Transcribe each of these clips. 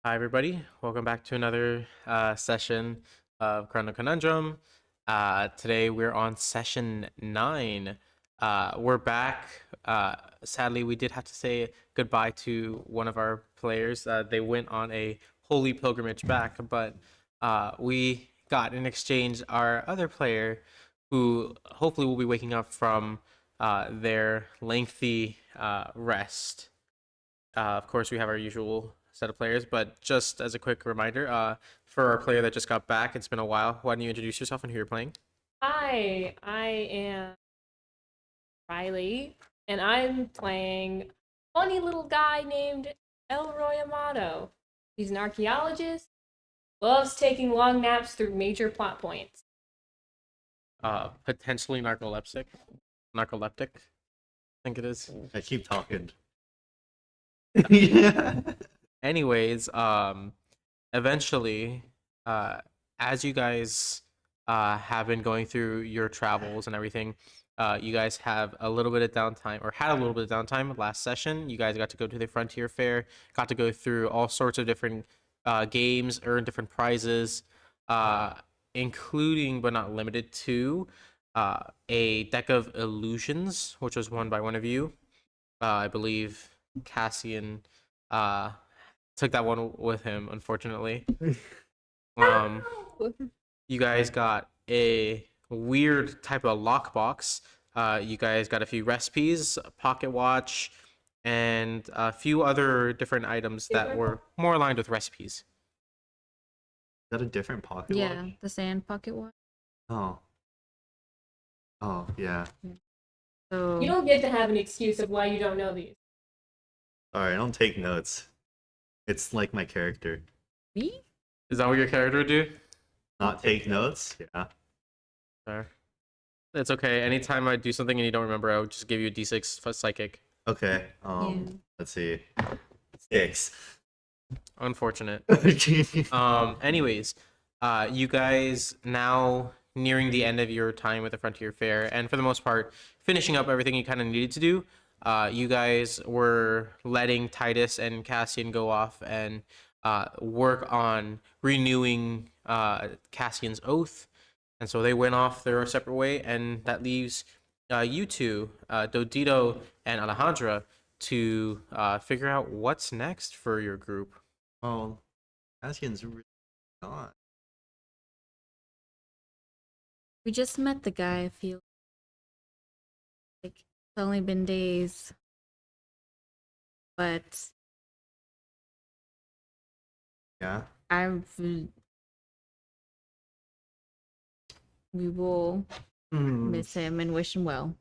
Hi, everybody. Welcome back to another session of Corundum Conundrum. Today we're on session 9. We're back. Sadly, we did have to say goodbye to one of our players. They went on a holy pilgrimage back, but we got in exchange our other player who hopefully will be waking up from their lengthy rest. Of course, we have our usual set of players, but just as a quick reminder, for our player that just got back, it's been a while. Why don't you introduce yourself and who you're playing? Hi, I am Riley, and I'm playing a funny little guy named Elroy Amato. He's an archaeologist, loves taking long naps through major plot points. Potentially narcoleptic. Narcoleptic, I think it is. I keep talking. Yeah. Anyways, eventually, as you guys have been going through your travels and everything, you guys have a little bit of downtime, or had a little bit of downtime last session. You guys got to go to the Frontier Fair, got to go through all sorts of different games, earn different prizes, including but not limited to a deck of illusions, which was won by one of you. I believe Cassian took that one with him, unfortunately. Um, you guys got a weird type of lockbox. You guys got a few recipes, a pocket watch, and a few other different items that were more aligned with recipes. Is that a different pocket Yeah, watch? the sand pocket watch. Oh. Oh, yeah. So You don't get to have an excuse of why you don't know these. Alright, I don't take notes. It's like my character. me? Is that what your character would do? Not take notes? Yeah. Fair. It's okay. Anytime I do something and you don't remember, I'll just give you a d6 for psychic. Okay. Let's see. 6. Unfortunate. Anyways, you guys now nearing the end of your time with the Frontier Fair, and for the most part, finishing up everything you kind of needed to do. You guys were letting Titus and Cassian go off and work on renewing Cassian's oath, and so they went off their separate way, and that leaves you two, Dodito and Alejandra, to figure out what's next for your group. Oh, Cassian's really gone. We just met the guy. I feel like it's only been days, but Yeah. we will Hmm. miss him and wish him well.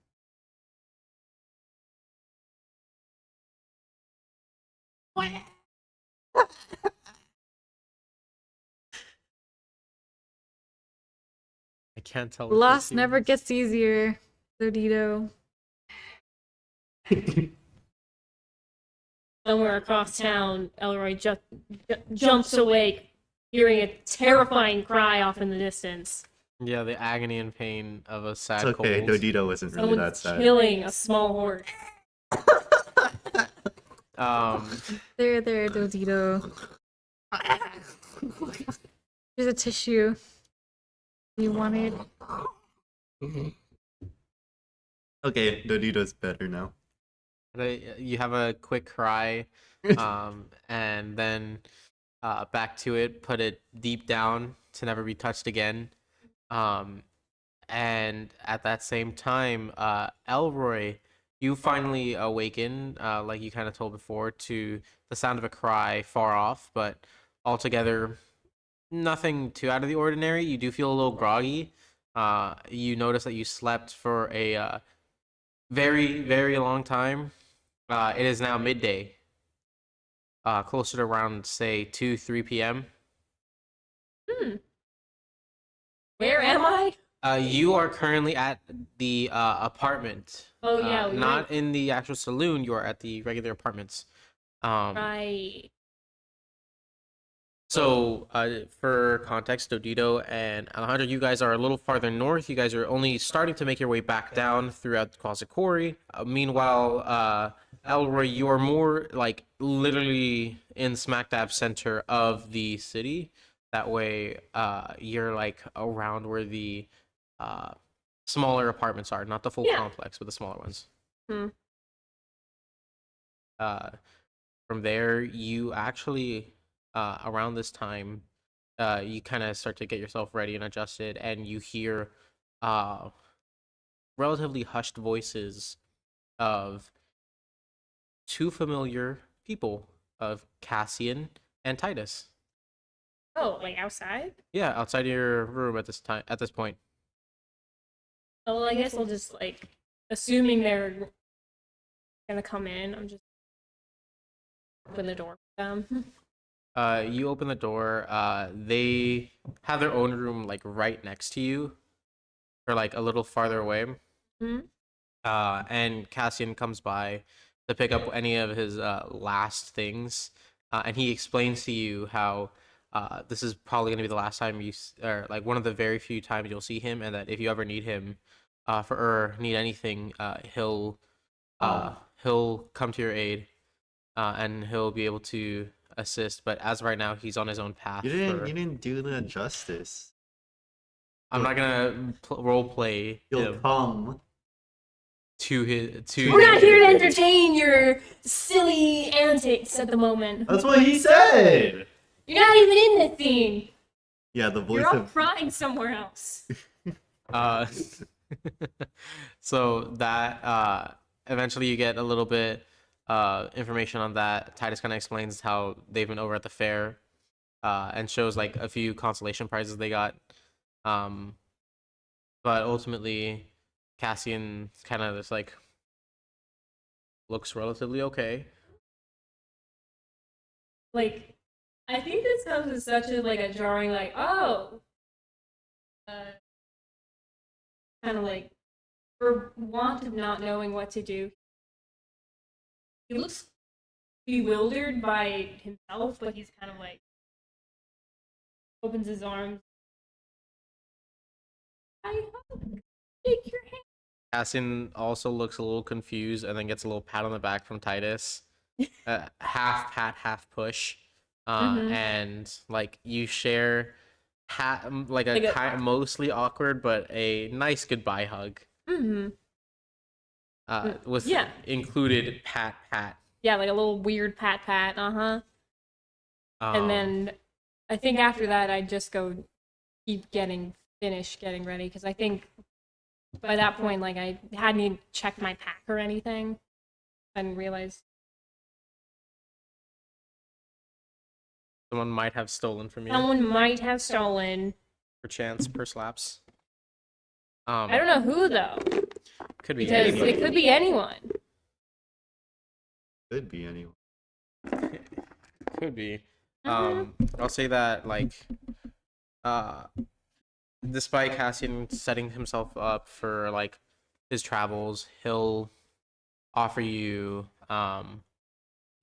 I can't tell. What Loss this never is. gets easier, Dodito. Somewhere across town, Elroy jumps awake, hearing a terrifying cry off in the distance. Yeah, the agony and pain of a sad It's okay, cold. Dodito wasn't really that Someone's sad. killing a small horse. There, Dodito. Here's a tissue. You wanted? Okay, Dodito's better now. You have a quick cry, and then back to it. Put it deep down to never be touched again. And at that same time, Elroy, you finally awaken, like you kind of told before, to the sound of a cry far off, but altogether nothing too out of the ordinary. You do feel a little groggy. You notice that you slept for a very, very long time. It is now midday, closer to around, say, 2, 3 p.m. Where am I? You are currently at the apartment. Oh, yeah, we Not in the actual saloon. You are at the regular apartments. Right. So, for context, Dodito and Alejandro, you guys are a little farther north. You guys are only starting to make your way back down throughout the Closet Quarry. Meanwhile, Elroy, you are more like literally in smack dab center of the city. That way, you're like around where the uh smaller apartments are, not the full Yeah. complex, but the smaller ones. Hmm. Uh, from there, you actually around this time, you kind of start to get yourself ready and adjusted, and you hear uh relatively hushed voices of two familiar people of Cassian and Titus. Oh, like outside? Yeah, outside your room at this point. Oh, well, I guess I'll just like, assuming they're gonna come in, I'm just open the door for them. You open the door. They have their own room like right next to you, or like a little farther away. Hmm. And Cassian comes by to pick up any of his last things, and he explains to you how this is probably going to be the last time or like one of the very few times you'll see him, and that if you ever need him, or need anything, he'll come to your aid, and he'll be able to assist. But as of right now, he's on his own path. You didn't do the justice. I'm not gonna role play You'll him come. to his. We're not here to entertain your silly antics at the moment. That's what he said. You're not even in the scene. Yeah, the voice You're off of crying somewhere else. Uh, so that eventually you get a little bit information on that. Titus kind of explains how they've been over at the fair, and shows like a few consolation prizes they got. But ultimately, Cassian kind of just like looks relatively okay. Like, I think this comes as such a like a jarring like, oh, kind of like for want of not knowing what to do. He looks bewildered by himself, but he's kind of like opens his arms. I hope shake your hand. Cassian also looks a little confused and then gets a little pat on the back from Titus. Half pat, half push. Mhm. And like you share like Like a mostly awkward but a nice goodbye hug. Mm-hmm. With Yeah. included pat. Yeah, like a little weird pat. And then I think after that, I just go finish getting ready because I think by that point, like I hadn't even checked my pack or anything. I didn't realize. Someone might have stolen from you. Someone might have stolen. Perchance, perslaps. I don't know who though, Could be because anybody. it could be anyone. could be anyone. Could be. Mhm. I'll say that like despite Cassian setting himself up for like his travels, he'll offer you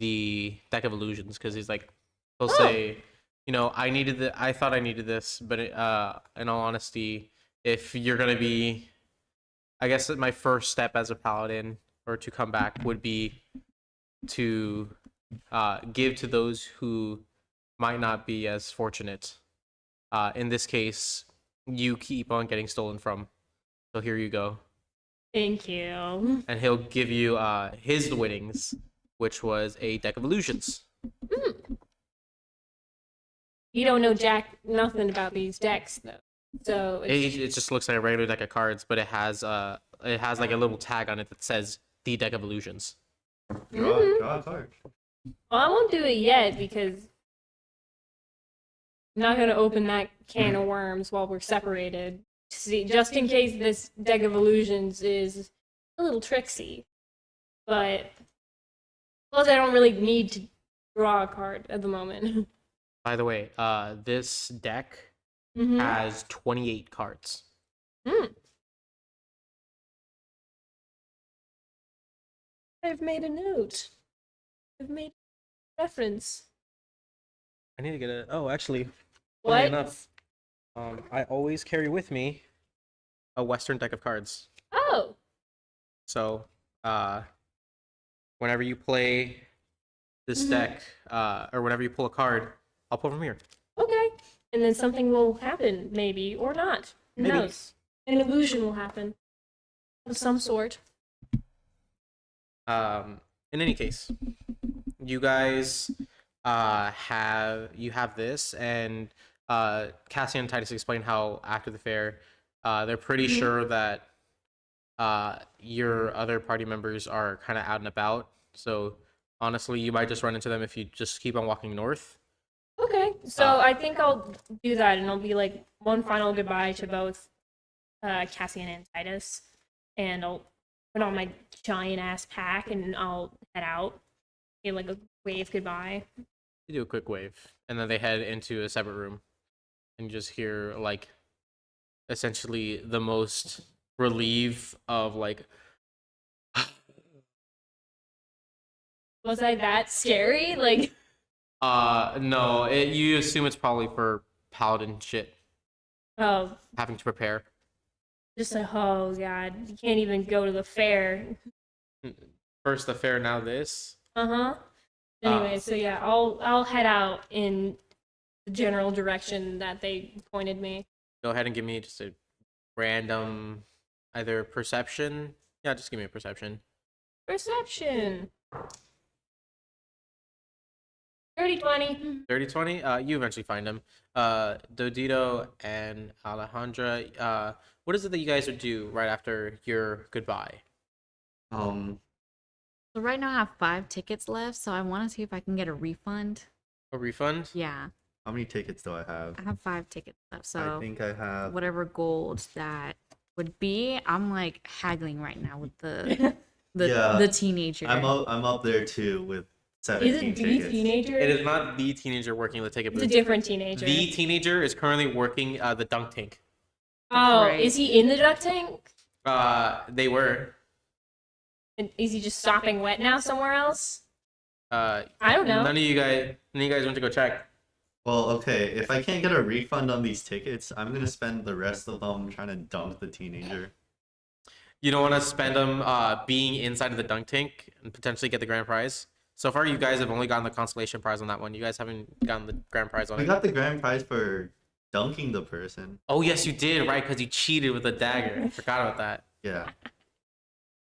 the deck of illusions because he's like he'll say, you know, I thought I needed this, but in all honesty, if you're gonna be, I guess my first step as a paladin or to come back would be to give to those who might not be as fortunate. In this case, you keep on getting stolen from. So here you go. Thank you. And he'll give you his winnings, which was a deck of illusions. You don't know nothing about these decks though, so It just looks like a regular deck of cards, but it has like a little tag on it that says the deck of illusions. Draw a card. Well, I won't do it yet because I'm not gonna open that can of worms while we're separated. See, just in case this deck of illusions is a little tricksy. But plus, I don't really need to draw a card at the moment. By the way, this deck Mhm. has 28 cards. I've made a note. I've made a reference. I need to get a. Oh, actually, What? funny enough, I always carry with me a Western deck of cards. Oh, So, whenever you play this deck, or whenever you pull a card, I'll pull from here. Okay. And then something will happen, maybe, or not. Who Maybe. knows? An illusion will happen. Of some sort. In any case, you guys have this, and Cassian and Titus explained how after the fair, they're pretty sure that your other party members are kind of out and about. So honestly, you might just run into them if you just keep on walking north. Okay. So I think I'll do that, and I'll be like one final goodbye to both Cassian and Titus, and I'll put on my giant ass pack, and I'll head out. Get like a wave goodbye. You do a quick wave, and then they head into a separate room, and you just hear like essentially the most relief of like. Was I that scary? Like, No, you assume it's probably for paladin shit, oh, having to prepare. just like, oh god, you can't even go to the fair. First the fair, now this. Uh-huh. Anyway, so yeah, I'll head out in the general direction that they pointed me. Go ahead and give me just a random, either perception. Yeah, just give me a perception. Perception. 30-20. 30-20. You eventually find them. Dodito and Alejandra. What is it that you guys would do right after your goodbye? So right now I have 5 tickets left, so I want to see if I can get a refund. A refund? Yeah, How many tickets do I have? I have 5 tickets left, so I think I have. whatever gold that would be, I'm like haggling right now with the teenager. I'm up there too with Is 17 it the tickets. teenager? It is not the teenager working the ticket It's a booth. different teenager. The teenager is currently working the dunk tank. Oh, Right. is he in the duck tank? They were. And is he just stopping wet now somewhere else? I don't know. None of you guys went to go check. Well, okay, if I can't get a refund on these tickets, I'm gonna spend the rest of them trying to dunk the teenager. You don't want to spend them being inside of the dunk tank and potentially get the grand prize. So far, you guys have only gotten the consolation prize on that one. You guys haven't gotten the grand prize on I it. got the grand prize for dunking the person. Oh yes, you did, right? Because you cheated with a dagger. I forgot about that. Yeah.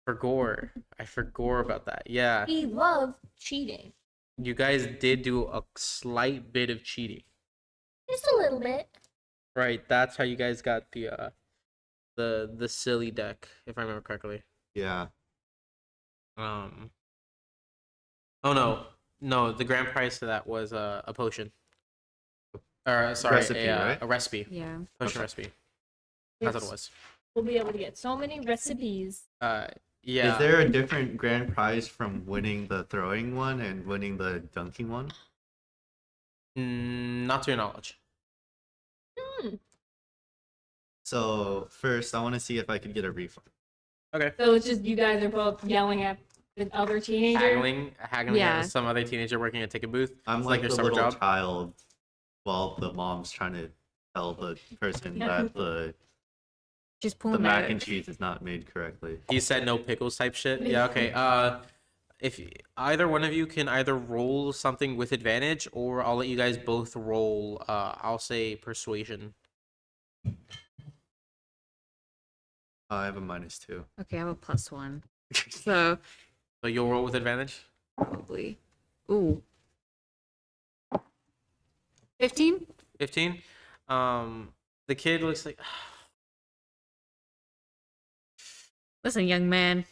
I forgot about that. Yeah, We love cheating. you guys did do a slight bit of cheating. Just a little bit. Right, that's how you guys got the silly deck, if I remember correctly. Yeah. Oh no, the grand prize to that was a potion. Or sorry, Recipe, right? a recipe. Yeah. Potion recipe. That's what it was. We'll be able to get so many recipes. Yeah. Is there a different grand prize from winning the throwing one and winning the dunking one? Not to your knowledge. So first, I want to see if I could get a refund. Okay. So it's just you guys are both yelling at the other teenager. Haggling Yeah. at some other teenager working at a ticket booth. I'm It's like your the summer little job. child while the mom's trying to tell the person that the She's pulling mac that. and cheese is not made correctly. He said no pickles type shit. Yeah. Okay. If either one of you can either roll something with advantage, or I'll let you guys both roll. I'll say persuasion. I have a -2. Okay, I have a +1. So So you'll roll with advantage. probably. Ooh. 15? 15. The kid looks like. Listen, young man,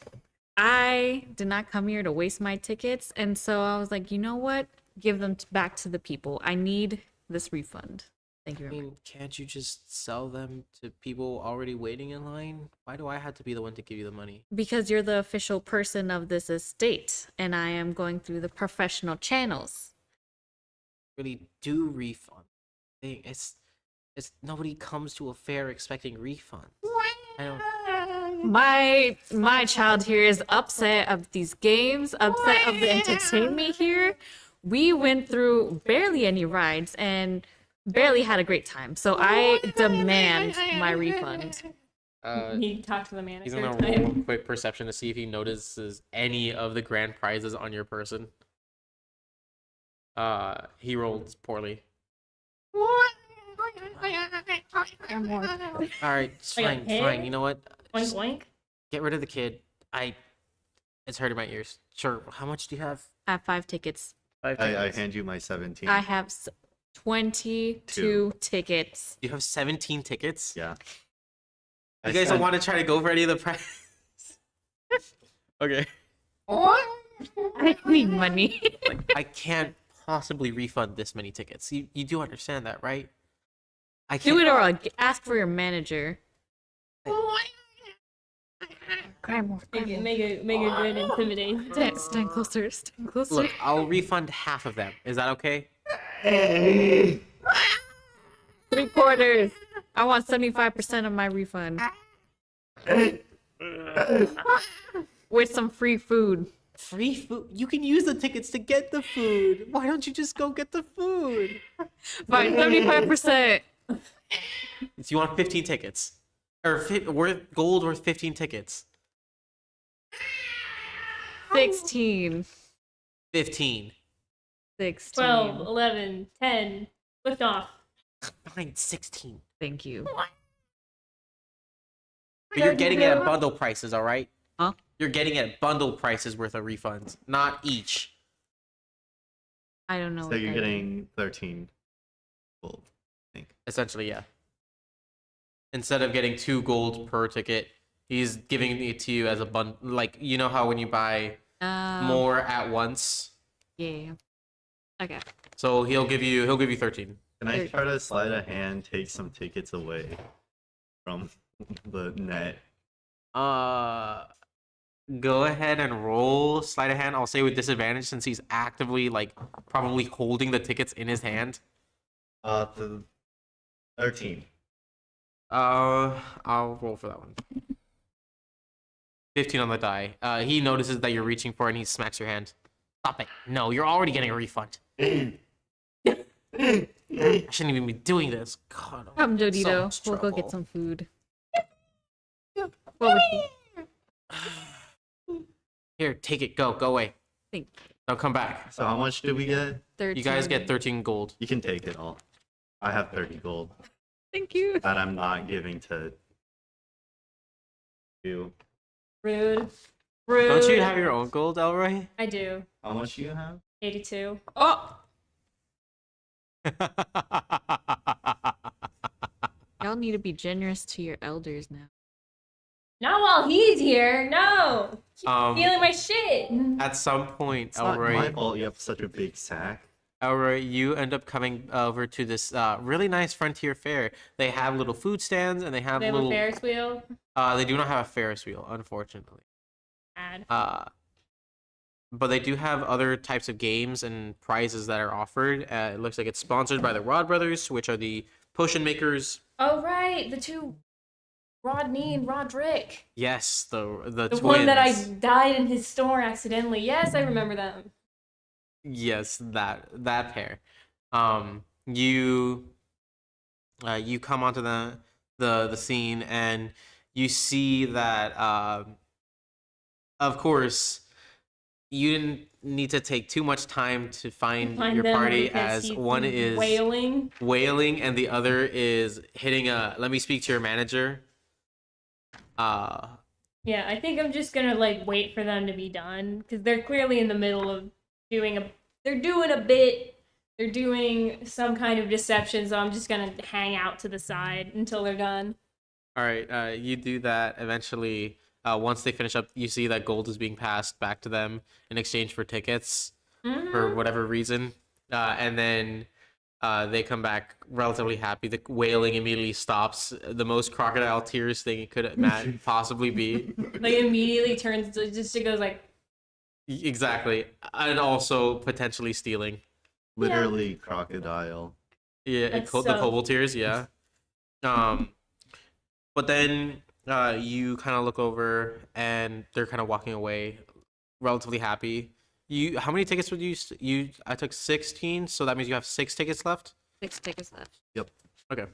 I did not come here to waste my tickets, and so I was like, you know what? Give them back to the people. I need this refund. Thank you I very much. mean, can't you just sell them to people already waiting in line? Why do I have to be the one to give you the money? Because you're the official person of this estate, and I am going through the professional channels. Really do refund. It's nobody comes to a fair expecting refund. I don't. My child here is upset of these games, upset of the entertainment here. We went through barely any rides and barely had a great time. So I demand my refund. Need to talk to the He's manager. gonna roll type. a quick perception to see if he notices any of the grand prizes on your person. He rolled poorly. I'm more. All right, it's Like a fine, it's fine. pig? You know what? Oink Just oink. get rid of the kid. It's hurting my ears. Sure. How much do you have? I have 5 tickets. 5 I tickets. hand you my 17. I have 22 tickets. You have 17 tickets. Yeah. You guys don't want to try to go for any of the prizes? Okay. I need money. Like, I can't possibly refund this many tickets. You do understand that, right? I can't. Do it or I'll ask for your manager. Cry more. Cry more. Make a good intimidation. Stand closer. Stand closer. Look, I'll refund half of them. Is that okay? 3/4. I want 75% of my refund. With some free food. Free food? You can use the tickets to get the food. Why don't you just go get the food? Fine, 75%. So you want 15 tickets? Or gold worth 15 tickets? 16. 15. 16. 12, 11, 10. Lift off. Fine, 16. Thank you. But you're getting it at bundle prices, all right? Huh? You're getting it at bundle prices worth of refunds, not each. I don't know. So what you're that getting 13 gold, I think. Essentially, yeah. Instead of getting 2 gold per ticket, he's giving it to you as a bundle. Like, you know how when you buy is. more at once? Yeah. Okay. So he'll give you 13. Can I try to slide a hand, take some tickets away from the net? Go ahead and roll sleight of hand. I'll say with disadvantage since he's actively like probably holding the tickets in his hand. The 13. I'll roll for that one. 15 on the die. He notices that you're reaching for it and he smacks your hand. Stop it. No, you're already getting a refund. I shouldn't even be doing this. God, Come, so Jodito. much We'll go get trouble. some food. What would you? Here, take it. Go away. Think Don't come back. So how much do we get? 13. You guys get 13 gold. You can take it all. I have 30 gold Thank you. that I'm not giving to you. Rude. Rude. Don't you have your own gold, Elroy? I do. How much do you have? 82. Oh! Y'all need to be generous to your elders now. Not while he's here. No. Keep Um, stealing my shit. At some point, It's not my Elroy, fault you have such a big sack. you end up coming over to this really nice frontier fair. They have little food stands and they have They have little. a Ferris wheel. They do not have a Ferris wheel, unfortunately. Bad. But they do have other types of games and prizes that are offered. It looks like it's sponsored by the Rod Brothers, which are the potion makers. Oh right, the two, Rodney and Roderick. Yes, the The twins. one that I died in his store accidentally. Yes, I remember them. Yes, that pair. You come onto the scene and you see that of course you didn't need to take too much time to find your them party, because as he's one is wailing. and the other is hitting a let me speak to your manager. Yeah, I think I'm just gonna like wait for them to be done because they're clearly in the middle of they're doing a bit. They're doing some kind of deception, so I'm just gonna hang out to the side until they're done. All right, you do that. Eventually, once they finish up, you see that gold is being passed back to them in exchange for tickets for whatever reason. And then they come back relatively happy. The wailing immediately stops. The most crocodile tears thing it could possibly be. Like immediately turns to just it goes like Exactly. And also potentially stealing. Literally crocodile. Yeah, That's the so- cobble tears, yeah. But then you kind of look over and they're kind of walking away, relatively happy. How many tickets would you? I took 16, so that means you have 6 tickets left. 6 tickets left. Okay.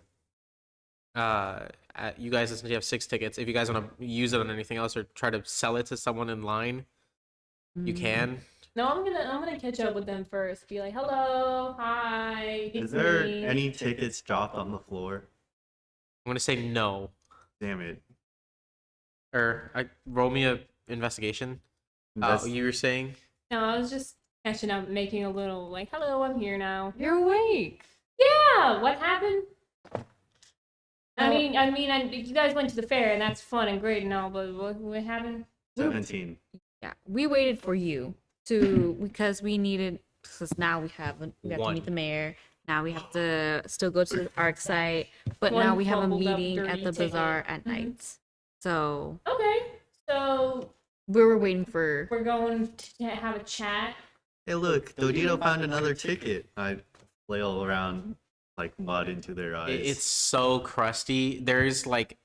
You guys essentially have 6 tickets. If you guys want to use it on anything else or try to sell it to someone in line, you can. No, I'm gonna catch up with them first. Be like, hello, hi. Is It's there me. any tickets dropped on the floor? I'm gonna say no. Damn it. Or roll me a investigation. Invest- You were saying? No, I was just catching up, making a little like, hello, I'm here now. You're awake. Yeah, what happened? I Oh. mean, you guys went to the fair and that's fun and great and all, but what happened? 17. Yeah, we waited for you to because we needed because now we have to One. meet the mayor. Now we have to still go to the ARC site, but One now we have a fumbled up meeting at dirty the ticket. bazaar at Mhm. night. So Okay, so we were waiting for. we're going to have a chat. Hey, look, Dodito found another ticket. I flail around like mud into their eyes. It's so crusty. There's like,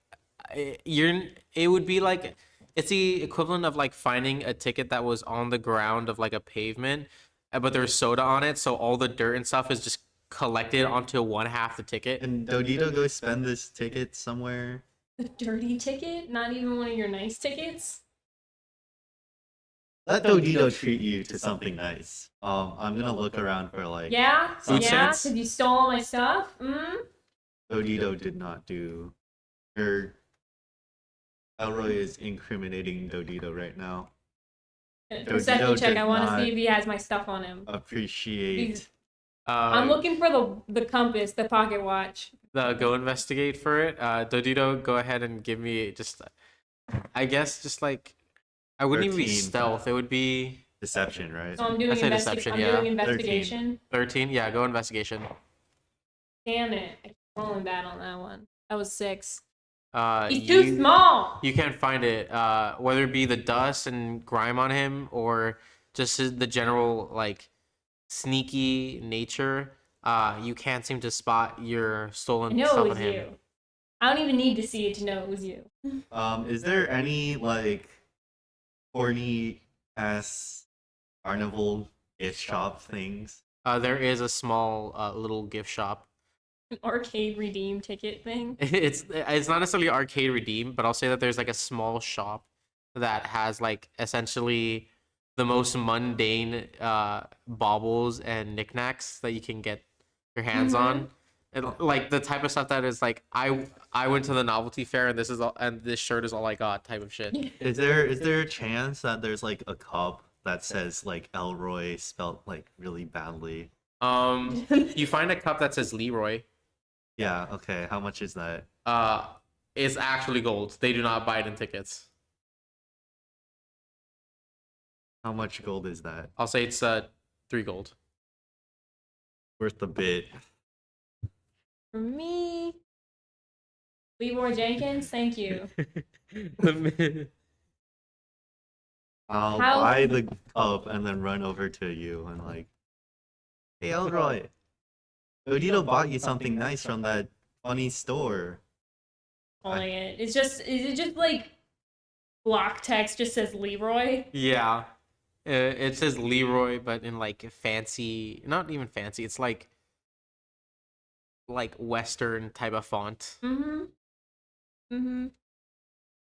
it would be like, it's the equivalent of like finding a ticket that was on the ground of like a pavement, but there's soda on it, so all the dirt and stuff is just collected onto one half the ticket. And Dodito go spend this ticket somewhere. A dirty ticket? Not even one of your nice tickets? Let Dodito treat you to something nice. I'm gonna look around for like. Yeah? Food Yeah? sense? Because you stole all my stuff? Dodito did not do. Or Elroy is incriminating Dodito right now. Perception Dodito check. did I want to not see if he has my stuff on him. Appreciate. I'm looking for the compass, the pocket watch. Go investigate for it. Dodito, go ahead and give me just, I guess, just like, I wouldn't even be 13. stealth. It would be Deception, right? So I'm doing, I say deception, I'm yeah. doing investigation. 13. Yeah, go investigation. Damn it. I keep rolling bad on that one. That was 6. Uh, He's too small! You can't find it. Whether it be the dust and grime on him or just the general like sneaky nature, you can't seem to spot your I stolen know stuff it on was him. you. I don't even need to see it to know it was you. Is there any like corny ass carnival gift shop things? There is a small little gift shop. An arcade redeem ticket thing. It's not necessarily arcade redeem, but I'll say that there's like a small shop that has like essentially the most mundane baubles and knickknacks that you can get your hands on. And, like the type of stuff that is like I went to the novelty fair and this shirt is all I got type of shit. Is there a chance that there's like a cup that says like Elroy spelt like really badly? You find a cup that says Leroy. Yeah, okay. How much is that? It's actually gold. They do not buy it in tickets. How much gold is that? I'll say it's 3 gold. Worth a bit. For me, Leroy Jenkins, thank you. I'll How- buy the cup and then run over to you and like, hey Elroy, Dodito bought you something nice from that funny store. Calling it. Is it just like block text just says Leroy? Yeah. It says Leroy, but in like fancy, not even fancy. It's like Western type of font. Mm-hmm. Mm-hmm.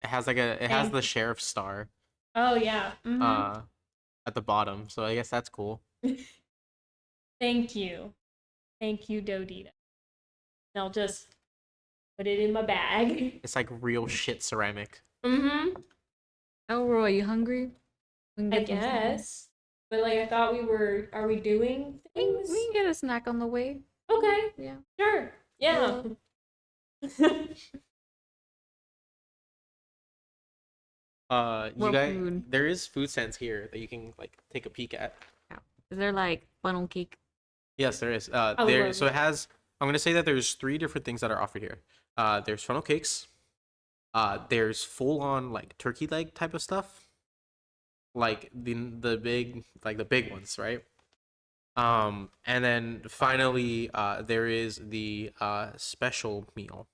It has the sheriff's star Oh yeah. Mm-hmm. at the bottom. So I guess that's cool. Thank you. Thank you, Dodita. And I'll just put it in my bag. It's like real shit ceramic. Mm-hmm. Elroy, you hungry? We can I get you something. guess. But like I thought are we doing We things? can get a snack on the way. Okay. Yeah. Sure. Yeah. You What guys, food? there is food sense here that you can like take a peek at. Is there like funnel cake? Yes, there is. love So it. it has. I'm gonna say that there's 3 different things that are offered here. There's funnel cakes. There's full on like turkey leg type of stuff, like the big ones, right? And then finally, there is the special meal.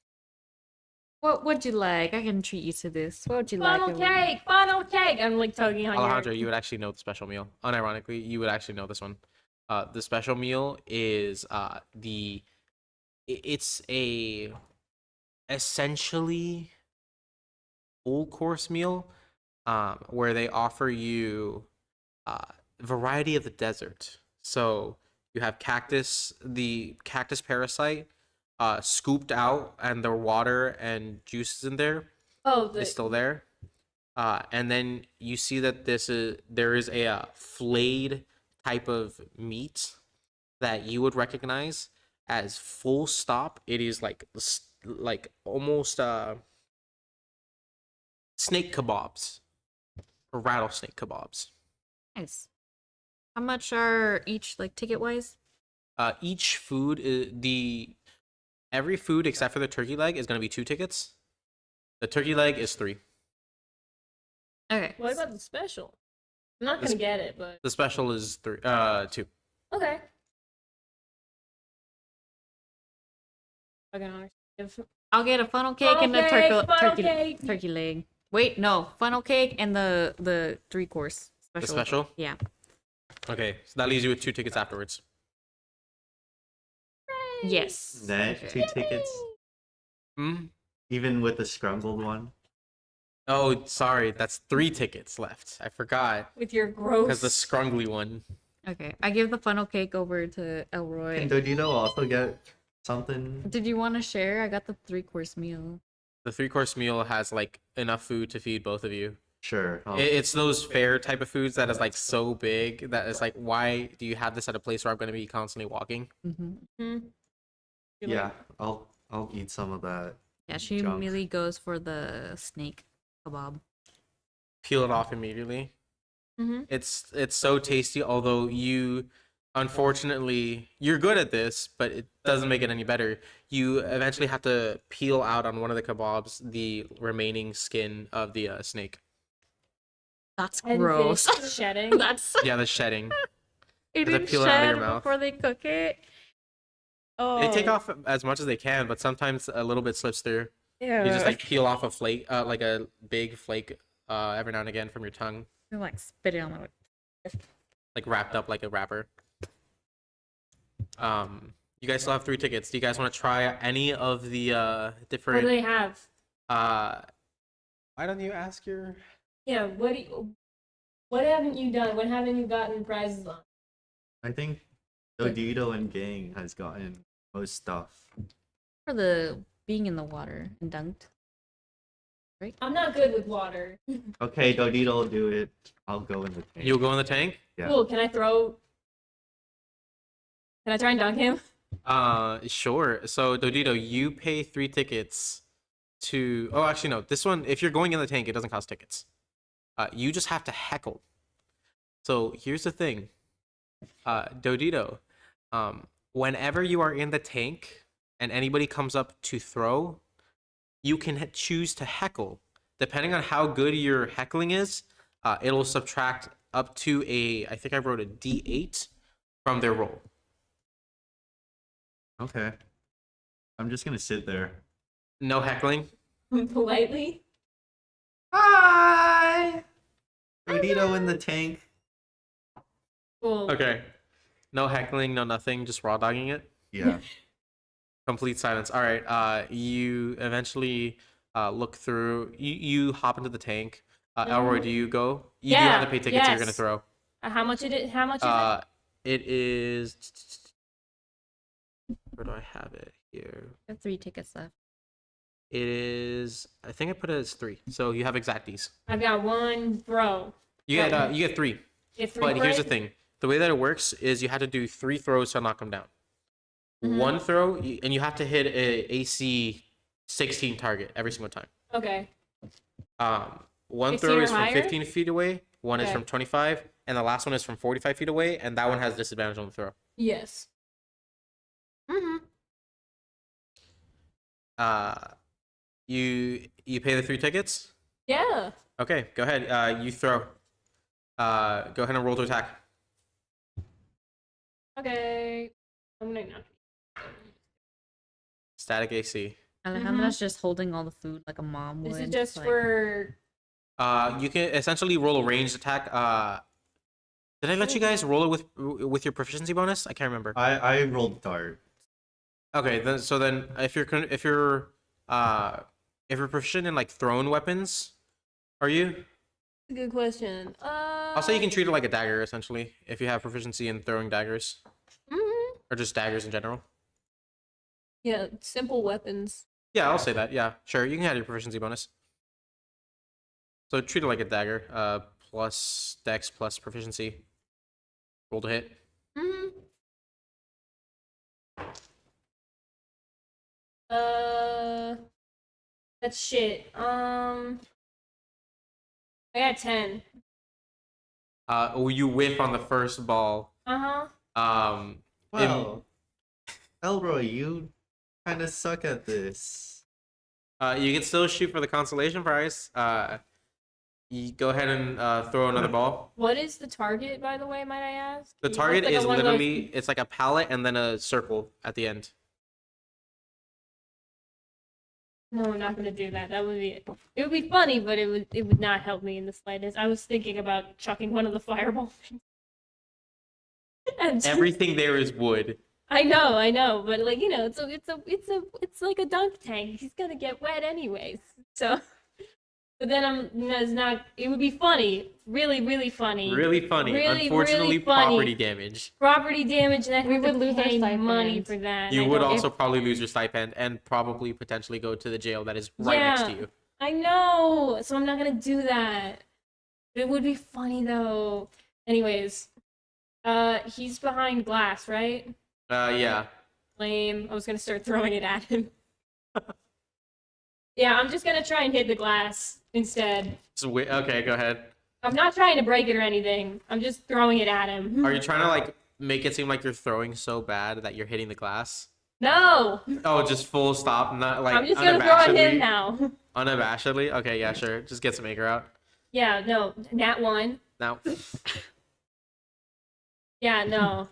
What would you like? I can treat you to this. What would you like? Funnel Elroy? cake, funnel cake. I'm like tugging on Alejandro, your. you would actually know the special meal. Unironically, you would actually know this one. The special meal is it's a essentially full course meal, where they offer you variety of the desert. So you have the cactus parasite, scooped out, and the water and juices in there Oh, is still there. And then you see that there is a flayed type of meat that you would recognize as full stop. It is like almost snake kebabs or rattlesnake kebabs. Nice. How much are each, like, ticket wise? Each food every food except for the turkey leg is going to be 2 tickets. The turkey leg is 3. Okay. what about the special? I'm not The gonna get it, but The special is 2. okay. Okay, I'll get a funnel cake Funnel and a cake, funnel cake. turkey leg. Wait, no, funnel cake and the 3-course special. special? Yeah. Okay, so that leaves you with 2 tickets afterwards. Yes. That Okay. 2 tickets, Hmm? even with the scrambled one. Oh, sorry, that's 3 tickets left. I forgot with your gross. because the scrungly one. Okay. I give the funnel cake over to Elroy. Can Dodito also get something? Did you want to share? I got the 3-course meal. The 3-course meal has like enough food to feed both of you. Sure. It's those Faire type of foods that is like so big that it's like, why do you have this at a place where I'm going to be constantly walking? Mm-hmm. Yeah, I'll eat some of that. Yeah, she Junk. immediately goes for the snake kebab. Peel it off immediately. Mm-hmm. It's so tasty. Although unfortunately, you're good at this, but it doesn't make it any better. You eventually have to peel out on one of the kebabs the remaining skin of the snake. That's And gross. it's shedding. That's Yeah, the shedding. it to didn't peel it out of shed your mouth. before they cook it. Oh, They take off as much as they can, but sometimes a little bit slips through. You just like peel off a flake, like a big flake, every now and again from your tongue, You, like, spit it on my. like wrapped up like a wrapper. You guys still have 3 tickets. Do you guys want to try any of the What do different? they have? Why don't you ask your? Yeah. What haven't you done? What haven't you gotten prizes on? I think Dodito and gang has gotten most stuff. For the being in the water and dunked. I'm not good with water. Okay, Dodito will do it. I'll go in the tank. You'll go in the tank. Yeah. Cool. Can I try and dunk him? Sure. So Dodito, you pay 3 tickets to. Oh, actually no. This one, if you're going in the tank, it doesn't cost tickets. You just have to heckle. So here's the thing, Dodito. Whenever you are in the tank and anybody comes up to throw, you can choose to heckle. Depending on how good your heckling is, it'll subtract up to I think I wrote a D8 from their roll. Okay. I'm just gonna sit there. No heckling. Politely. Hi! Dodito in the tank. Cool. Okay. No heckling, no nothing, just raw dogging it. Yeah. Complete silence. All right. You eventually look through. You hop into the tank. Elroy, do you go? You do have to pay tickets. So you're gonna yes. throw. How much is it? How much is it? It is. Where do I have it here? I have 3 tickets left. It is. I think I put it as 3. So you have exacties. I've got 1 throw. You get 3. If 3 But here's the break- thing. The way that it works is you have to do 3 throws to knock them down. Mhm. 1 throw, and you have to hit a AC 16 target every single time. Okay. 1 16 throw or is from higher? 15 feet away. One is Okay. from 25, and the last one is from 45 feet away, and that one has disadvantage on the throw. Yes. Mm-hmm. You pay the 3 tickets. Yeah. Okay, go ahead. You throw. Go ahead and roll to attack. Okay. I'm gonna knock. Static AC. Alejandra's just holding all the food like a mom would. This is just like- for. You can essentially roll a ranged attack. Did I let you guys roll it with your proficiency bonus? I can't remember. I rolled dart. Okay, then if you're if you're proficient in like thrown weapons, are you? Good question. I'll say you can treat it like a dagger essentially if you have proficiency in throwing daggers or just daggers in general. Yeah, simple weapons. Yeah, I'll say that. Yeah, sure. You can have your proficiency bonus. So treat it like a dagger. Plus dex plus proficiency. Roll to hit. Mm-hmm. That's shit. I got 10. You whiff on the first ball. Uh-huh. Wow. Elroy, you kind of suck at this. You can still shoot for the consolation prize. You go ahead and throw another ball. What is the target, by the way, might I ask? The It looks target like a is one of those- literally, it's like a pallet and then a circle at the end. No, I'm not gonna do that. That would be it would be funny, but it would not help me in the slightest. I was thinking about chucking one of the fireball things. And Everything there is wood. I know, but like it's like a dunk tank. He's gonna get wet anyways. So, but then it's not. It would be funny, really, really funny. Really funny. Really, Unfortunately, really funny. property damage. Property damage, and I We have would to lose our pay money stipend. for that. You and I would don't- also probably lose your stipend and probably potentially go to the jail that is right next to Yeah. you. I know, so I'm not gonna do that. It would be funny though. Anyways, he's behind glass, right? Yeah. Lame. I was gonna start throwing it at him. Yeah, I'm just gonna try and hit the glass instead. Okay, go ahead. I'm not trying to break it or anything. I'm just throwing it at him. Are you trying to like make it seem like you're throwing so bad that you're hitting the glass? No! Oh, just full stop, not like I'm just gonna throw at him unabashedly. now. Unabashedly? Okay, yeah, sure. Just get some anger out. Yeah, no. Nat 1. Now, Yeah, no.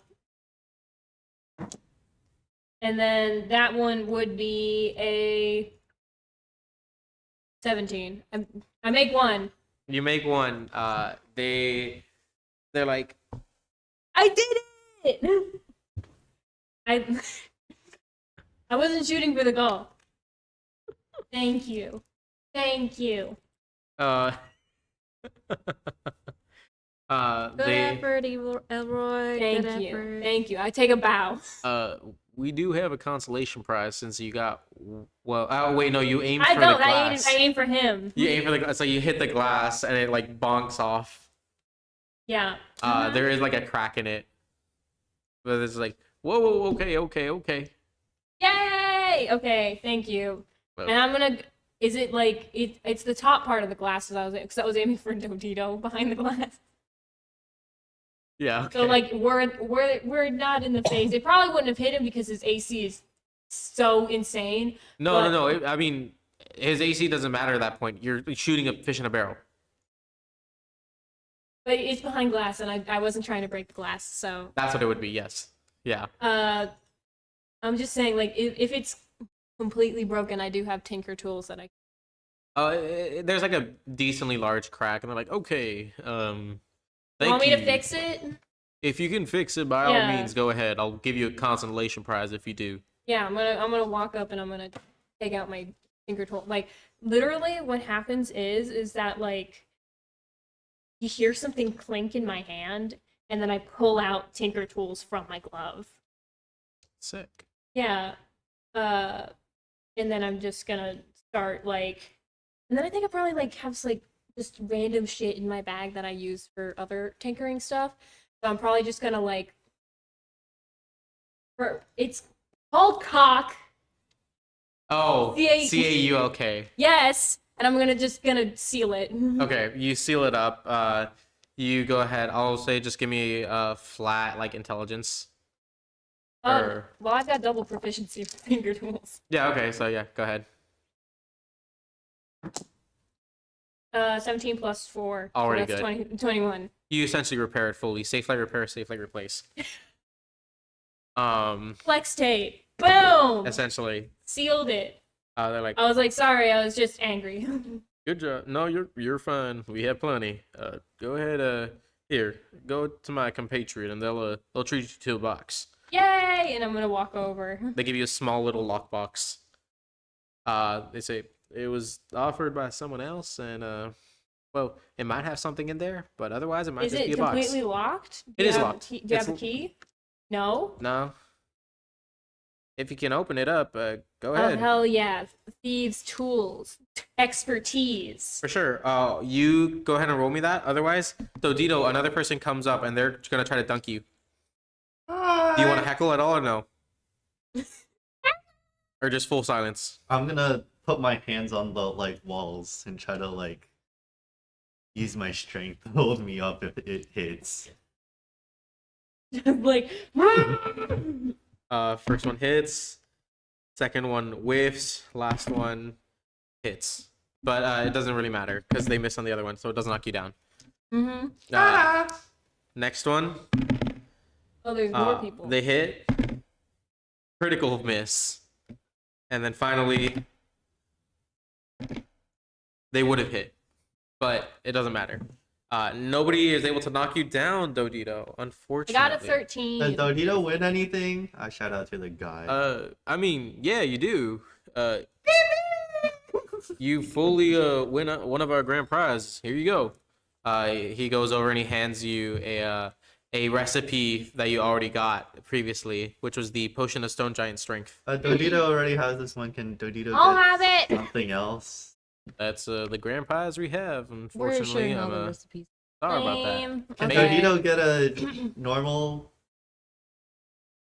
And then that one would be a 17. I make one. you make one. They're like, I did it! I wasn't shooting for the goal. Thank you. Thank you. uh, Good they, effort, Elroy. Good Thank you. effort. Thank you. I take a bow. we do have a consolation prize since you got, well, oh wait, no, you aimed I for don't. the glass. I aim for him. You aim for the glass, so you hit the glass and it like bonks off. Yeah. There is like a crack in it. But it's like, whoa, okay. Yay! Okay, thank you. Well, And I'm gonna. Is it like it's the top part of the glass because I was aiming for Dodito behind the glass. yeah, okay. So like we're not in the phase. It probably wouldn't have hit him because his AC is so insane. No. I mean, his AC doesn't matter at that point. You're shooting a fish in a barrel. But it's behind glass, and I wasn't trying to break the glass. So That's what it would be. Yes. Yeah. I'm just saying like if it's completely broken, I do have tinker tools that I. There's like a decently large crack, and they're like, okay, Want thank me you. to fix it? If you can fix it, by all Yeah. means, go ahead. I'll give you a consolation prize if you do. Yeah, I'm gonna walk up and I'm gonna take out my tinker tool. Like literally, what happens is that like you hear something clink in my hand, and then I pull out tinker tools from my glove. Sick. Yeah, and then I'm just gonna start like, and then I think I probably like have like just random shit in my bag that I use for other tinkering stuff. So I'm probably just gonna like, it's called cock. Oh, C-A- CAULK. Yes, and I'm gonna seal it. Okay, you seal it up. You go ahead. I'll say just give me a flat like intelligence. Or Well, I've got double proficiency for finger tools. yeah. Okay. So yeah, go ahead. 17 plus 4. Already so that's good. 21. You essentially repair it fully. Safe light repair, safe light replace. Flex tape. Boom! Essentially, Sealed it. they're like, I was like, sorry, I was just angry. good job. No, you're fine. We have plenty. Go ahead. Here, go to my compatriot, and they'll treat you to a box. Yay! And I'm gonna walk over. They give you a small little lockbox. They say it was offered by someone else, and well, it might have something in there, but otherwise it might Is just it be a box. completely locked? It is locked. Do you have a It's- key? No. No. If you can open it up, go Oh ahead. hell yeah! Thieves' tools, expertise. For sure. You go ahead and roll me that. Otherwise, Dodito, another person comes up and they're gonna try to dunk you. Do you want to heckle at all or no? Or just full silence? I'm gonna put my hands on the like walls and try to like use my strength to hold me up if it hits. Like, First one hits. Second one whiffs. Last one hits. But it doesn't really matter because they miss on the other one, so it doesn't knock you down. Next one. oh, there's more people. They hit. Critical miss. And then finally, they would have hit. But it doesn't matter. Nobody is able to knock you down, Dodito, I unfortunately. got a 13. Does Dodito win anything? I shout out to the guy. I mean, yeah, you do. You fully win one of our grand prizes. Here you go. He goes over and he hands you a recipe that you already got previously, which was the potion of stone giant strength. Dodito already has this one. Can Dodito I'll get have it. something else? That's the grand prize we have. We're Unfortunately, sharing all I'm the recipes. sorry about that. Lame. Can Okay. Dodito get a normal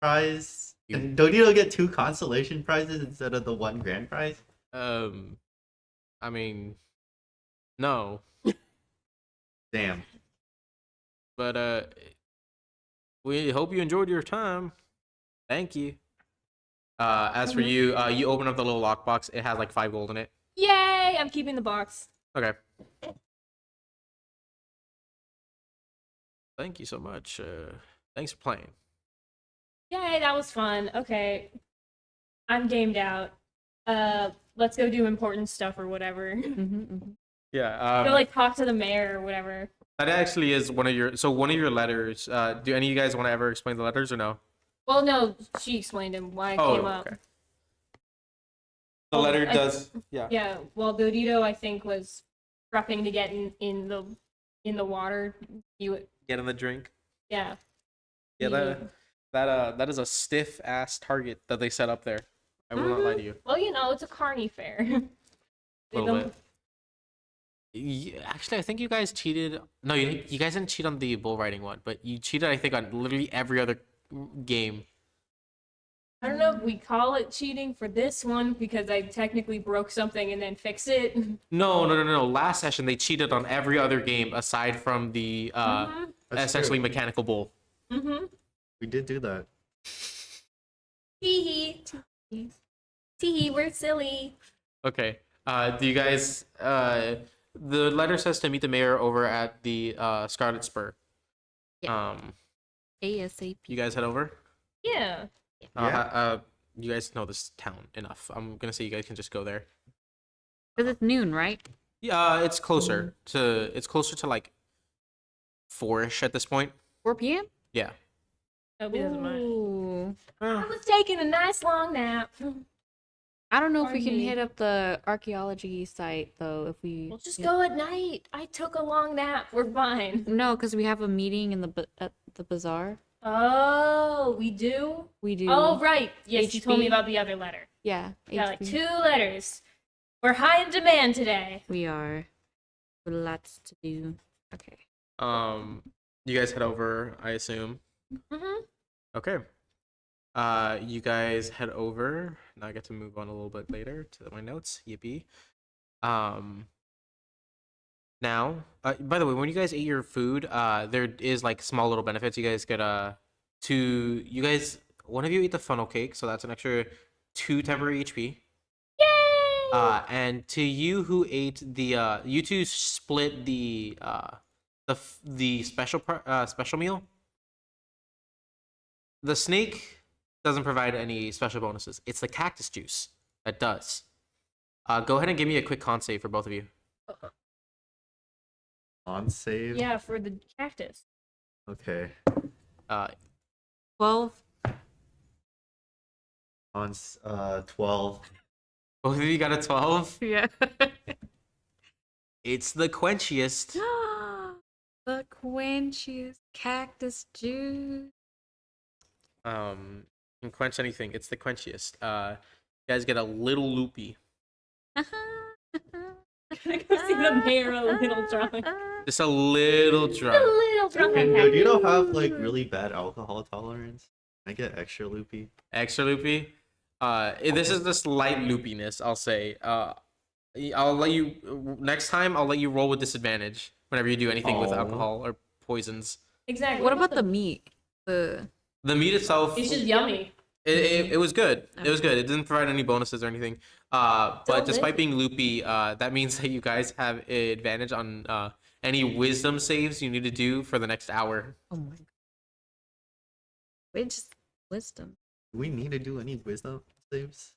prize? Can Dodito get 2 consolation prizes instead of the 1 grand prize? I mean, no, Damn. but we hope you enjoyed your time. Thank you. As for you, you open up the little lockbox. It has like 5 gold in it. Yay! I'm keeping the box. Okay. Thank you so much. Thanks for playing. Yay, that was fun. Okay. I'm gamed out. Let's go do important stuff or whatever. Yeah. Go like talk to the mayor or whatever. That actually is one of your letters. Do any of you guys want to ever explain the letters or no? Well, no, she explained him why it came up. Okay. The Well, letter I- does. Yeah. Yeah, well, Dodito, I think, was prepping to get in the water. He would, Get in the drink. yeah. Yeah. he- That is a stiff ass target that they set up there. I will not lie to you. Well, you know, it's a carny fair. A little bit. Actually, I think you guys cheated. No, you guys didn't cheat on the bull riding one, but you cheated, I think, on literally every other game. I don't know if we call it cheating for this one because I technically broke something and then fixed it. No. Last session, they cheated on every other game aside from the That's essentially true. mechanical bull. Mm-hmm. We did do that. Tee hee, we're silly. Okay. Do you guys? The letter says to meet the mayor over at the Scarlet Spur. Yeah. ASAP. You guys head over. Yeah. You guys know this town enough. I'm gonna say you guys can just go there. Because it's noon, right? Yeah, it's closer to like 4ish at this point. 4 p.m.? Yeah. Nobody doesn't mind. Ooh. I was taking a nice long nap. I don't know if we can Pardon me. hit up the archaeology site, though, if we... We'll just go at night. I took a long nap. We're fine. No, because we have a meeting in at the bazaar. Oh, we do? We do. Oh, right. Yes, you told me HB. about the other letter. Yeah. Got like HB. 2 letters. We're high in demand today. We are. Lots to do. Okay. You guys head over, I assume. Mm-hmm. Okay. You guys head over. Now I get to move on a little bit later to my notes. Yippee. Now, by the way, when you guys eat your food, there is like small little benefits. You guys get you guys, one of you eat the funnel cake, so that's an extra 2 temporary HP. Yay! And to you who ate the, you two split the special meal. The snake doesn't provide any special bonuses. It's the cactus juice that does. Go ahead and give me a quick con save for both of you. On save? Yeah, for the cactus. Okay. 12. On 12. Both of you got a 12. Yeah. It's the quenchiest. The quenchiest cactus juice. Can quench anything. It's the quenchiest. You guys get a little loopy. I go see the mayor a little drunk. Just a little A drunk. little drunk. And and you don't happy. have like really bad alcohol tolerance. I get extra loopy. Extra loopy. This is just light loopiness, I'll say. I'll let you next time. I'll let you roll with disadvantage whenever you do anything with Oh. alcohol or poisons. Exactly. What about the meat? The The meat itself, It's just yummy. it was good. It was good. It didn't provide any bonuses or anything. But Don't despite live. being loopy, that means that you guys have an advantage on any wisdom saves you need to do for the next hour. oh my god. Which wisdom? Do we need to do any wisdom saves?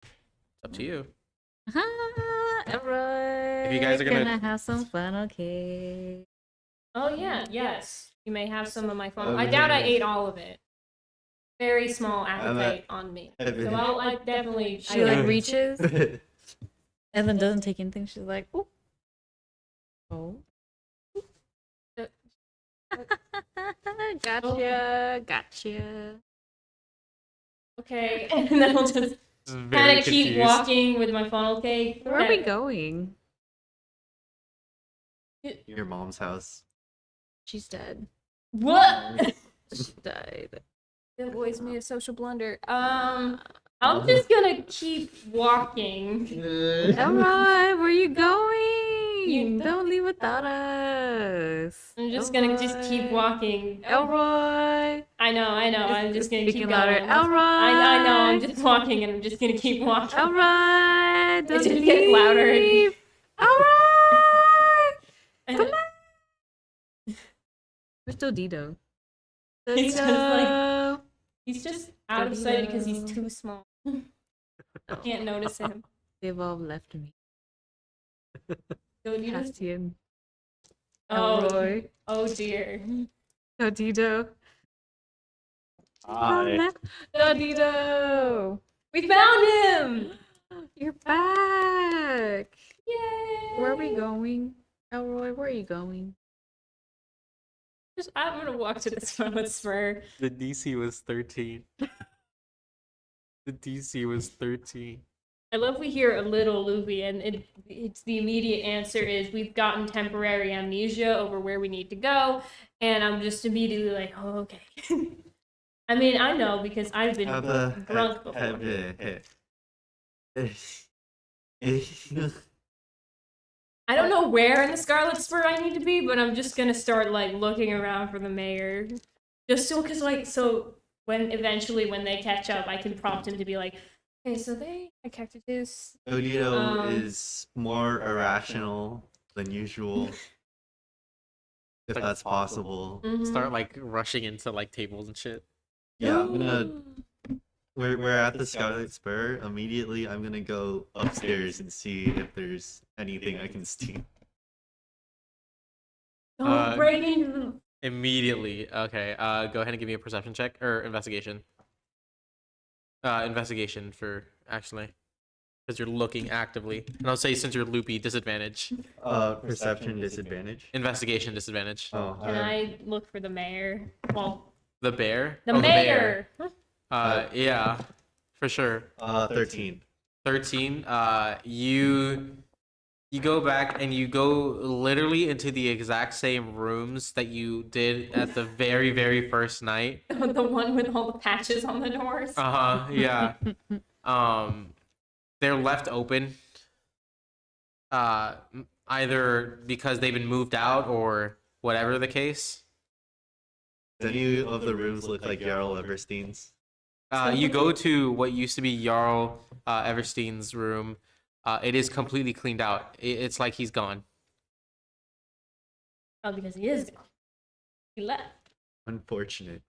It's up to you. Elroy. If you guys are gonna- have some fun, okay? Oh yeah, yes. You may have some of my phone. Oh, I doubt I yeah. ate all of it. Very small appetite on me. So I definitely. She like reaches and then doesn't take anything. She's like, "Ooh, oh, gotcha." Okay, and then I'll just This is kind very of keep confused. walking with my funnel cake. Where are we going? Your mom's house. She's dead. What? She died. That boy's made a social blunder. I'm just gonna keep walking. Elroy, where you going? You- Don't leave without us. I'm just gonna just keep walking. Elroy. I know. I'm just gonna keep Speaking going. louder. Elroy. I know. I'm just walking, and I'm just gonna keep walking. Elroy. Don't just gets louder. leave. Elroy. And- Where's Dodito? He's just like- Dodito. He's just out of sight because he's too small. I can't notice him. They've all left me. Don't you just- Cassian. Oh, Elroy. oh dear. Dodito. Hi. Dodito. We found him! You're back. Yay! Where are we going? Elroy, where are you going? I'm gonna walk to this one with Spur. The DC was 13. The DC was 13. I love we hear a little loopy, and it's the immediate answer is we've gotten temporary amnesia over where we need to go, and I'm just immediately like, oh, okay. I mean, I know because I've been drunk before. I don't know where in the Scarlet Spur I need to be, but I'm just gonna start like looking around for the mayor, just so because like so when they catch up, I can prompt him to be like, okay, so they had cactus. Odito is more irrational than usual. If that's possible. Mhm. Start like rushing into like tables and shit. Yeah, I'm gonna. We're at the Scarlet Spur. Immediately, I'm gonna go upstairs and see if there's anything I can steal. Don't break into the. Immediately. Okay. Go ahead and give me a perception check or investigation. Investigation for actually, because you're looking actively. And I'll say since you're loopy, disadvantage. Perception disadvantage. Investigation disadvantage. Oh, Can I look for the mayor? Well, The bear. the Oh, mayor. Yeah, for sure. 13. 13. You go back and you go literally into the exact same rooms that you did at the very, very first night. The one with all the patches on the doors. Uh-huh, yeah. They're left open. Either because they've been moved out or whatever the case. Does any of the rooms look like Jarl Everstein's? You go to what used to be Jarl Everstein's room. It is completely cleaned out. It's like he's gone. Oh, because he is gone. He left. Unfortunate.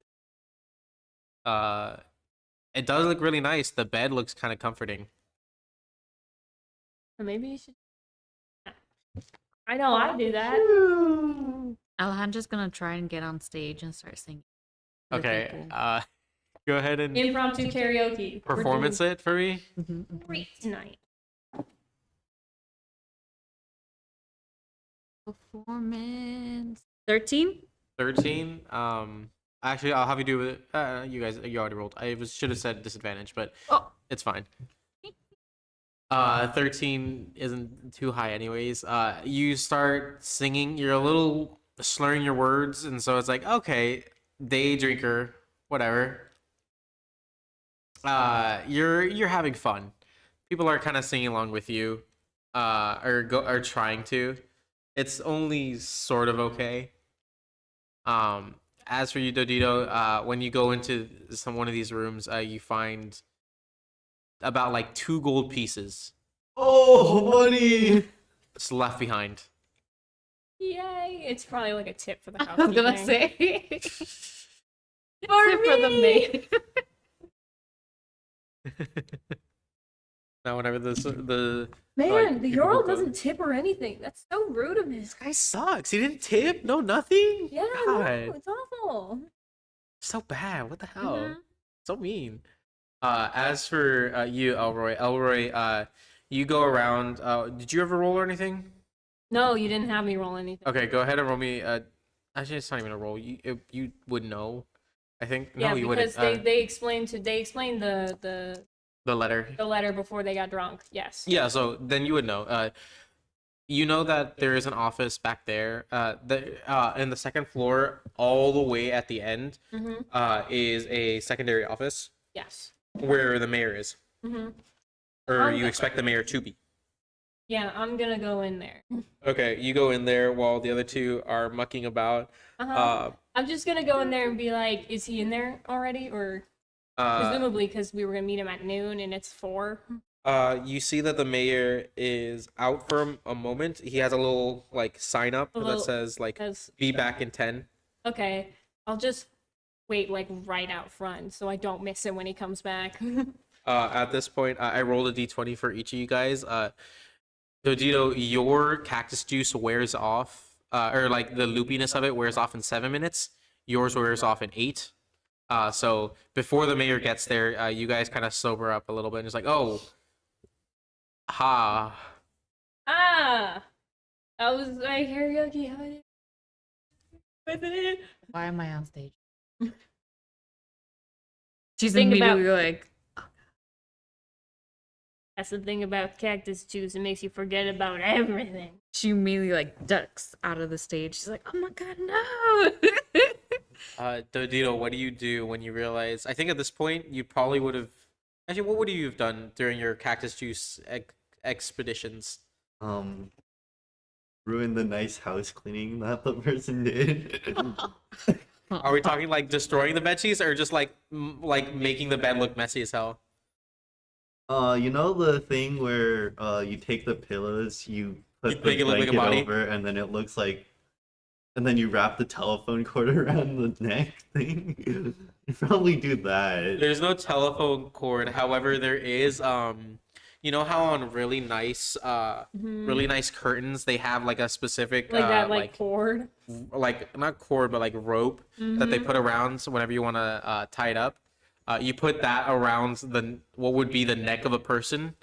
It does look really nice. The bed looks kind of comforting. So maybe you should. I know I do that. Alejandro's gonna try and get on stage and start singing. for Okay. people. Go ahead and Impromptu karaoke. We're performance doing it for me. great tonight. Performance 13. 13. Actually, I'll have you do it. You guys, you already rolled. Should have said disadvantage, but Oh. it's fine. 13 isn't too high, anyways. You start singing. You're a little slurring your words, and so it's like, okay, day drinker, whatever. You're having fun. People are kind of singing along with you, are trying to. It's only sort of okay. As for you, Dodito, when you go into one of these rooms, you find about like 2 gold pieces Oh, money! just left behind. Yay! It's probably like a tip for the I housekeeping. was gonna say. For the maid. Now, whenever the Man, Like, the people Earl go- doesn't tip or anything. That's so rude of him. this guy sucks. He didn't tip. No, nothing. Yeah, God, no, it's awful. so bad. What the hell? Mhm. So mean. As for you, Elroy, you go around. Did you ever roll or anything? No, you didn't have me roll anything. Okay, go ahead and roll me. Actually, it's not even a roll. You would know. I think Yeah, no, you because wouldn't. they explained the The letter. before they got drunk. Yes. Yeah, so then you would know. You know that there is an office back there. In the second floor, all the way at the end, Mhm. is a secondary office Yes. where the mayor is, Mhm. or you expect the mayor to be. Yeah, I'm gonna go in there. Okay, you go in there while the other two are mucking about. I'm just gonna go in there and be like, "Is he in there already?" Or presumably, because we were gonna meet him at noon and it's 4. You see that the mayor is out for a moment. He has a little like sign up that says like "Be back in 10." Okay, I'll just wait like right out front so I don't miss him when he comes back. At this point, I rolled a d20 for each of you guys. Dodito, your cactus juice wears off, or like the loopiness of it wears off in 7 minutes. Yours wears off in 8. So before the mayor gets there, you guys kind of sober up a little bit and it's like, oh, ha. Ah, I was like karaoke. How did? Wasn't it? Why am I on stage? She's Think immediately about- like, That's the thing about cactus juice. It makes you forget about everything. she immediately like ducks out of the stage. She's like, oh my god, no. Dodito, what do you do when you realize? I think at this point you probably would have. Actually, what would you have done during your cactus juice expeditions? Ruin the nice house cleaning that the person did. Are we talking like destroying the bed sheets or just like making the bed look messy as hell? You know the thing where you take the pillows, you put You the make it look like a blanket body? over, and then it looks like, and then you wrap the telephone cord around the neck thing. You probably do that. There's no telephone cord. However, there is you know how on really nice curtains they have like a specific Like that, like cord. like not cord but like rope that they put around so whenever you want to tie it up. You put that around what would be the neck of a person,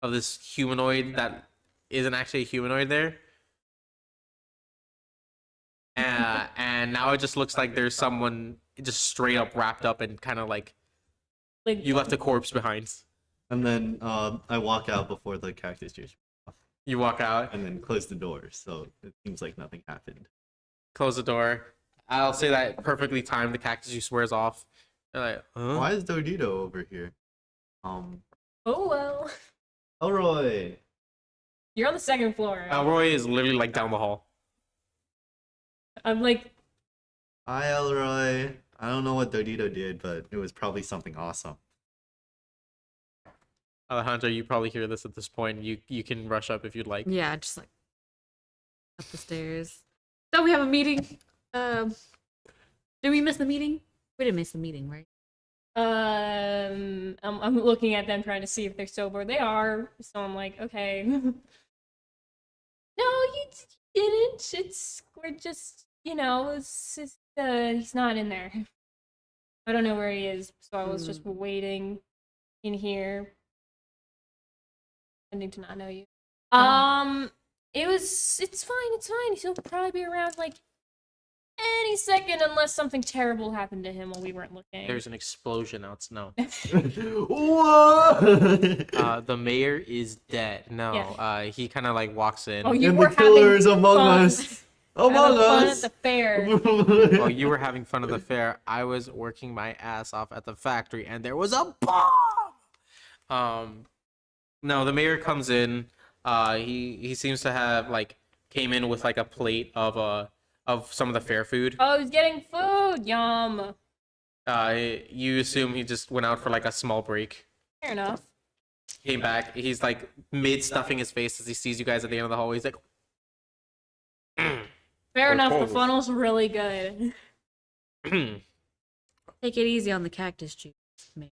of this humanoid that isn't actually a humanoid there. And now it just looks like there's someone just straight up wrapped up and kind of like Like you left a corpse behind. And then I walk out before the cactus juice, You walk out, and then close the door, so it seems like nothing happened. close the door. I'll say that perfectly timed. The cactus juice wears off. You're like, huh? Why is Dodito over here? oh well. Elroy. You're on the second floor. Elroy is literally like down the hall. I'm like, Hi, Elroy. I don't know what Dodito did, but it was probably something awesome. Alejandro, you probably hear this at this point. You can rush up if you'd like. yeah, just like up the stairs. So we have a meeting. Did we miss the meeting? We didn't miss the meeting, right? I'm looking at them trying to see if they're sober. They are, so I'm like, okay. No, you didn't. We're just, he's not in there. I don't know where he is, so I was just waiting in here, pretending to not know you. It's fine. He'll probably be around like any second unless something terrible happened to him while we weren't looking. There's an explosion out. No. What? The mayor is dead. No. Yeah. He kind of like walks in. Oh, you And were the killer is having among fun. us. Among Having fun us. at the fair. Oh, you were having fun at the fair. I was working my ass off at the factory, and there was a bomb. No, the mayor comes in. He seems to have like came in with like a plate of some of the fair food. Oh, he's getting food. Yum. You assume he just went out for like a small break. Fair enough. Came back. He's like mid stuffing his face as he sees you guys at the end of the hallway. He's like, Fair enough. The cold. funnel's really good. Take it easy on the cactus juice. Maybe.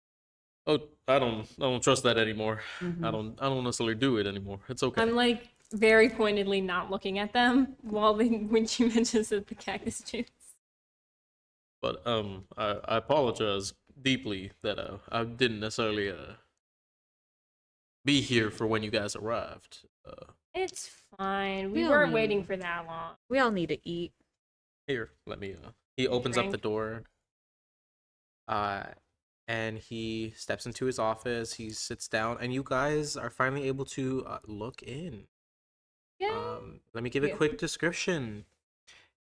"Oh, I don't trust that anymore. Mhm. I don't necessarily do it anymore. It's okay." I'm like very pointedly not looking at them when she mentions the cactus juice. But I apologize deeply that I didn't necessarily be here for when you guys arrived. It's fine. We We don't weren't need- waiting for that long. We all need to eat. Here, let me. He opens up the Drink. door. And he steps into his office. He sits down, and you guys are finally able to look in. Yeah. Let me give a Yeah. quick description.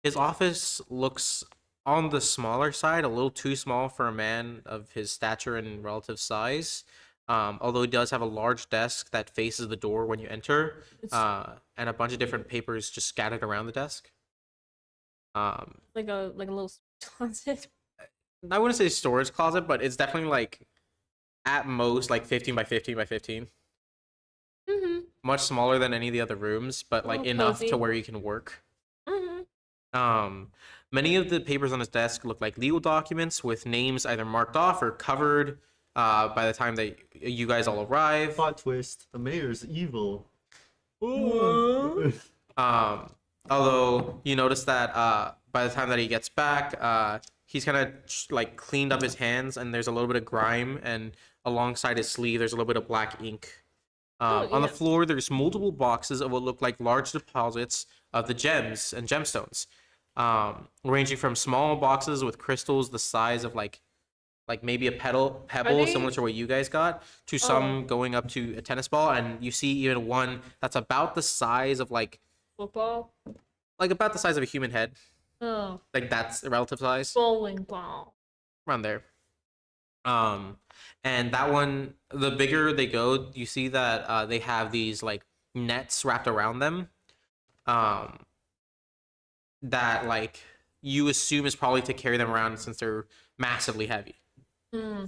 His office looks on the smaller side, a little too small for a man of his stature and relative size. Although he does have a large desk that faces the door when you enter, and a bunch of different papers just scattered around the desk. Like a little closet. I wouldn't say storage closet, but it's definitely like at most like 15 by 15 by 15. Mm-hmm. Much smaller than any of the other rooms, but like Little enough cozy. to where you can work. Mm-hmm. Many of the papers on his desk look like legal documents with names either marked off or covered by the time that you guys all arrive. Plot twist: the mayor's evil. Although you notice that by the time that he gets back, he's kind of like cleaned up his hands, and there's a little bit of grime, and alongside his sleeve, there's a little bit of black ink. On the yeah. floor, there's multiple boxes of what look like large deposits of the gems and gemstones, ranging from small boxes with crystals the size of like maybe a pebble they- similar to what you guys got, to some going up to a tennis ball, and you see even one that's about the size of like Football. about the size of a human head. Oh, Like that's a relative size. bowling ball. Around there. And that one, the bigger they go, you see that they have these like nets wrapped around them. That like you assume is probably to carry them around since they're massively heavy. Hmm.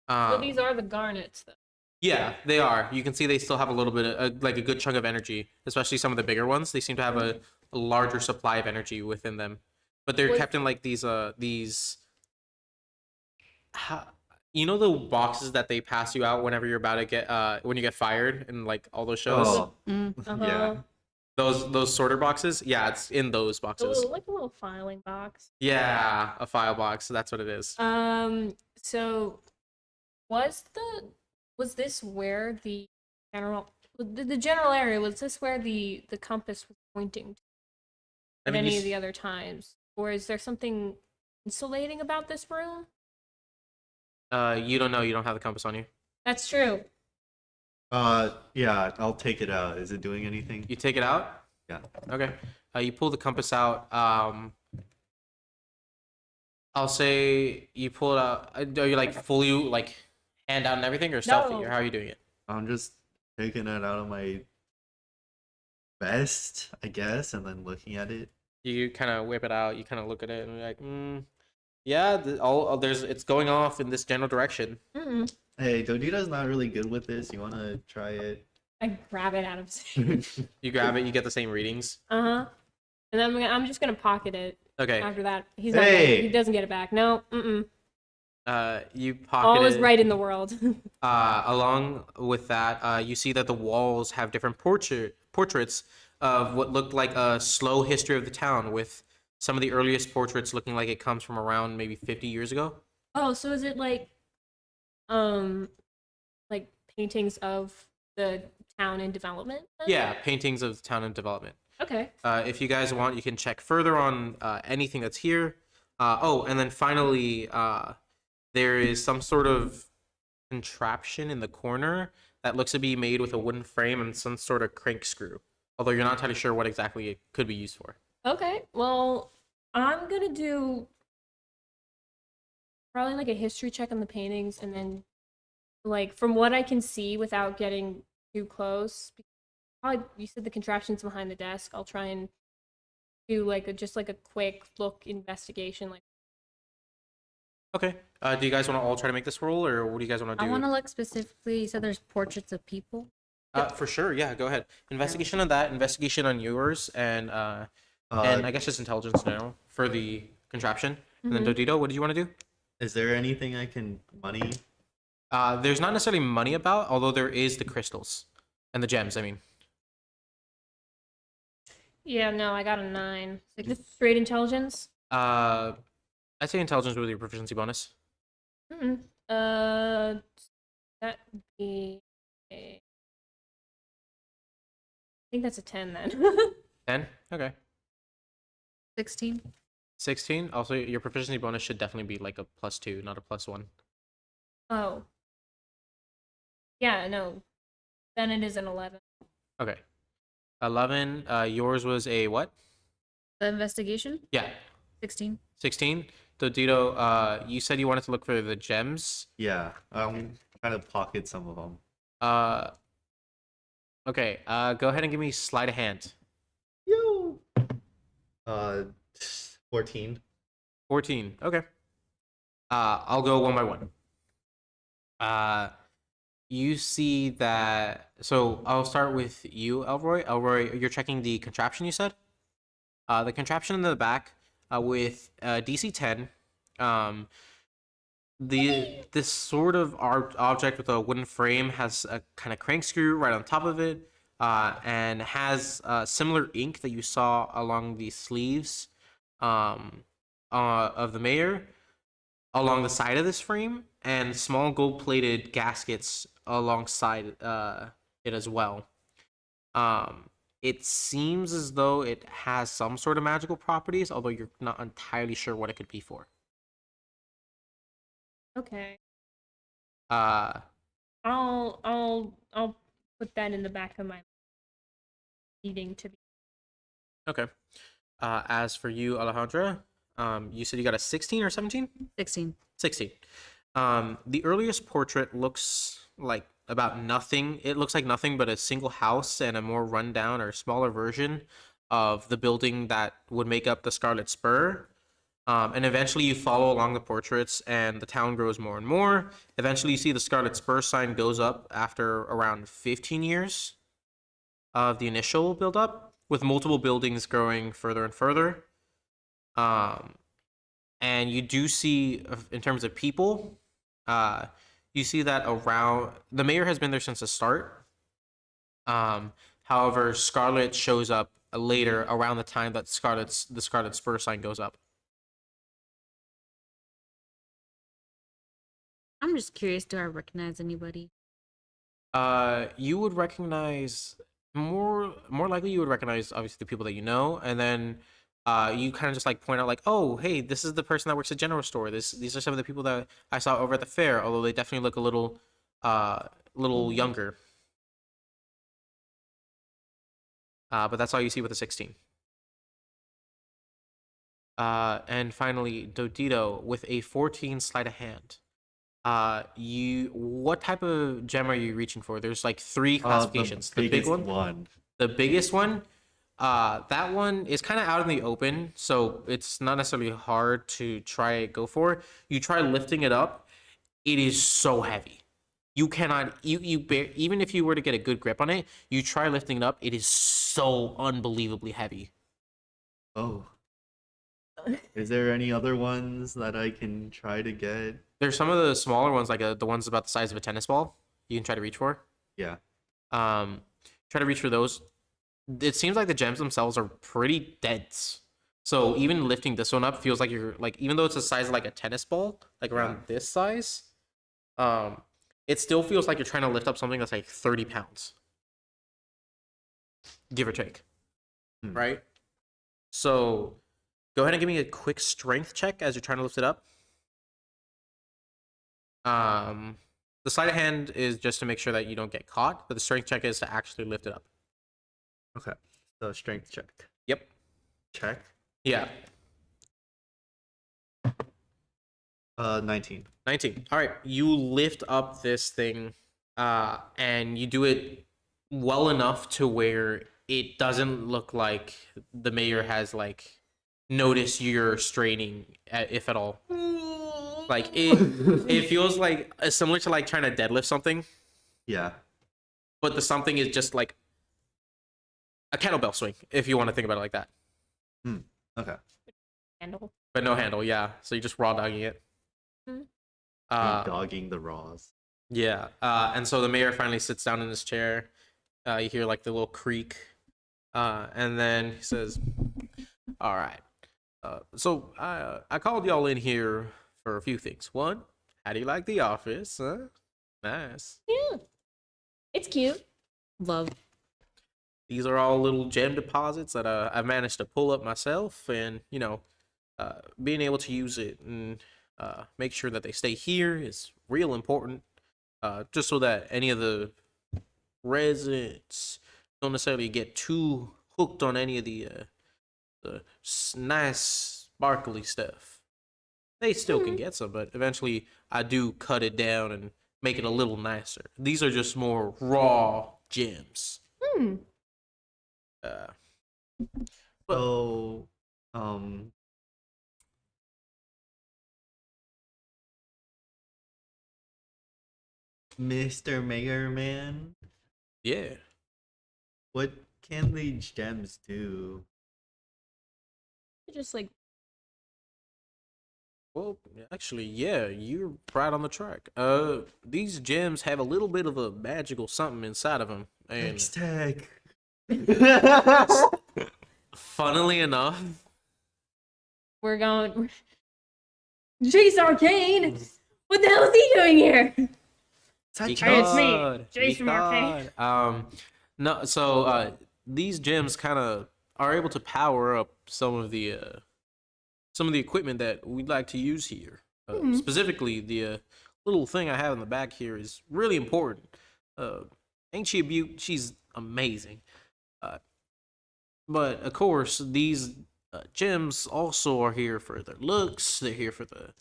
Well, these are the garnets, though. Yeah, they are. You can see they still have a little bit of like a good chunk of energy, especially some of the bigger ones. They seem to have a larger supply of energy within them, but they're Wait. kept in like these you know the boxes that they pass you out whenever you're about to get when you get fired in like all those shows. Oh, Uh-huh. yeah. Those sorter boxes. Yeah, it's in those boxes. Like a little filing box. Yeah, a file box. That's what it is. So was this where the general area, was this where the compass was pointing to I at mean, you any of s- the other times? Or is there something insulating about this room? you don't know. You don't have the compass on you. That's true. Yeah, I'll take it out. Is it doing anything? You take it out. Yeah. Okay. You pull the compass out. I'll say you pull it out. Are you like fully like hand out and everything, or stealthy, No. or how are you doing it? I'm just taking it out of my vest, I guess, and then looking at it. You kind of whip it out. You kind of look at it and you're like, yeah, it's going off in this general direction. Mm-mm. Hey, Dodita's not really good with this. You wanna try it? I grab it out of his You grab it. You get the same readings. Uh-huh. And then I'm just gonna pocket it Okay. after that. He's not gonna, Hey! he doesn't get it back. No, mm-mm. You pocket All is it. right in the world. Along with that, you see that the walls have different portraits of what looked like a slow history of the town, with some of the earliest portraits looking like it comes from around maybe 50 years ago. Oh, so is it like paintings of the town in development? Then? Yeah, paintings of the town in development. Okay. If you guys want, you can check further on anything that's here. Oh, and then finally, there is some sort of contraption in the corner that looks to be made with a wooden frame and some sort of crank screw. Although you're not entirely sure what exactly it could be used for. Okay. Well, I'm gonna do probably like a history check on the paintings, and then like from what I can see without getting too close. Probably you said the contraption's behind the desk. I'll try and do like just like a quick look investigation. Like, Okay. Do you guys want to all try to make this roll, or what do you guys want to I do? want to look specifically. You said there's portraits of people. For sure. Yeah, go ahead. Investigation on that. Investigation on yours, and I guess just intelligence now for the contraption. And then Dodito, what did you want to do? Is there anything I can money? There's not necessarily money about, although there is the crystals and the gems. I mean, yeah, no, I got a 9. Just straight intelligence. I'd say intelligence with your proficiency bonus. Mm-mm. That would be a. I think that's a 10 then. 10. Okay. 16. 16. Also, your proficiency bonus should definitely be like a +2, not a +1. Oh. Yeah, no. Then it is an 11. Okay. 11. Yours was a what? The investigation. Yeah. 16. 16. Dodito, you said you wanted to look for the gems. Yeah, I'm trying to pocket some of them. Okay. Go ahead and give me sleight of hand. Yo. 14. 14. Okay. I'll go one by one. You see that. So I'll start with you, Elroy. Elroy, you're checking the contraption. You said. The contraption in the back, with DC 10. This sort of object with a wooden frame has a kind of crank screw right on top of it, and has similar ink that you saw along the sleeves of the mayor along the side of this frame, and small gold-plated gaskets alongside it as well. It seems as though it has some sort of magical properties, although you're not entirely sure what it could be for. Okay. Uh, I'll put that in the back of my needing to be. okay. As for you, Alejandra, you said you got a 16 or 17? 16. 16. The earliest portrait looks like about nothing. It looks like nothing but a single house and a more rundown or smaller version of the building that would make up the Scarlet Spur. And eventually you follow along the portraits and the town grows more and more. Eventually you see the Scarlet Spur sign goes up after around 15 years of the initial build-up, with multiple buildings growing further and further. And you do see, in terms of people, you see that around the mayor has been there since the start. However, Scarlet shows up later around the time that the Scarlet Spur sign goes up. I'm just curious, do I recognize anybody? You would recognize more likely you would recognize obviously the people that you know, and then you kind of just like point out like, oh, hey, this is the person that works at general store. These are some of the people that I saw over at the fair, although they definitely look a little younger. But that's all you see with the 16. And finally, Dodito with a 14 sleight of hand. What type of gem are you reaching for? There's like 3 classifications. The big one. The biggest one. That one is kind of out in the open, so it's not necessarily hard to go for. You try lifting it up, it is so heavy. You cannot, even if you were to get a good grip on it, you try lifting it up, it is so unbelievably heavy. Oh. Is there any other ones that I can try to get? There's some of the smaller ones, like the ones about the size of a tennis ball, you can try to reach for. Yeah. Try to reach for those. It seems like the gems themselves are pretty dense. So even lifting this one up feels like you're like, even though it's the size of like a tennis ball, like around this size, it still feels like you're trying to lift up something that's like 30 pounds, give or take. Right? So go ahead and give me a quick strength check as you're trying to lift it up. The sleight of hand is just to make sure that you don't get caught, but the strength check is to actually lift it up. Okay. So strength check. Yep. Check. Yeah. 19. 19. All right. You lift up this thing, and you do it well enough to where it doesn't look like the mayor has like noticed you're straining, if at all. Like it feels like similar to like trying to deadlift something, Yeah. but the something is just like a kettlebell swing, if you want to think about it like that. Okay. Handle. But no handle, yeah. So you're just raw dogging it. Dogging the raws. Yeah. And so the mayor finally sits down in his chair. You hear like the little creak. And then he says, all right. So I called y'all in here for a few things. One, how do you like the office? Huh? Nice. Yeah. It's cute. Love. These are all little gem deposits that I've managed to pull up myself, and you know, being able to use it and make sure that they stay here is real important. Just so that any of the residents don't necessarily get too hooked on any of the nice sparkly stuff. They still can get some, but eventually I do cut it down and make it a little nicer. These are just more raw gems. So, Mr. Mayor Man, Yeah. what can these gems do? Just like Well, actually, yeah, you're right on the track. These gems have a little bit of a magical something inside of them, and X-Tech. funnily enough, we're going. Jace Arcane. What the hell is he doing here? Such Hey, it's me, God, Jason Arcane. no, so these gems kind of are able to power up some of the equipment that we'd like to use here. Specifically, the little thing I have in the back here is really important. Ain't she a beaut? She's amazing. But of course, these gems also are here for their looks. They're here for the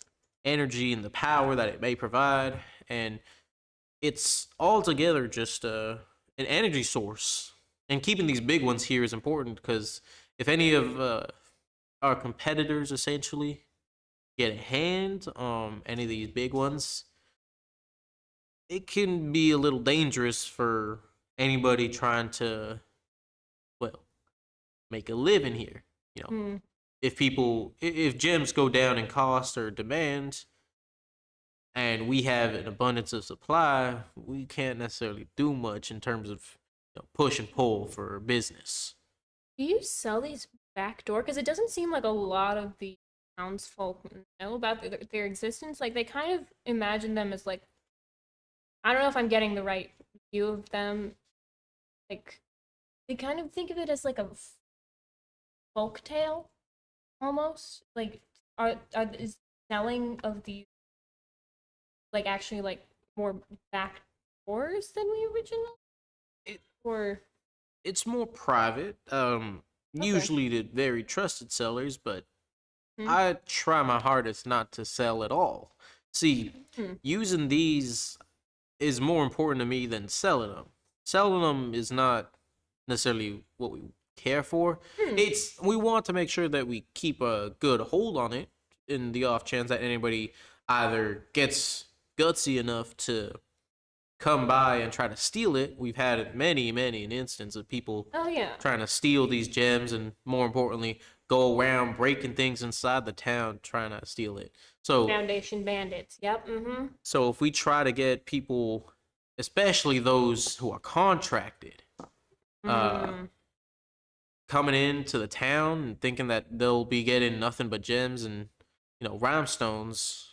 energy and the power that it may provide, and it's altogether just an energy source. And keeping these big ones here is important because if any of our competitors essentially get a hand on any of these big ones, it can be a little dangerous for anybody trying to, well, make a living here. You know, if gems go down in cost or demand, and we have an abundance of supply, we can't necessarily do much in terms of push and pull for business. Do you sell these backdoor? Because it doesn't seem like a lot of the townsfolk know about their existence. Like they kind of imagine them as like, I don't know if I'm getting the right view of them. Like they kind of think of it as like a folk tale, almost. Like is selling of the like actually like more backdoors than we originally? Or it's more private. Usually to very trusted sellers, but I try my hardest not to sell at all. See, using these is more important to me than selling them. Selling them is not necessarily what we care for. We want to make sure that we keep a good hold on it in the off chance that anybody either gets gutsy enough to come by and try to steal it. We've had many an instance of people trying to steal these gems, and more importantly, go around breaking things inside the town trying to steal it. So Foundation bandits. Yep. So if we try to get people, especially those who are contracted, coming into the town and thinking that they'll be getting nothing but gems and rhinestones,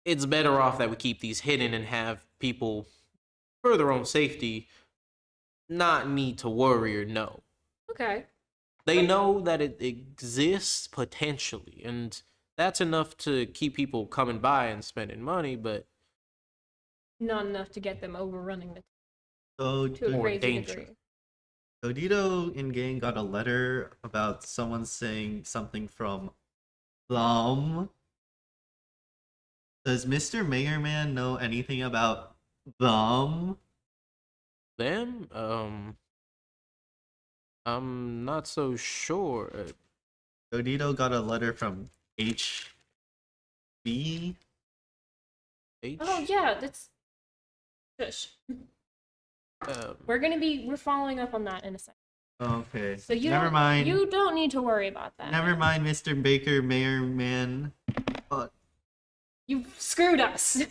it's better off that we keep these hidden and have people, for their own safety, not need to worry or know. Okay. They know that it exists potentially, and that's enough to keep people coming by and spending money, but Not enough to get them overrunning the So to a More crazy danger. degree. Dodito in game got a letter about someone saying something from Thumb. Does Mr. Mayorman know anything about Thumb? them, I'm not so sure. Dodito got a letter from HB. H. Oh yeah, that's. Shush. We're following up on that in a second. Okay. So you Never don't, mind. You don't need to worry about that. Never mind, Mr. Baker Mayorman. You screwed us.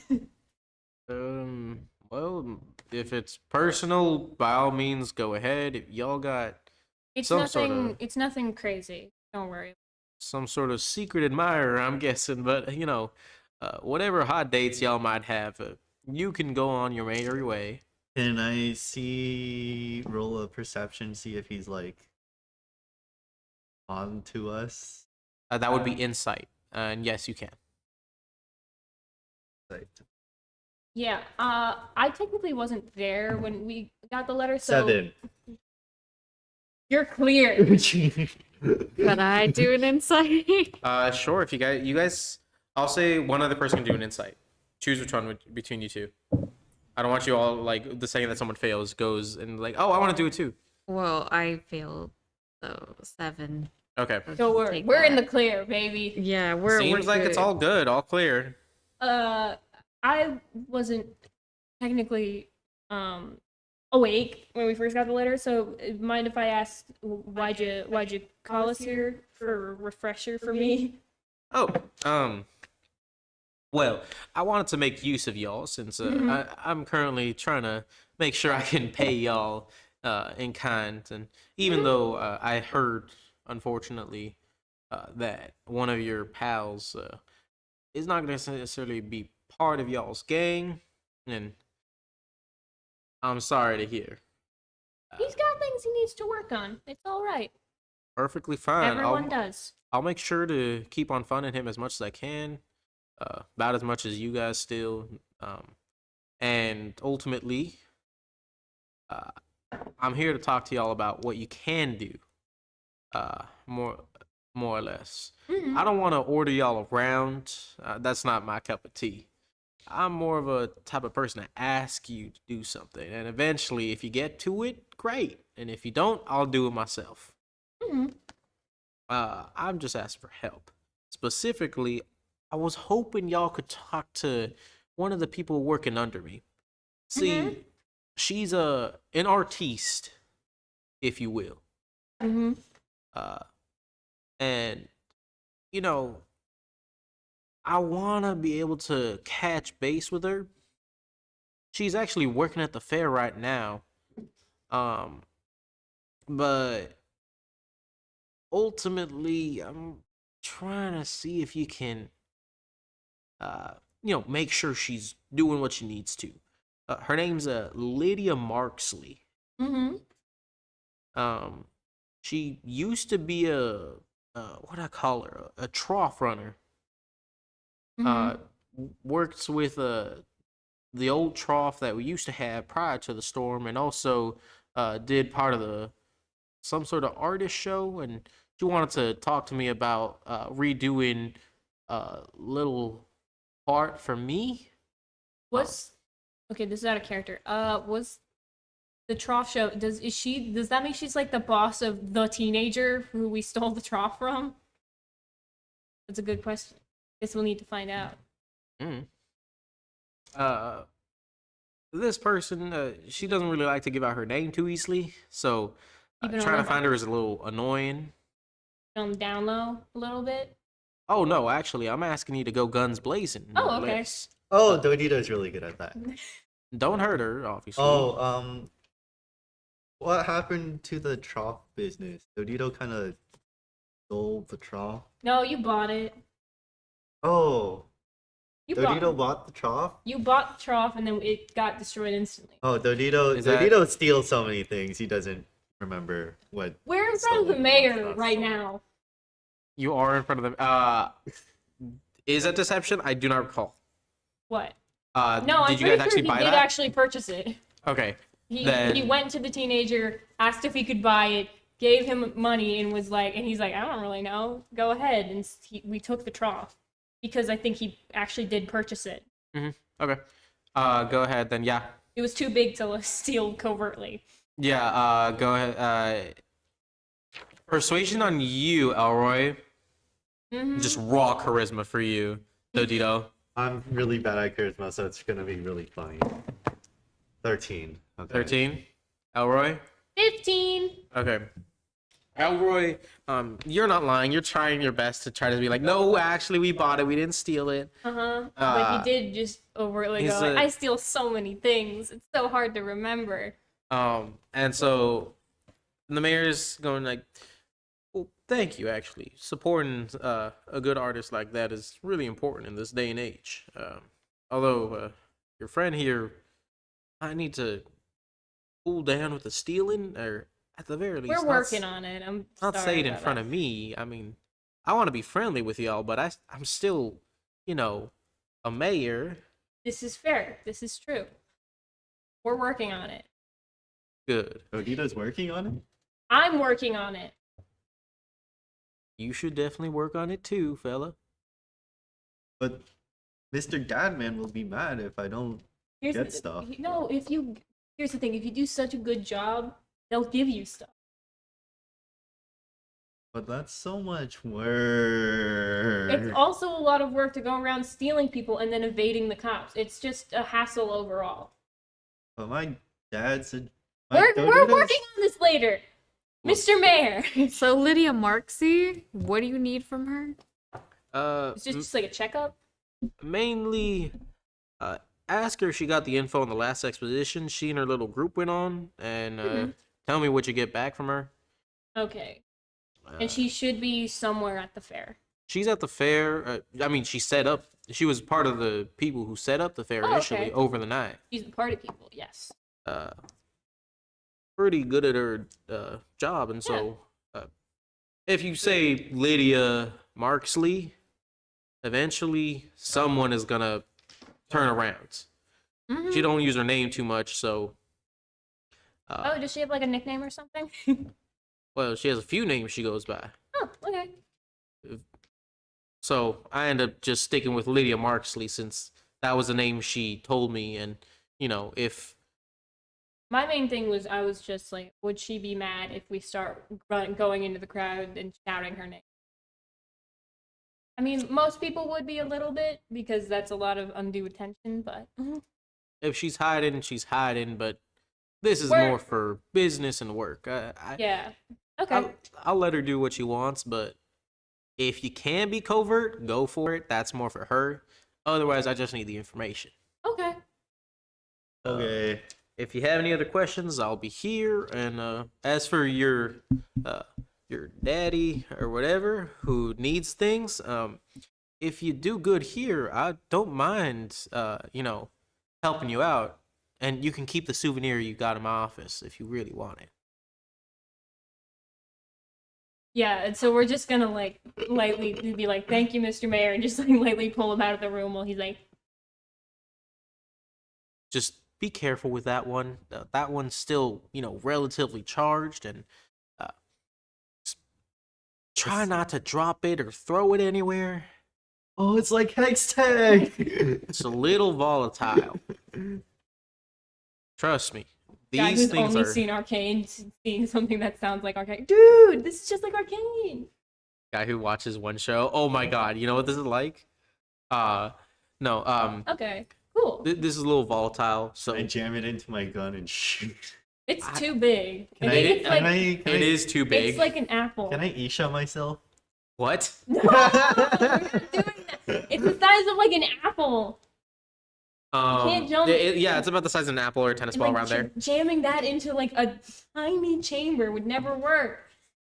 Well, if it's personal, by all means, go ahead. If y'all got It's Some nothing. sorta- It's nothing crazy. Don't worry. some sort of secret admirer, I'm guessing, but whatever hot dates y'all might have, you can go on your merry way. Can I roll a perception, see if he's like on to us? That would be insight, and yes, you can. Like, Yeah. I technically wasn't there when we got the letter, so 7. you're clear. Could I do an insight? Sure. If you guys, I'll say one other person can do an insight. Choose which one between you two. I don't want you all like the second that someone fails goes and like, oh, I want to do it too. Well, I failed, so 7. Okay. So Take we're in that. the clear, baby. Yeah, we're Seems like it's good. all good, all clear. I wasn't technically awake when we first got the letter, so mind if I ask why'd you call us here for a refresher for me? Oh, well, I wanted to make use of y'all since I'm currently trying to make sure I can pay y'all in kind, and even though I heard, unfortunately, that one of your pals is not going to necessarily be part of y'all's gang, and I'm sorry to hear. He's got things he needs to work on. It's all right. Perfectly fine. Everyone does. I'll make sure to keep on funding him as much as I can, about as much as you guys still. And ultimately, I'm here to talk to y'all about what you can do, more or less. Mhm. I don't want to order y'all around. That's not my cup of tea. I'm more of a type of person to ask you to do something, and eventually, if you get to it, great. And if you don't, I'll do it myself. Mhm. I'm just asking for help. Specifically, I was hoping y'all could talk to one of the people working under me. See, she's an artiste, if you will. Mhm. And I want to be able to catch base with her. She's actually working at the fair right now. But ultimately, I'm trying to see if you can, make sure she's doing what she needs to. Her name's Lydia Marksley. Mhm. She used to be what I call her, a trough runner. Mhm. Works with the old trough that we used to have prior to the storm, and also did part of some sort of artist show, and she wanted to talk to me about redoing a little part for me. Okay, this is out of character. Was the trough show, does that mean she's like the boss of the teenager who we stole the trough from? That's a good question. Guess we'll need to find out. This person, she doesn't really like to give out her name too easily, so Keep it trying to on find her is a little annoying. on the down low a little bit. Oh no, actually, I'm asking you to go guns blazing. Oh, more or okay. less. oh, Dodito is really good at that. Don't hurt her, obviously. Oh, What happened to the trough business? Dodito kind of stole the trough. No, you bought it. Oh, You Dodito bought the trough? You bought the trough and then it got destroyed instantly. Oh, Dodito Is that- Dodito steals so many things. He doesn't remember what. We're in front of the Stolen mayor stuff. right now. You are in front of them. Is that deception? I do not recall. What? No, I'm did you pretty guys sure actually he buy did that? actually purchase it. Okay. He Then- went to the teenager, asked if he could buy it, gave him money, and was like, and he's like, I don't really know. Go ahead, and we took the trough because I think he actually did purchase it. Okay. Go ahead then. Yeah. It was too big to steal covertly. Yeah. Go ahead. Persuasion on you, Elroy. Mhm. Just raw charisma for you, Dodito. I'm really bad at charisma, so it's gonna be really funny. 13. Okay. 13. Elroy. 15. Okay. Elroy, you're not lying. You're trying your best to try to be like, no, actually, we bought it. We didn't steal it. But he did just overtly he's go, a- I steal so many things. It's so hard to remember. And so the mayor's going like, well, thank you, actually. Supporting a good artist like that is really important in this day and age. Although your friend here, I need to cool down with the stealing, or at the very least, We're working on it. I'm not sorry say it in about front that. of me. I mean, I want to be friendly with y'all, but I'm still, a mayor. This is fair. This is true. We're working on it. Good. Dodito's working on it? I'm working on it. You should definitely work on it too, fella. But Mr. Dadman will be mad if I don't. Here's Get stuff. No, here's the thing. If you do such a good job, they'll give you stuff. But that's so much work. It's also a lot of work to go around stealing people and then evading the cops. It's just a hassle overall. But my dad said. We're working on this later, Mr. Mayor. So Lydia Marksy, what do you need from her? It's just like a checkup. Mainly, ask her if she got the info on the last expedition she and her little group went on, and tell me what you get back from her. Okay. Uh, And she should be somewhere at the fair. She's at the fair. I mean, she was part of the people who set up the fair Oh, initially okay. over the night. She's the party people, yes. Pretty good at her job, and so if you say Lydia Marksley, eventually someone is gonna turn around. Mhm. She don't use her name too much, so Oh, does she have like a nickname or something? well, she has a few names she goes by. Oh, okay. So I end up just sticking with Lydia Marksley since that was the name she told me, and if My main thing was I was just like, would she be mad if we start going into the crowd and shouting her name? I mean, most people would be a little bit because that's a lot of undue attention, but if she's hiding, she's hiding. But this is Work. more for business and work. yeah. Okay. I'll let her do what she wants, but if you can be covert, go for it. That's more for her. Otherwise, I just need the information. Okay. Okay. If you have any other questions, I'll be here. And as for your daddy or whatever who needs things, if you do good here, I don't mind, helping you out. And you can keep the souvenir you got in my office if you really want it. Yeah, and so we're just gonna like lightly be like, "Thank you, Mr. Mayor," and just like lightly pull him out of the room while he's like, Just be careful with that one. That one's still, relatively charged, and just try not to drop it or throw it anywhere. Oh, it's like Hex Tag! It's a little volatile. Trust me. "Guy These who's things only are seen Arcane, seeing something that sounds like Arcane." Dude, this is just like Arcane. guy who watches one show. Oh my god, you know what this is like? No, Okay, cool. this is a little volatile, so I jam it into my gun and shoot. It's too big. Can I think it's like it is too big. it's like an apple. Can I Isha myself? What? No, we're not doing that. It's the size of like an apple. can't jump- Yeah, it's about the size of an apple or a tennis And, ball like, around there. jamming that into like a tiny chamber would never work.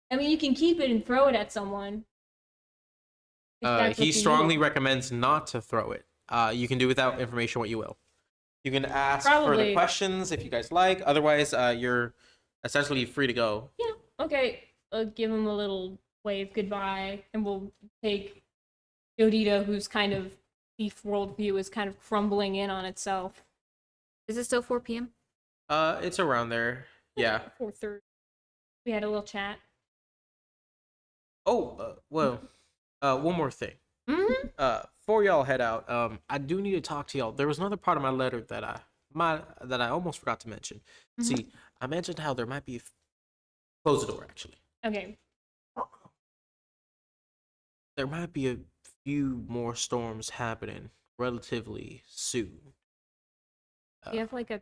I mean, you can keep it and throw it at someone. if that's what He you strongly need. recommends not to throw it. You can do without information what you will. You can ask further Probably. questions if you guys like. Otherwise, you're essentially free to go. Yeah. Okay. Give him a little wave goodbye, and we'll take Yodito, whose kind of thief worldview is kind of crumbling in on itself. Is it still 4 p.m.? It's around there. Yeah. 4:30. We had a little chat. Oh, well, one more thing. Mm-hmm. Before y'all head out, I do need to talk to y'all. There was another part of my letter that I almost forgot to mention. Mm-hmm. See, I mentioned how there might be close the door actually. Okay. There might be a few more storms happening relatively soon. Do you have like a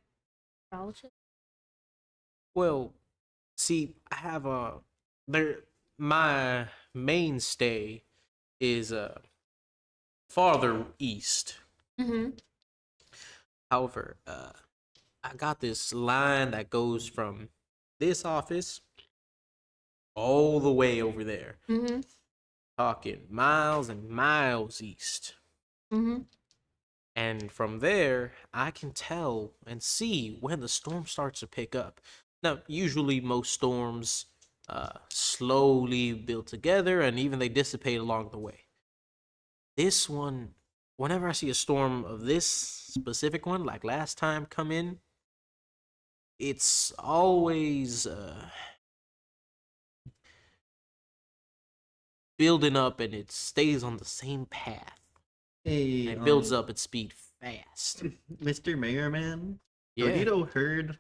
astrologist? Well, see, I have my mainstay is farther east. Mm-hmm. However, I got this line that goes from this office all the way over there, Mm-hmm. talking miles and miles east. Mm-hmm. And from there, I can tell and see when the storm starts to pick up. Now, usually most storms slowly build together and even they dissipate along the way. This one, whenever I see a storm of this specific one, like last time come in, it's always building up and it stays on the same path. Hey, It builds up its speed fast. Mr. Mayor Man. Yeah. Dodito heard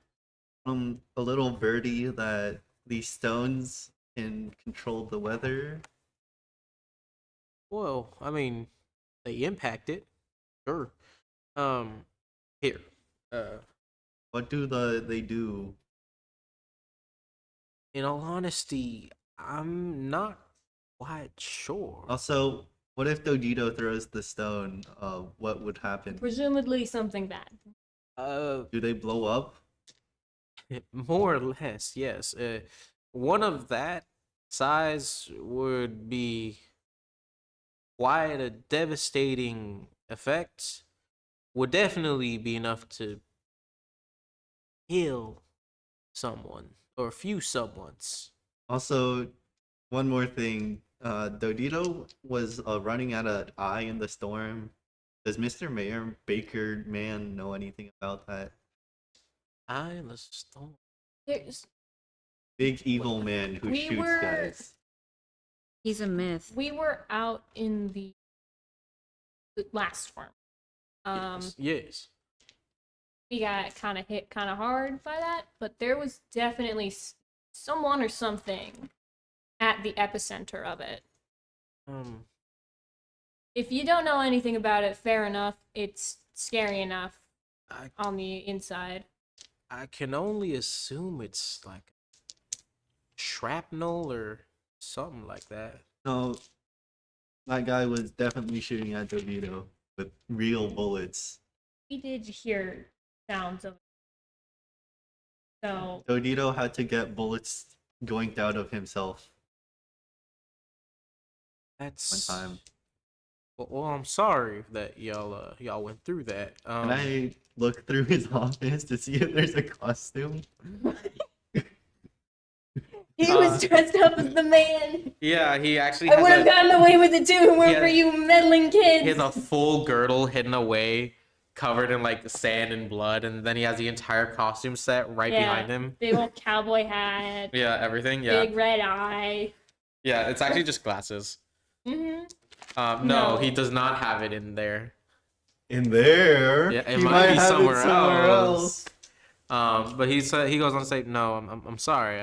from a little birdie that these stones can control the weather. Well, I mean, they impact it. Sure. Here. What do they do? In all honesty, I'm not quite sure. Also, what if Dodito throws the stone? What would happen? Presumably something bad. Do they blow up? More or less, yes. One of that size would be quite a devastating effect. Would definitely be enough to kill someone or a few someones. Also, one more thing. Dodito was running out of eye in the storm. Does Mr. Mayor Baker Man know anything about that? I in the storm. There's, Big evil man who We shoots were- guys. He's a myth. we were out in the last storm. Yes. We got kind of hit kind of hard by that, but there was definitely someone or something at the epicenter of it. If you don't know anything about it, fair enough. It's scary enough I on the inside. I can only assume it's like shrapnel or something like that. No, that guy was definitely shooting at Dodito with real bullets. We did hear sounds of it. So Dodito had to get bullets goinked out of himself That's one time. Well, I'm sorry that y'all went through that. Can I look through his office to see if there's a costume? he was dressed up as the man. Yeah, he actually I would have gotten away with it too, if it weren't Yeah. for you meddling kids. he has a full girdle hidden away, covered in like sand and blood, and then he has the entire costume set right behind him. Big old cowboy hat. Yeah, everything. Yeah, Big red eye. yeah. It's actually just glasses. Mm-hmm. No, No. he does not have it in there. In there? Yeah, it He might be have it somewhere else. But he goes on to say, "No, I'm sorry.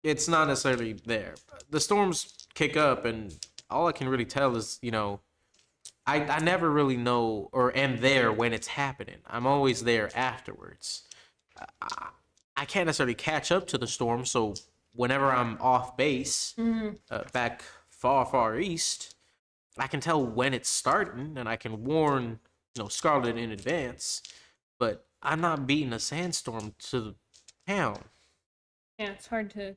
It's not necessarily there. The storms kick up, and all I can really tell is, I never really know or am there when it's happening. I'm always there afterwards. I can't necessarily catch up to the storm, so whenever I'm off base, back far, far east, I can tell when it's starting, and I can warn Scarlet in advance, but I'm not beating a sandstorm to the town. Yeah, it's hard to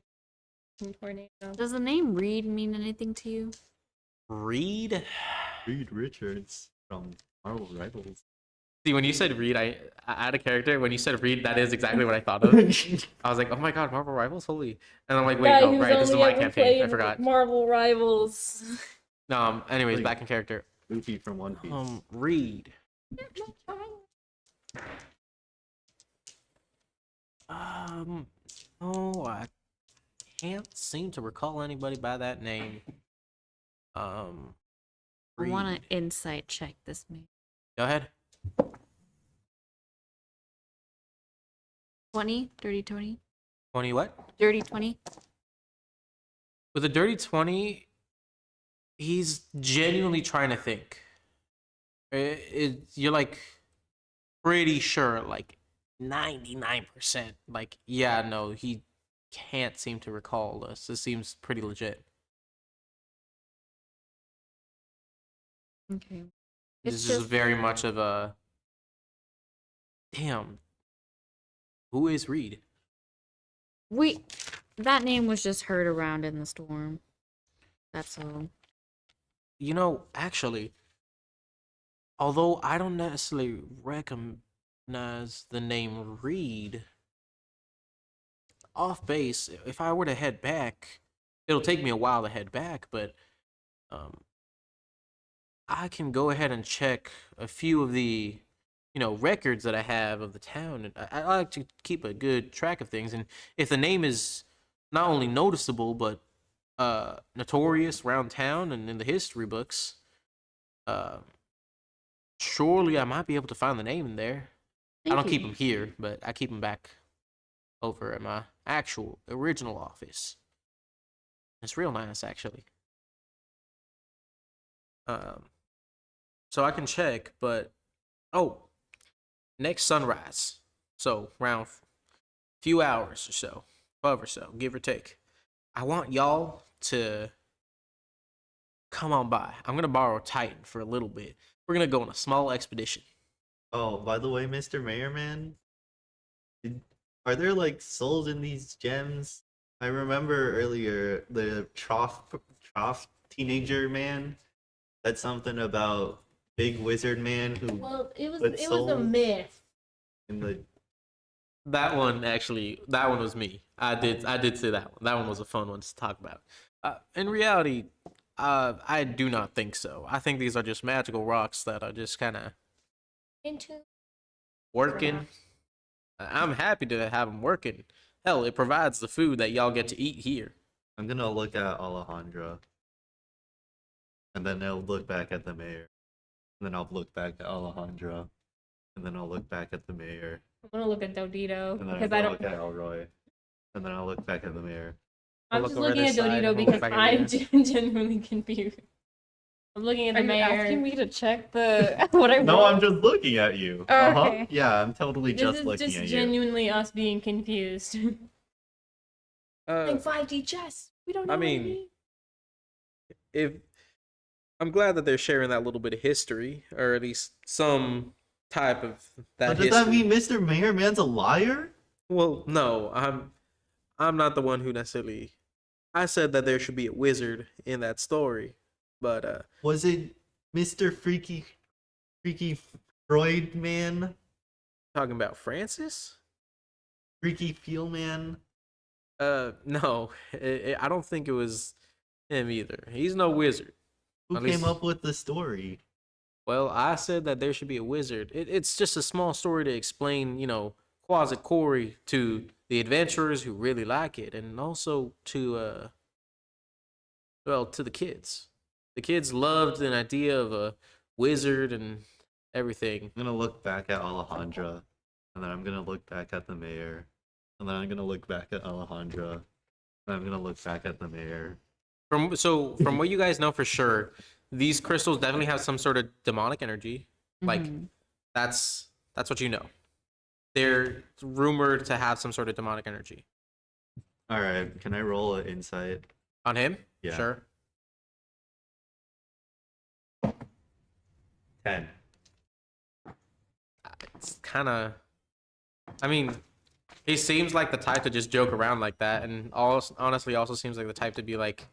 coordinate. Does the name Reed mean anything to you? Reed? Reed Richards from Marvel Rivals. See, when you said Reed, I had a character. When you said Reed, that is exactly what I thought of. I was like, oh my god, Marvel Rivals, holy! And I'm like, wait, Guy no, who's right, this is only my ever campaign. I played forgot. Marvel Rivals. No, anyways, Like- back in character. Luffy from One Piece. Reed. Oh, I can't seem to recall anybody by that name. I want Reed. to insight check this man. Go ahead. 20? Dirty 20? 20 what? Dirty 20? With a dirty 20, he's genuinely trying to think. You're like pretty sure, like 99%. Like, yeah, no, he can't seem to recall this. This seems pretty legit. Okay. This is very much of a damn. Who is Reed? That name was just heard around in the storm. That's all. Actually, although I don't necessarily recognize the name Reed, off base, if I were to head back, it'll take me a while to head back, but I can go ahead and check a few of the records that I have of the town. And I like to keep a good track of things, and if the name is not only noticeable but notorious around town and in the history books, surely I might be able to find the name in there. I don't keep them here, but I keep them back over at my actual original office. It's real nice, actually. So I can check, but next sunrise. So around few hours or so, 12 or so, give or take. I want y'all to come on by. I'm gonna borrow Titan for a little bit. We're gonna go on a small expedition. Oh, by the way, Mr. Mayor Man, are there like souls in these gems? I remember earlier the trough teenager man said something about big wizard man who Well, it was But a souls- myth. in the That one was me. I did say that one. That one was a fun one to talk about. In reality, I do not think so. I think these are just magical rocks that are just kind of Into working. I'm happy to have them working. Hell, it provides the food that y'all get to eat here. I'm gonna look at Alejandra, and then I'll look back at the mayor, and then I'll look back at Alejandra, and then I'll look back at the mayor, I'm gonna look at Dodito and then because I'll I don't. look at Elroy, and then I'll look back at the mayor. I'm I'll just look over looking this at side, Dodito I'll look because back at I'm you. genuinely confused. I'm looking at the Are you mayor. asking me to check the what I No, want? I'm just looking at you. Oh, Uh-huh. okay. Yeah, I'm totally This just is looking just at you. genuinely us being confused. Like 5D chess. We don't know. I what it mean, means. if I'm glad that they're sharing that little bit of history, or at least some type of that But does history. that mean Mr. Mayor Man's a liar? Well, no, I'm not the one who necessarily. I said that there should be a wizard in that story, but Was it Mr. Freaky Freud Man? talking about Francis. Freaky Feel Man? No, I don't think it was him either. He's no wizard. Who At came least- up with the story? Well, I said that there should be a wizard. It's just a small story to explain, Quasit Corey to the adventurers who really like it, and also to to the kids. The kids loved an idea of a wizard and everything. I'm gonna look back at Alejandra, and then I'm gonna look back at the mayor, and then I'm gonna look back at Alejandra, and I'm gonna look back at the mayor. From what you guys know for sure, these crystals definitely have some sort of demonic energy. Like Mhm. that's what you know. They're rumored to have some sort of demonic energy. All right, can I roll an insight? On him? Yeah. Sure. 10. kind of. I mean, he seems like the type to just joke around like that, and honestly, also seems like the type to be like,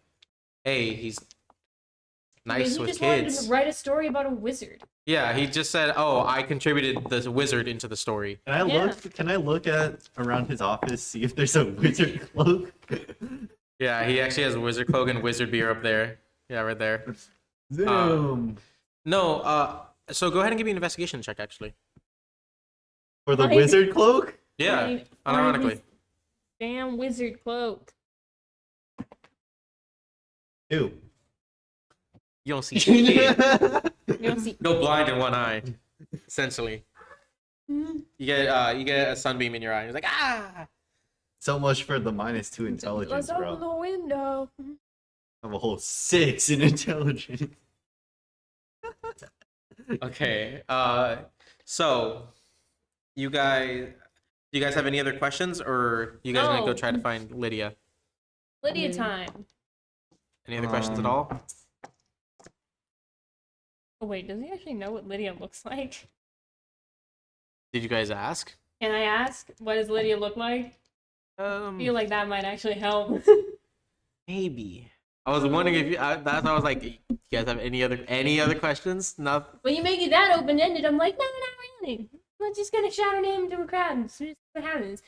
"Hey, he's nice he with just kids." wanted to write a story about a wizard. Yeah, he just said, "Oh, I contributed the wizard into the story." Can I look? Can I look at around his office, see if there's a wizard cloak? Yeah, he actually has a wizard cloak and wizard beer up there. Yeah, right there. Zoom. No, so go ahead and give me an investigation check, actually. For the Fine. wizard cloak? Yeah, Fine, unironically. this damn wizard cloak. 2. You don't see shit. You don't see. Go blind in one eye, essentially. Hmm. You get a sunbeam in your eye. He's like, ah. So much for the -2 intelligence, Let's open bro. the window. I have a whole 6 in intelligence. Okay. So, do you guys have any other questions, or you guys gonna go No. try to find Lydia? Lydia time. Any other questions at all? Oh wait, does he actually know what Lydia looks like? Did you guys ask? Can I ask? What does Lydia look like? I feel like that might actually help. Maybe. I was wondering if you. That's why I was like, you guys have any other questions? No. When you make it that open-ended, I'm like, no, not really. I'm just gonna shout her name to a crowd and see what happens.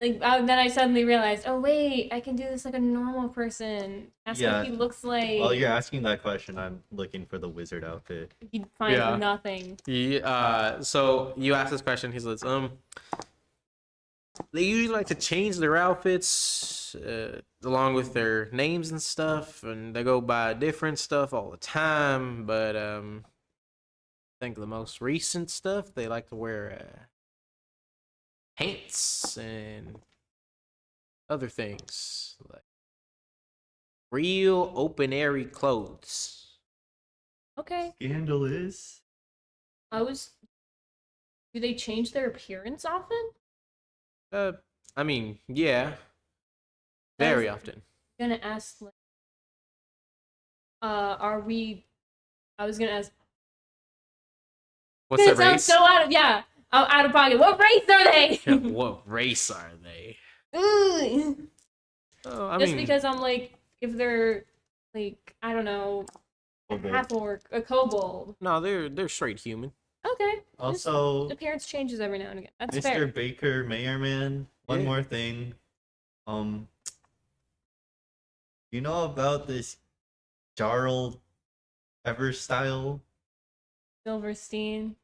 Like, then I suddenly realized, oh wait, I can do this like a normal person. Ask Yeah. what he looks like. While you're asking that question, I'm looking for the wizard outfit. He finds Yeah. nothing. So you asked this question. He says, they usually like to change their outfits along with their names and stuff, and they go by different stuff all the time. But I think the most recent stuff, they like to wear pants and other things like real open airy clothes. Okay. Scandalous. Do they change their appearance often? I mean, yeah, very That's- often. I'm gonna ask, like, I was gonna ask. What's the It sounds race? so out of pocket. What race are they? Yeah, what race are they? Ooh. Oh, I Just mean, because I'm like, if they're like, I don't know, Kobold. half orc, a kobold. no, they're straight human. Okay. Just Also, appearance changes every now and again. That's Mr. fair. Baker, Mayorman, one Yeah. more thing. You know about this Jarl Everstyle? Silverstein.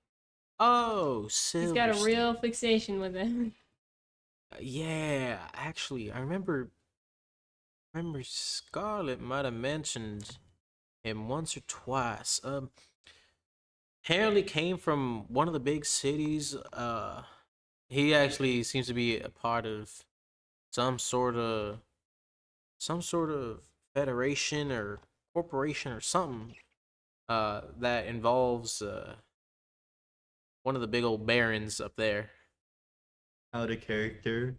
Oh, He's got a Silverstein. real fixation with it. Yeah, actually, I remember Scarlet might have mentioned him once or twice. Apparently came from one of the big cities. He actually seems to be a part of some sort of federation or corporation or something that involves one of the big old barons up there. Out of character.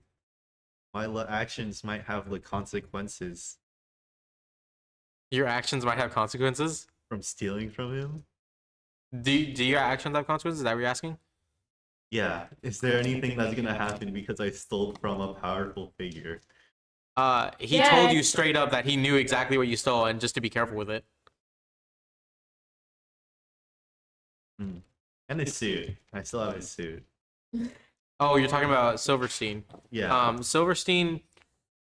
My actions might have the consequences Your actions might have consequences. from stealing from him. Do your actions have consequences? Is that what you're asking? Yeah. Is there anything that's gonna happen because I stole from a powerful figure? He Yeah. told you straight up that he knew exactly what you stole and just to be careful with it. And his suit. I still have his suit. Oh, you're talking about Silverstein. Yeah. Silverstein,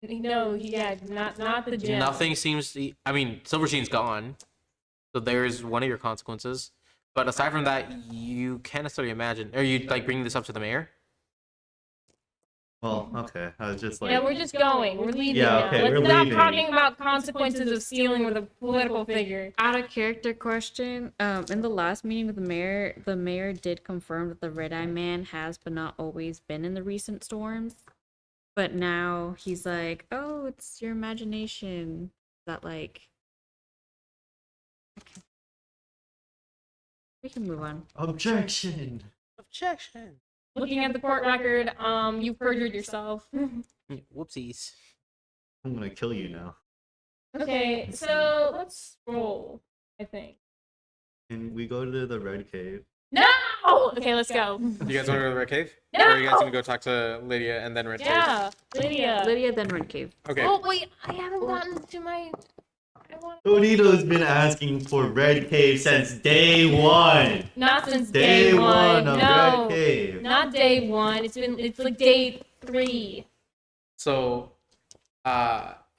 No, not the gem. nothing seems to. I mean, Silverstein's gone, so there's one of your consequences. But aside from that, you can't necessarily imagine. Are you like bringing this up to the mayor? Well, okay. I was just like, Yeah, we're just going. We're leaving Yeah, now. okay, Let's we're stop leaving. talking about consequences of stealing with a political figure. Out of character question. In the last meeting with the mayor did confirm that the Red-Eye Man has but not always been in the recent storms. But now he's like, oh, it's your imagination. That like okay. We can move on. objection. Objection. Looking at the court record, you perjured yourself. Whoopsies. I'm gonna kill you now. Okay, so let's roll, I think. And we go to the red cave. No! Oh, okay, let's go. You guys want to go to the red cave? No! Or are you guys gonna go talk to Lydia and then red cave? Yeah, Lydia. Lydia, then Red Cave. Okay. Oh wait, I haven't gotten to my. I want. Donito's been asking for Red Cave since day one. Not since Day one of No, Red Cave. not day one. It's like day 3. So,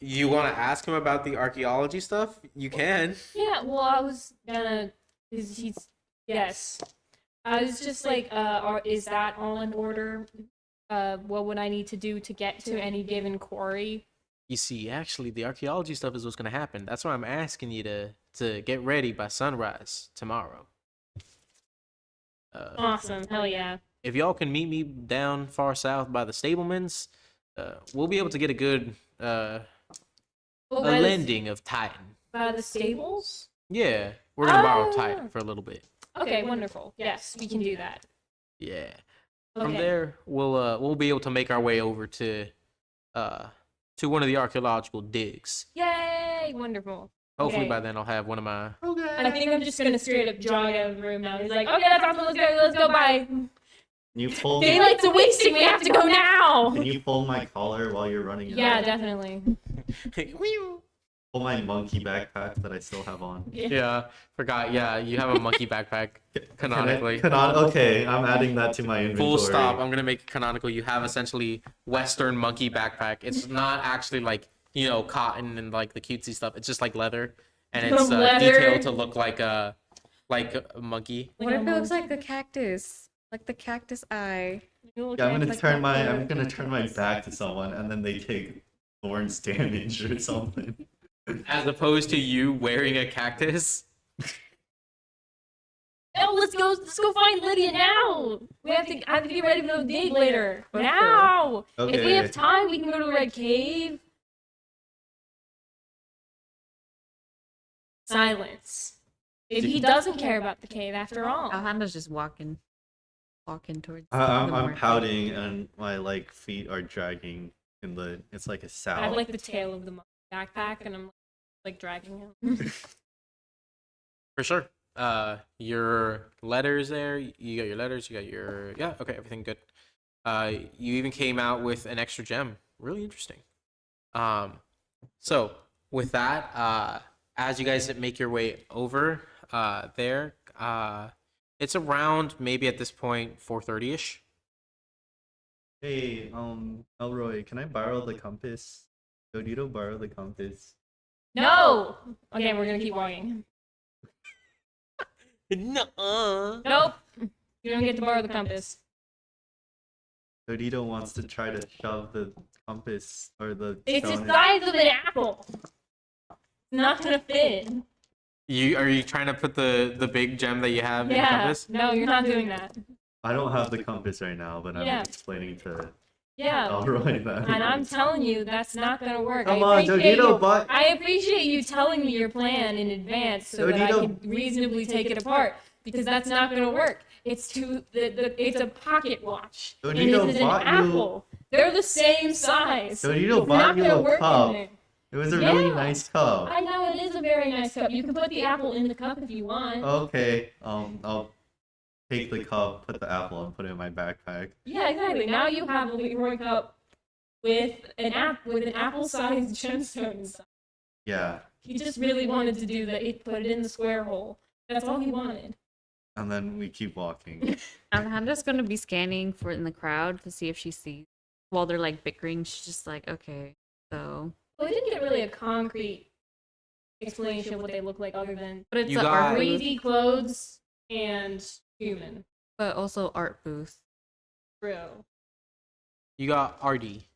you want to ask him about the archaeology stuff? You can. Yeah, well, I was gonna. Yes. I was just like, is that all in order? What would I need to do to get to any given quarry? You see, actually, the archaeology stuff is what's gonna happen. That's why I'm asking you to get ready by sunrise tomorrow. Awesome, hell yeah. If y'all can meet me down far south by the stablemans, we'll be able to get a good Oh, a by lending of Titan. by the stables? Yeah, we're gonna borrow Ah. Titan for a little bit. Okay, wonderful. Yes, we can do that. Yeah. From Okay. there, we'll be able to make our way over to one of the archaeological digs. Yay! Wonderful. Hopefully Okay. by then I'll have one of my. I think I'm just gonna straight up jog out of the room now. He's like, okay, that's awesome. Let's go. Bye. You pull. Daylight's wasting. We have to go now. Can you pull my collar while you're running? Yeah, out? definitely. Pull my monkey backpack that I still have on. Yeah, forgot. Yeah, you have a monkey backpack. Canonically. Okay, I'm adding that to my inventory. Full stop. I'm gonna make it canonical. You have essentially Western monkey backpack. It's not actually like cotton and like the cutesy stuff. It's just like leather, and it's Leather. detailed to look like a monkey. What if it looks like a cactus? Like the cactus eye. Yeah, I'm gonna like turn that. I'm gonna turn my back to someone, and then they take thorns damage or something. As opposed to you wearing a cactus. No, let's go find Lydia now. I have to get ready for the date later. Okay. Now. If we Okay. have time, we can go to the Red Cave. Silence. Maybe he doesn't care about the cave after all. Alejandro's just walking towards. I'm the pouting, and my feet are dragging in the. It's like a I sow. have like the tail of the backpack, and I'm like dragging him. For sure. Your letters there. You got your letters. You got your Okay, everything good. You even came out with an extra gem. Really interesting. So with that, as you guys make your way over, there, it's around maybe at this point 4:30ish. Hey, Elroy, can I borrow the compass? Dodito, borrow the compass. No. Okay, we're gonna keep walking. No. Nope. You don't get to borrow the compass. Dodito wants to try to shove the compass or the. It's the stone in- size of an apple. It's not gonna fit. Are you trying to put the big gem that you have in the Yeah. compass? No, you're not doing that. I don't have the compass right now, but I'm Yeah. explaining to Yeah. Elroy that. And I'm telling you, that's not gonna work. Come on, Dodito, but I appreciate you telling me your plan in advance so that I Dodito. can reasonably take it apart. Because that's not gonna work. It's it's a pocket watch. And Dodito it is an bought you- apple. They're the same size. Dodito It's bought not you gonna a work in cup. there. It was a really Yeah. nice cup. I know it is a very nice cup. You can put the apple in the cup if you want. Okay, I'll take the cup, put the apple, and put it in my backpack. Yeah, exactly. Now you have a Leroy cup with an apple-sized gemstone inside. Yeah, He just really wanted to do that. He put it in the square hole. That's all he wanted. and then we keep walking. Alejandro's gonna be scanning for in the crowd to see if she sees. While they're like bickering, she's just like, okay, so. Well, we didn't get really a concrete explanation of what they look like other than But it's You an got- art booth, crazy clothes and human. but also art booth. True. You got RD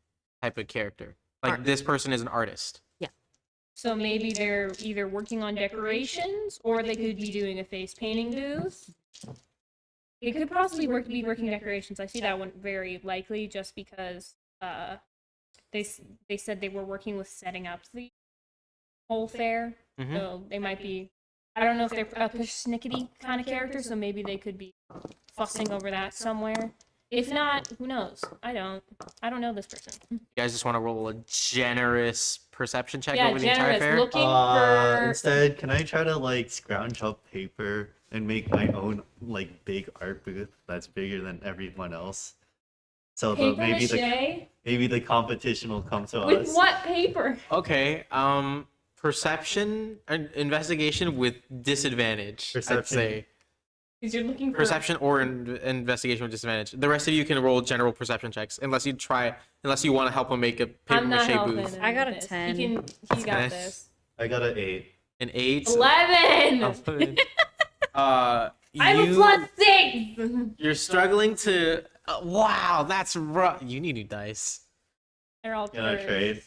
type of character. Like Art. this person is an artist. So maybe they're either working on decorations or they could be doing a face painting booth. It could possibly be working decorations. I see that one very likely just because they said they were working with setting up the whole fair. Mhm. So they might be, I don't know if they're a persnickety kind of character, so maybe they could be fussing over that somewhere. If not, who knows? I don't know this person. You guys just want to roll a generous perception check Yeah, over the entire generous. fair? Looking for. Instead, can I try to scrounge up paper and make my own like big art booth that's bigger than everyone else. So Paper maybe mache? the competition will come to With us. what paper? Okay. Perception and investigation with disadvantage. I'd Perception. say Because you're looking for perception or investigation with disadvantage. The rest of you can roll general perception checks unless you want to help him make a paper I'm not mache helping booth. him I got with a this. 10. He got 10. this. I got an 8. An 8. 11. I'm a You- +6. You're struggling to. Wow, that's rough. You need new dice. They're all You want to curved. trade?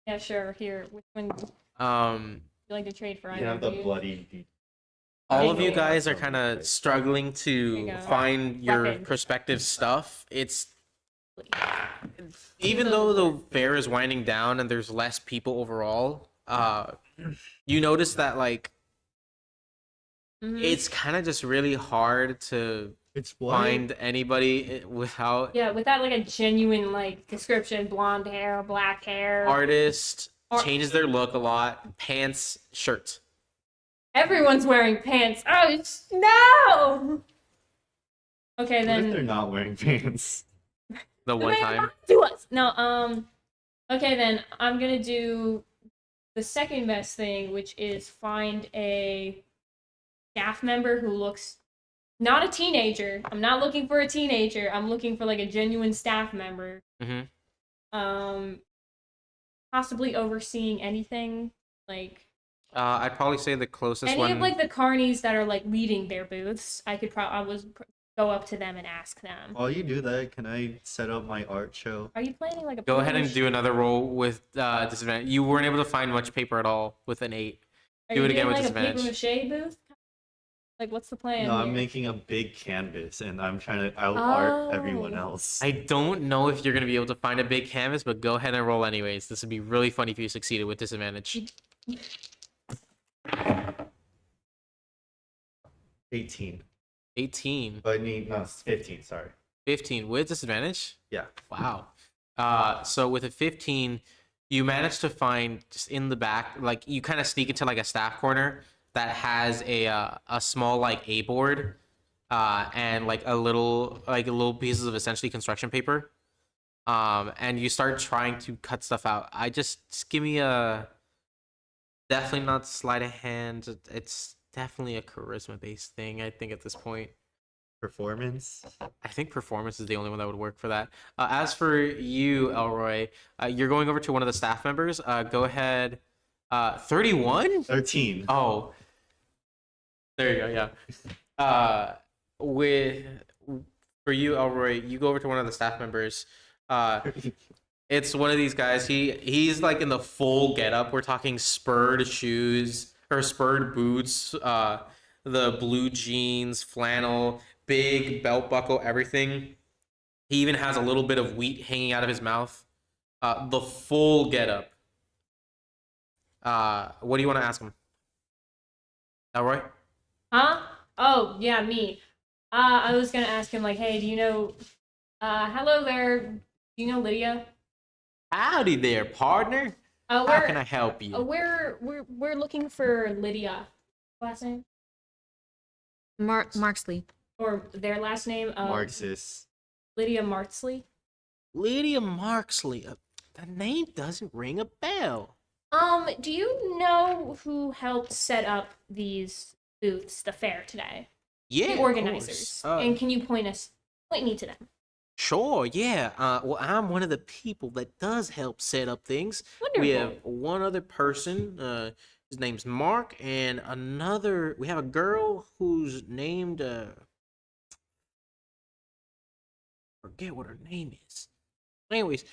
Yeah, sure. Here, which one would Um, you like to trade for? You have either the of bloody. all of There you you go. guys are kind of struggling There to you go. find your Weapons. prospective stuff. It's even though the fair is winding down and there's less people overall, you notice that like Mhm. it's kind of just really hard to It's what? find anybody without Yeah, without like a genuine like description, blonde hair, black hair. artist Ar- changes their look a lot, pants, shirt. Everyone's wearing pants. Oh no! Okay, What if they're then not wearing pants? The one time. to us. No, okay then I'm gonna do the second best thing, which is find a staff member who looks not a teenager. I'm not looking for a teenager. I'm looking for like a genuine staff member. Mhm. Possibly overseeing anything like I'd probably say the closest any one. of like the carnies that are like leading their booths. Go up to them and ask them. While you do that, can I set up my art show? Are you planning like a Go ahead and push? do another roll with disadvantage. You weren't able to find much paper at all with an 8. Are do you it again doing, with like a paper disadvantage. mache booth? Like what's the plan? No, I'm here? making a big canvas and I'm trying to out art everyone Oh. else. I don't know if you're gonna be able to find a big canvas, but go ahead and roll anyways. This would be really funny if you succeeded with disadvantage. 18. 18, I mean, no, it's 15, sorry. 15 with disadvantage. Yeah. Wow. So with a 15, you manage to find just in the back, like you kind of sneak into like a staff corner that has a small like A board, and like a little pieces of essentially construction paper. And you start trying to cut stuff out. Just give me a definitely not sleight of hand. It's definitely a charisma based thing. I think at this point. Performance. I think performance is the only one that would work for that. As for you, Elroy, you're going over to one of the staff members. Go ahead. 31? 13. Oh. There you go, yeah. For you, Elroy, you go over to one of the staff members. It's one of these guys. He's like in the full getup. We're talking spurred shoes or spurred boots, the blue jeans, flannel, big belt buckle, everything. He even has a little bit of wheat hanging out of his mouth. The full getup. What do you want to ask him? Elroy? Huh? Oh, yeah, me. I was gonna ask him like, hey, do you know hello there. Do you know Lydia? Howdy there, partner. How can I help you? We're looking for Lydia. Last name? Marksley. Or their last name? Marxist. Lydia Martsley. Lydia Marksley. The name doesn't ring a bell. Do you know who helped set up these booths, the fair today? Yeah, The of organizers. course. And can you point me to them? Sure, yeah. Well, I'm one of the people that does help set up things. Wonderful. We have one other person. His name's Mark, and we have a girl who's named. Forget what her name is. Anyways,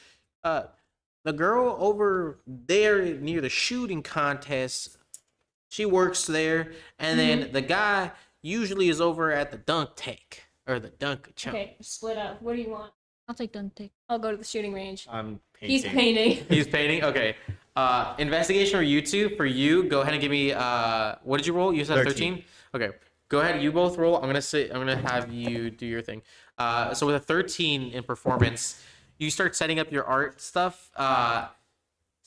the girl over there near the shooting contest, she works there, and then the guy usually is over at the dunk tank or the dunk chunk. Okay, split up. What do you want? I'll take Dante. I'll go to the shooting range. I'm painting. He's painting. He's painting. Okay. Investigation for you two. For you, go ahead and give me. What did you roll? You said 13. Okay. Go ahead. You both roll. I'm gonna have you do your thing. So with a 13 in performance, you start setting up your art stuff.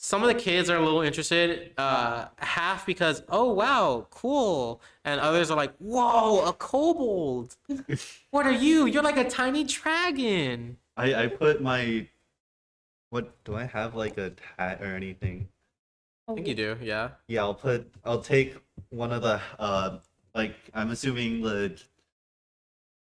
some of the kids are a little interested, half because, oh wow, cool, and others are like, whoa, a kobold. What are you? You're like a tiny dragon. I put my what do I have like a hat or anything? I think you do, yeah. Yeah, I'll take one of the like I'm assuming the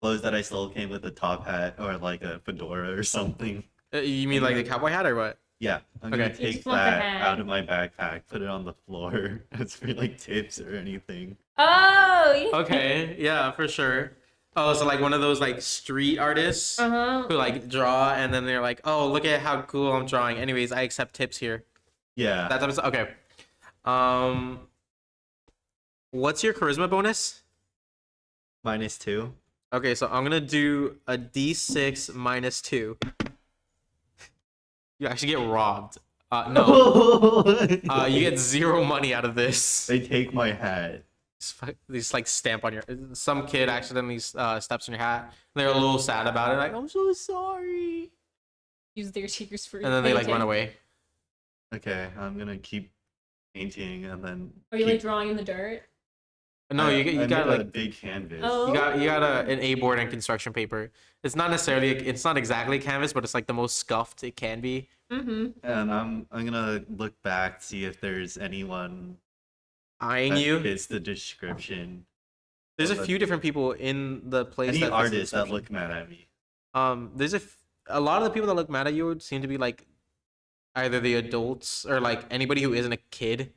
clothes that I stole came with a top hat or like a fedora or something. You mean like the cowboy hat or what? Yeah, I'm Okay. gonna You take just want the that hat. out of my backpack, put it on the floor. It's for like tips or anything. Oh, yeah. Okay, yeah, for sure. Oh, so like one of those like street artists Uh-huh. who like draw and then they're like, oh, look at how cool I'm drawing. Anyways, I accept tips here. Yeah, That type of stuff. Okay. What's your charisma bonus? -2. Okay, so I'm gonna do a D6 -2. You actually get robbed. No. You get 0 money out of this. They take my hat. They just like stamp on your. Some kid accidentally steps on your hat. They're a little sad about it. Like, I'm so sorry. Use their tears for And then they like painting. run away. Okay, I'm gonna keep painting and then. Are you like keep- drawing in the dirt? No, you I got made a like big canvas. Oh. you got an A board and construction paper. It's not necessarily it's not exactly a canvas, but it's like the most scuffed it can be. Mm-hmm. And I'm gonna look back, see if there's anyone Eyeing that you. fits the description. There's a Well, few different people in the place. Any that fits the artists that description. look mad at me. There's a lot of the people that look mad at you seem to be like either the adults or like anybody who isn't a kid.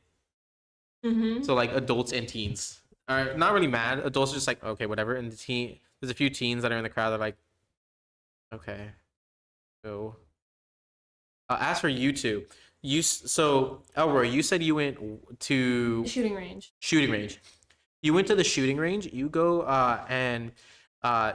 Mm-hmm. So like adults and teens are not really mad. Adults are just like, okay, whatever. And there's a few teens that are in the crowd that are like, okay, go. As for you two, so Elroy, you said you went to The shooting range. shooting range. You went to the shooting range. You go and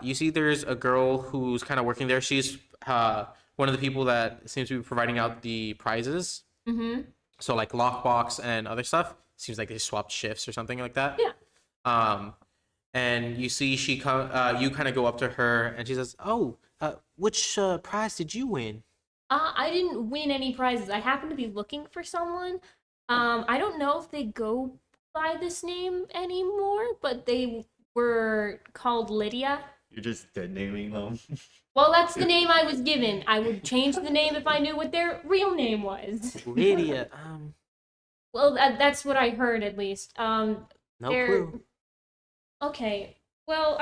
you see there's a girl who's kind of working there. She's one of the people that seems to be providing out the prizes. Mm-hmm. So like lockbox and other stuff. Seems like they swapped shifts or something like that. Yeah. And you see she come. You kind of go up to her and she says, "Oh, which prize did you win?" I didn't win any prizes. I happen to be looking for someone. I don't know if they go by this name anymore, but they were called Lydia. You're just dead naming them. Well, that's the name I was given. I would change the name if I knew what their real name was. Lydia. Well, that's what I heard at least. No they're- clue. Okay. Well,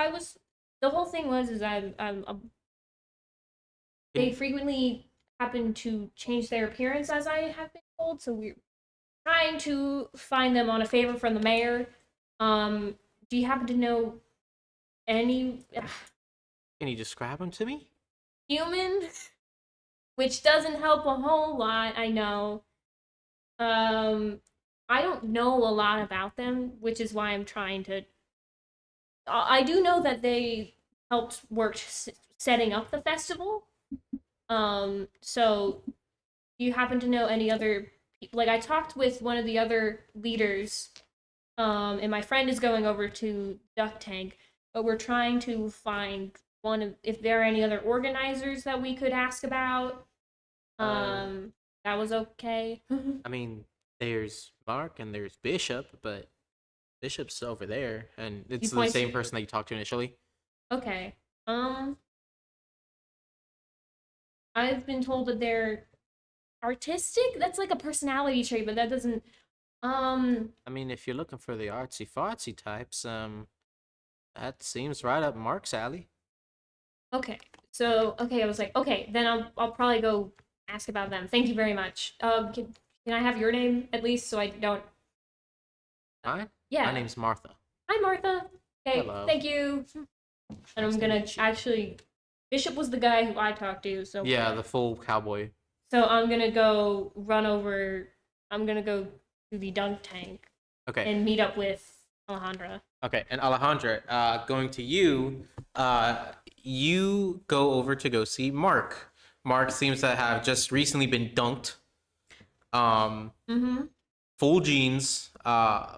the whole thing was they frequently happen to change their appearance, as I have been told. So we're trying to find them on a favor from the mayor. Do you happen to know any Can you describe them to me? human? Which doesn't help a whole lot, I know. I don't know a lot about them, which is why I'm trying to. I do know that they helped work setting up the festival. So do you happen to know any other people? Like, I talked with one of the other leaders, and my friend is going over to Duck Tank, but we're trying to find if there are any other organizers that we could ask about. That was okay. I mean, there's Mark and there's Bishop, but Bishop's over there, and it's the points same to- person that you talked to initially. Okay. I've been told that they're artistic. That's like a personality trait, but that doesn't. I mean, if you're looking for the artsy fartsy types, that seems right up Mark's alley. Okay. So I was like, okay, then I'll probably go ask about them. Thank you very much. Can I have your name at least so I don't? Mine? Yeah. My name's Martha. Hi, Martha. Okay. Hello. Thank you. And I'm gonna actually. Bishop was the guy who I talked to, so Yeah, the full cowboy. So I'm gonna go run over. I'm gonna go to the dunk tank Okay. and meet up with Alejandra. Okay, and Alejandra, going to you, you go over to go see Mark. Mark seems to have just recently been dunked. Mm-hmm. Full jeans,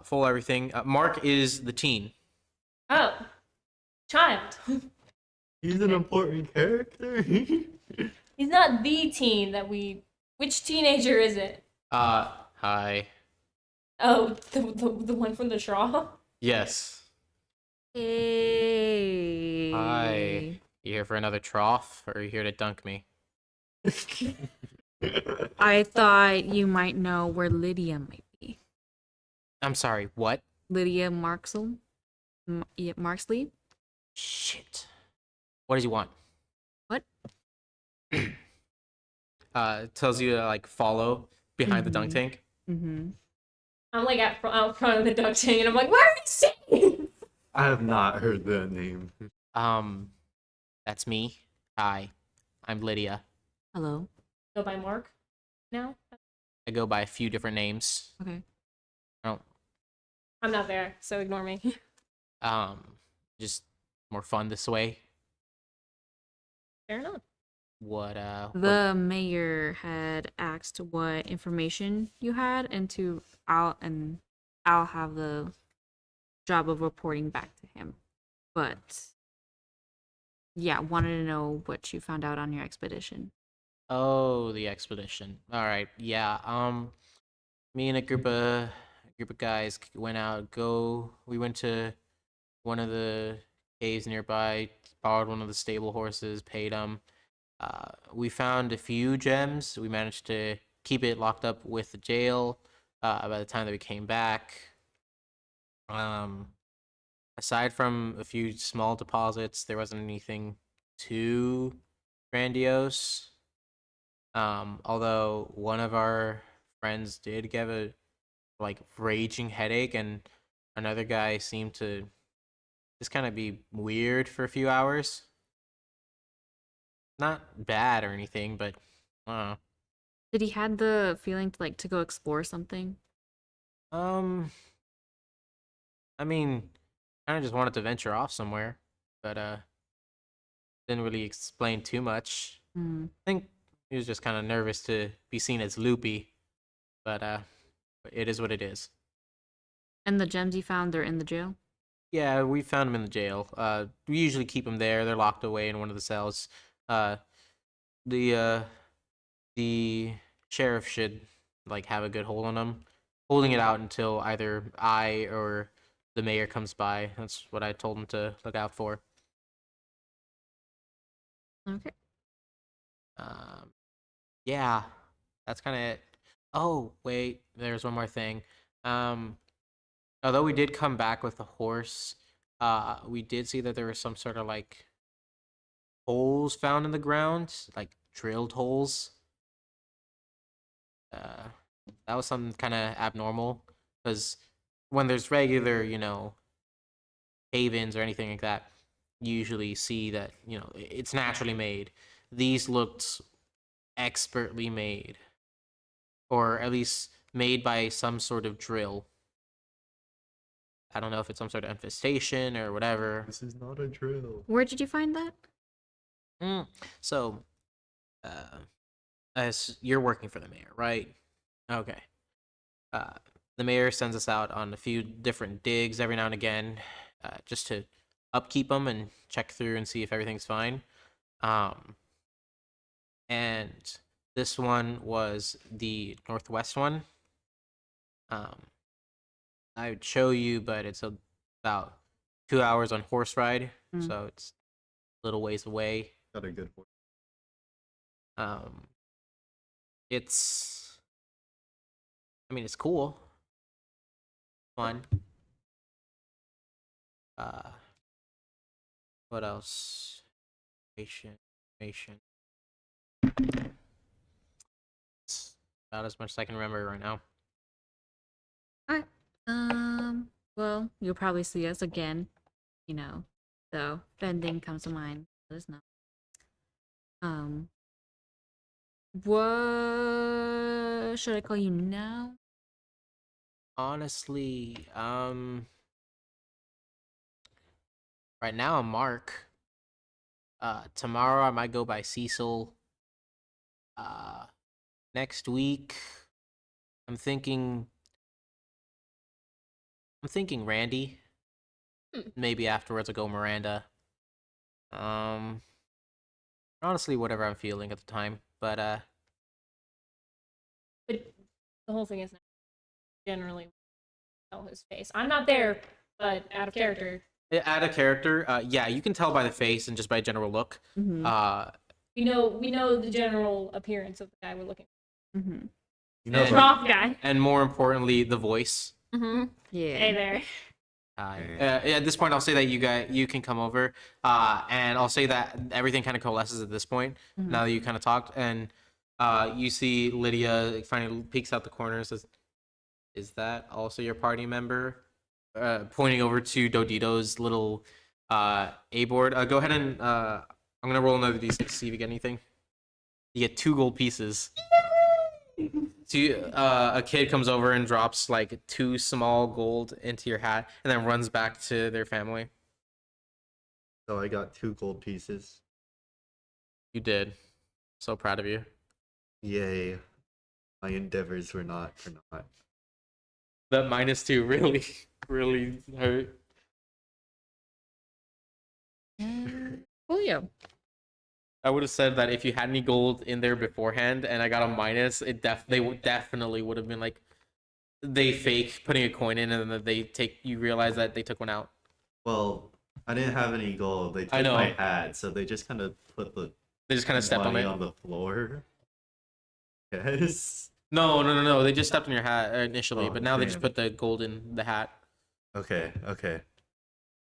full everything. Mark is the teen. Oh, child. He's an important character. He's not the teen that we. Which teenager is it? Hi. Oh, the one from the straw? Yes. Hi. Hey. You here for another trough, or are you here to dunk me? I thought you might know where Lydia might be. I'm sorry, what? Lydia Marksel? Yeah, Marksley? Shit. What does he want? What? It tells you to, like, follow behind the dunk Mhm. tank. Mm-hmm. I'm like out front of the duck tank, and I'm like, where is he? I have not heard that name. That's me. Hi. I'm Lydia. Hello. Go by Mark now? I go by a few different names. Okay. I don't, I'm not there, so ignore me. just more fun this way. Fair enough. What, The mayor had asked what information you had, I'll have the job of reporting back to him. But yeah, wanted to know what you found out on your expedition. Oh, the expedition. All right. Yeah. Me and a group of guys went out. We went to one of the caves nearby, borrowed one of the stable horses, paid them. We found a few gems. We managed to keep it locked up with the jail. By the time that we came back, um, aside from a few small deposits, there wasn't anything too grandiose. Although one of our friends did get a like raging headache, and another guy seemed to just kind of be weird for a few hours. Not bad or anything, but uh, Did he had the feeling to go explore something? um, I mean, kind of just wanted to venture off somewhere, but didn't really explain too much. Hmm. I think he was just kind of nervous to be seen as loopy, but it is what it is. And the gems you found, they're in the jail? Yeah, we found him in the jail. We usually keep them there. They're locked away in one of the cells. Uh, the uh, the sheriff should like have a good hold on them, holding it out until either I or the mayor comes by. That's what I told him to look out for. Okay. Um, yeah, that's kind of it. Oh, wait, there's one more thing. Um, Although we did come back with a horse, we did see that there was some sort of like holes found in the ground, like drilled holes. Uh, that was something kind of abnormal because when there's regular, havens or anything like that, you usually see that it's naturally made. These looked expertly made, or at least made by some sort of drill. I don't know if it's some sort of infestation or whatever. This is not a drill. Where did you find that? So, uh, as you're working for the mayor, right? Okay. Uh, the mayor sends us out on a few different digs every now and again, just to upkeep them and check through and see if everything's fine. Um, and this one was the northwest one. Um, I would show you, but it's about 2 hours on horse ride, Mm. so it's a little ways away. Got a good horse. Um, it's, I mean, it's cool, fun. Uh, what else? Information. It's about as much as I can remember right now. Alright. Well, you'll probably see us again, you know. So if anything comes to mind, let us know. What should I call you now? Honestly, right now I'm Mark. Tomorrow I might go by Cecil. Uh, Next week I'm thinking Randy. Hmm. Maybe afterwards I'll go Miranda. Um, Honestly, whatever I'm feeling at the time. But But the whole thing is not generally tell his face. I'm not there, but out of character. Add a character. Yeah, you can tell by the face and just by general look. Mm-hmm. We know the general appearance of the guy we're looking Mm-hmm. You know, And- for. Rock guy. And more importantly, the voice. Mm-hmm. Yeah. Hey there. At this point, I'll say that you can come over, and I'll say that everything kind of coalesces at this point. Mhm. Now that you kind of talked, and you see Lydia finally peeks out the corner and says, "Is that also your party member?" Pointing over to Dodito's little A board. Go ahead and I'm gonna roll another d6 to see if you get anything. You get 2 gold pieces. A kid comes over and drops like 2 small gold into your hat, and then runs back to their family. so I got 2 gold pieces. You did. So proud of you. Yay. My endeavors were not for naught. That -2 really, really hurt. Julio. I would have said that if you had any gold in there beforehand and I got a minus, they definitely would have been like, they fake putting a coin in and then you realize that they took one out. Well, I didn't have any gold. They I took know. my hat, so they just kind of put the They just kind of stepped on money it. on the floor. Yes. No. They just stepped on your hat initially, Oh, but now they just damn. put the gold in the hat. Okay.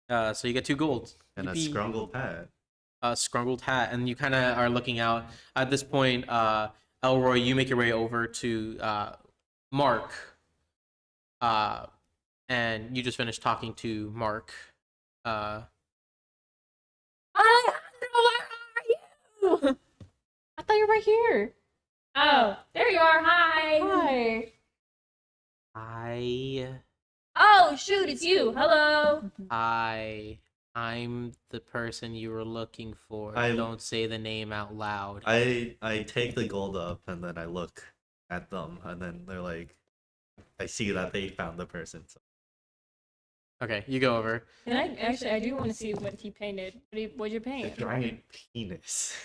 So you get 2 gold. And a Yippee. scrungled hat. Scrungled hat, and you kind of are looking out. At this point, Elroy, you make your way over to Mark, and you just finished talking to Mark. Alejandro, where are you? I thought you were right here. Oh, there you are. Hi. Hi. Oh, shoot, it's you. Hello. I'm the person you were looking for. I'm- Don't say the name out loud. I take the gold up and then I look at them and then they're like, I see that they found the person. So. Okay, you go over. And I do want to see what he painted. What'd you A paint? giant penis.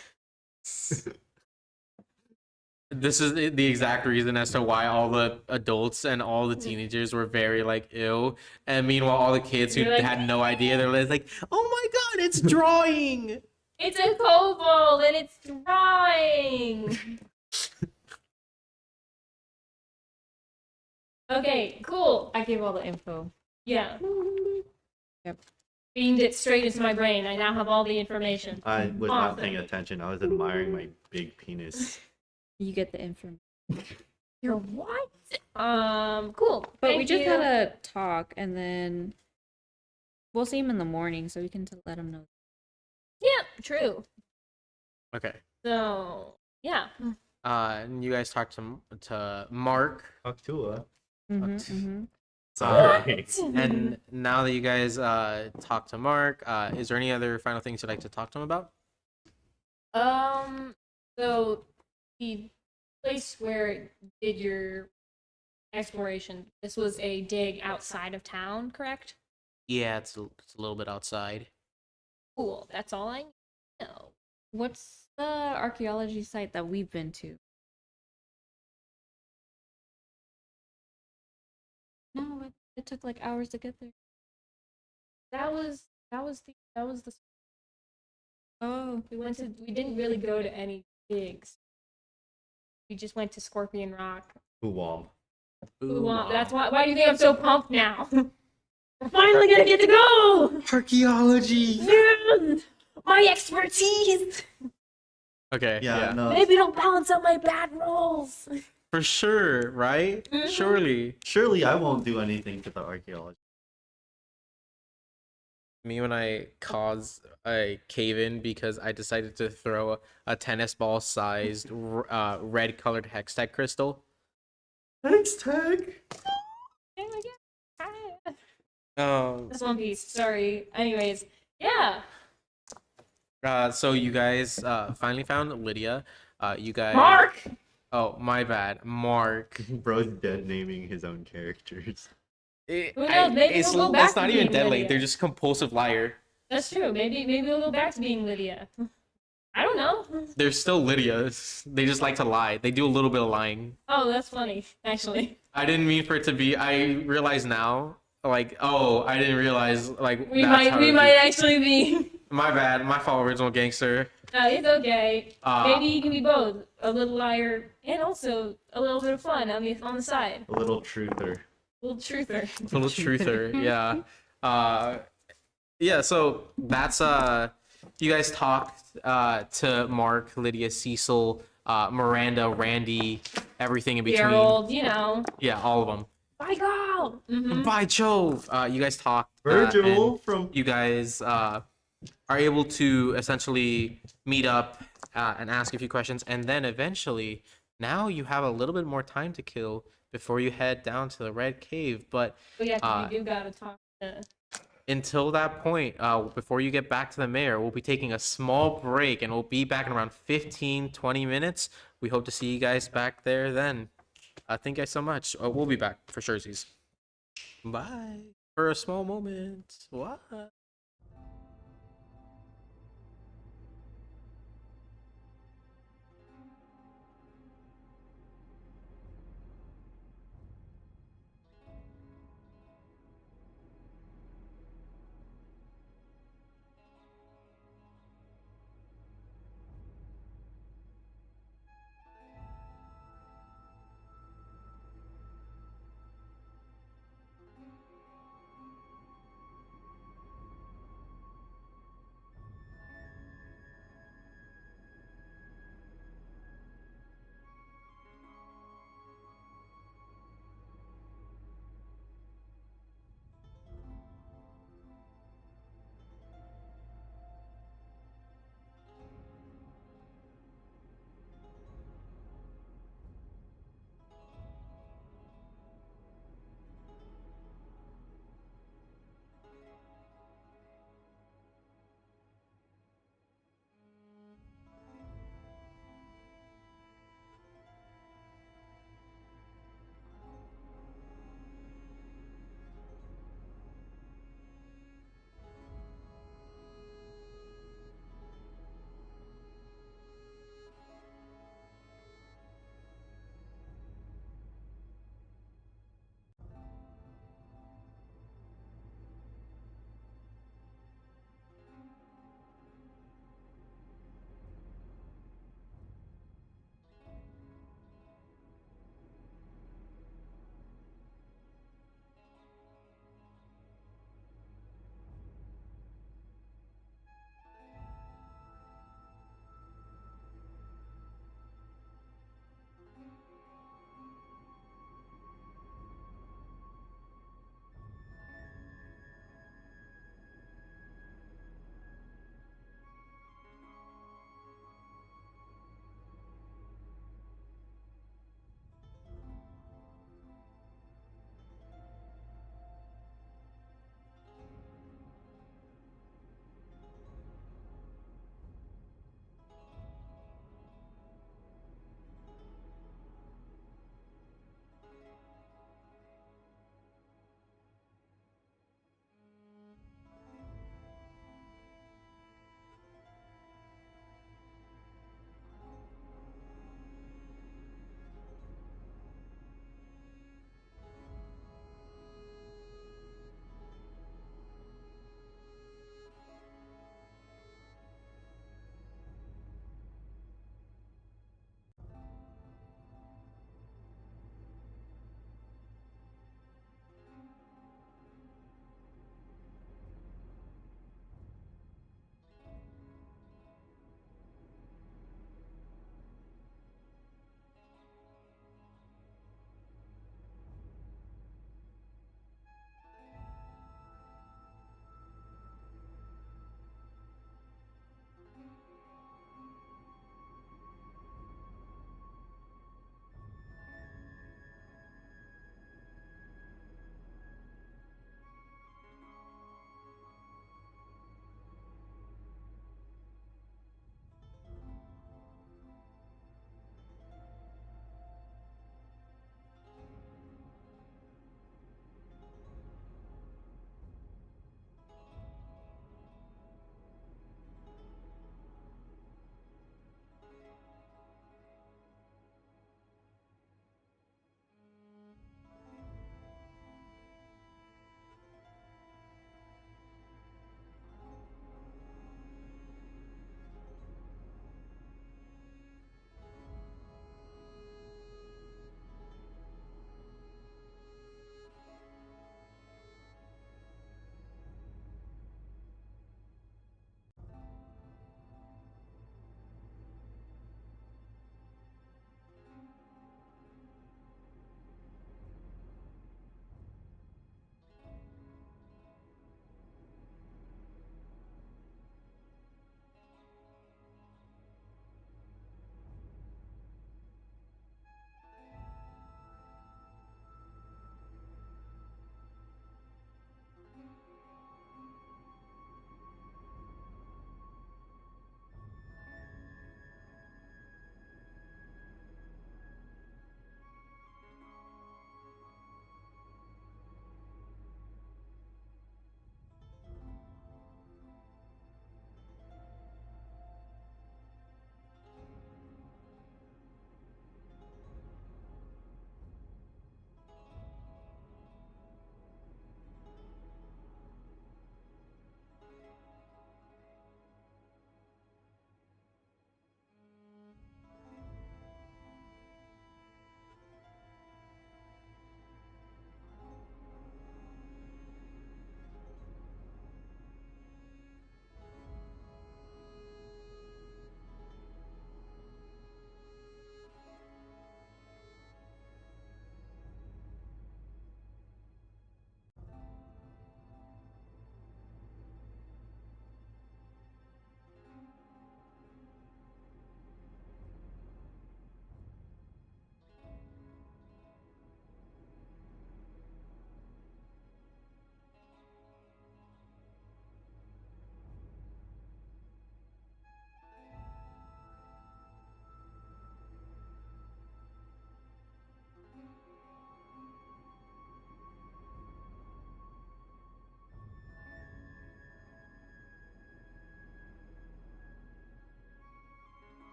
This is the exact reason as to why all the adults and all the teenagers were very like ew, and meanwhile all the kids who They're like- had no idea, they're like, "Oh my god, it's drawing!" It's a kobold and it's drawing. Okay, cool. I gave all the info. Yeah. Yep. Beamed it straight into my brain. I now have all the information. I was not Awesome. paying attention. I was admiring my big penis. You get the info. You're what? Cool. But we Thank just you. gotta talk, and then we'll see him in the morning, so we can let him know. Yep, true. Okay. So, yeah. And you guys talk to Mark, Talk to her. Mm-hmm, Okay. mm-hmm. Sorry. and now that you guys talk to Mark, is there any other final things you'd like to talk to him about? So the place where you did your exploration, this was a dig outside of town, correct? Yeah, it's a little bit outside. Cool. That's all I know. What's the archaeology site that we've been to? No, it took like hours to get there. That was the Oh, we didn't really go to any digs. We just went to Scorpion Rock. Womp. That's why do you think I'm so pumped now? We're finally gonna get to go! Archaeology. Yes! My expertise! Okay. Yeah, no. Maybe it'll balance out my bad rolls. For sure, right? Mhm. Surely. Surely I won't do anything to the archaeology. Me when I caused a cave in because I decided to throw a tennis ball sized red colored hex tech crystal. Thanks, Tag. That's One Piece. Sorry. Anyways, yeah. So you guys finally found Lydia. You guys. Mark. Oh, my bad, Mark. Bro's dead naming his own characters. Who knows? Maybe It's we'll go back not to even being dead. Like Lydia. they're just compulsive liar. That's true. Maybe we'll go back to being Lydia. I don't know. They're still Lydia's. They just like to lie. They do a little bit of lying. Oh, that's funny, actually. I didn't mean for it to be. I realize now. Like, oh, I didn't realize. Like, We that's how might it actually be. be. My bad. My fault, original gangster. It's okay. Uh, Maybe you can be both a little liar and also a little bit of fun on the side. A little truther. Little truther. Little truther. Yeah. Yeah. So that's You guys talked to Mark, Lydia, Cecil, Miranda, Randy, everything in between. Gerald, you know. Yeah, all of them. By God. Mm-hmm. By Jove! You guys talked. Virgil and from you guys are able to essentially meet up and ask a few questions, and then eventually, now you have a little bit more time to kill before you head down to the Red Cave. But But yeah, 'cause we do gotta talk to. until that point, before you get back to the mayor, we'll be taking a small break, and we'll be back in around 15-20 minutes. We hope to see you guys back there then. Thank you guys so much. We'll be back for sure. Bye. For a small moment. What?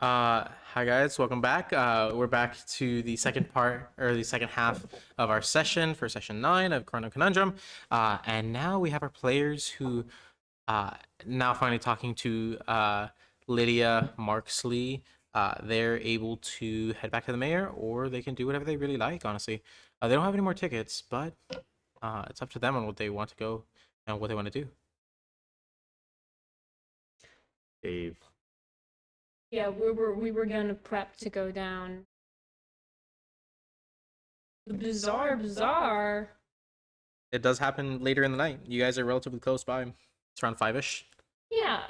Hi guys, welcome back. We're back to the second part or the second half of our session for session 9 of Corundum Conundrum. And now we have our players who now finally talking to Lydia Marksley. They're able to head back to the mayor, or they can do whatever they really like, honestly. They don't have any more tickets, but it's up to them on what they want to go and what they want to do. Dave. Yeah, we were gonna prep to go down the bazaar. It does happen later in the night. You guys are relatively close by. It's around 5-ish. Yeah.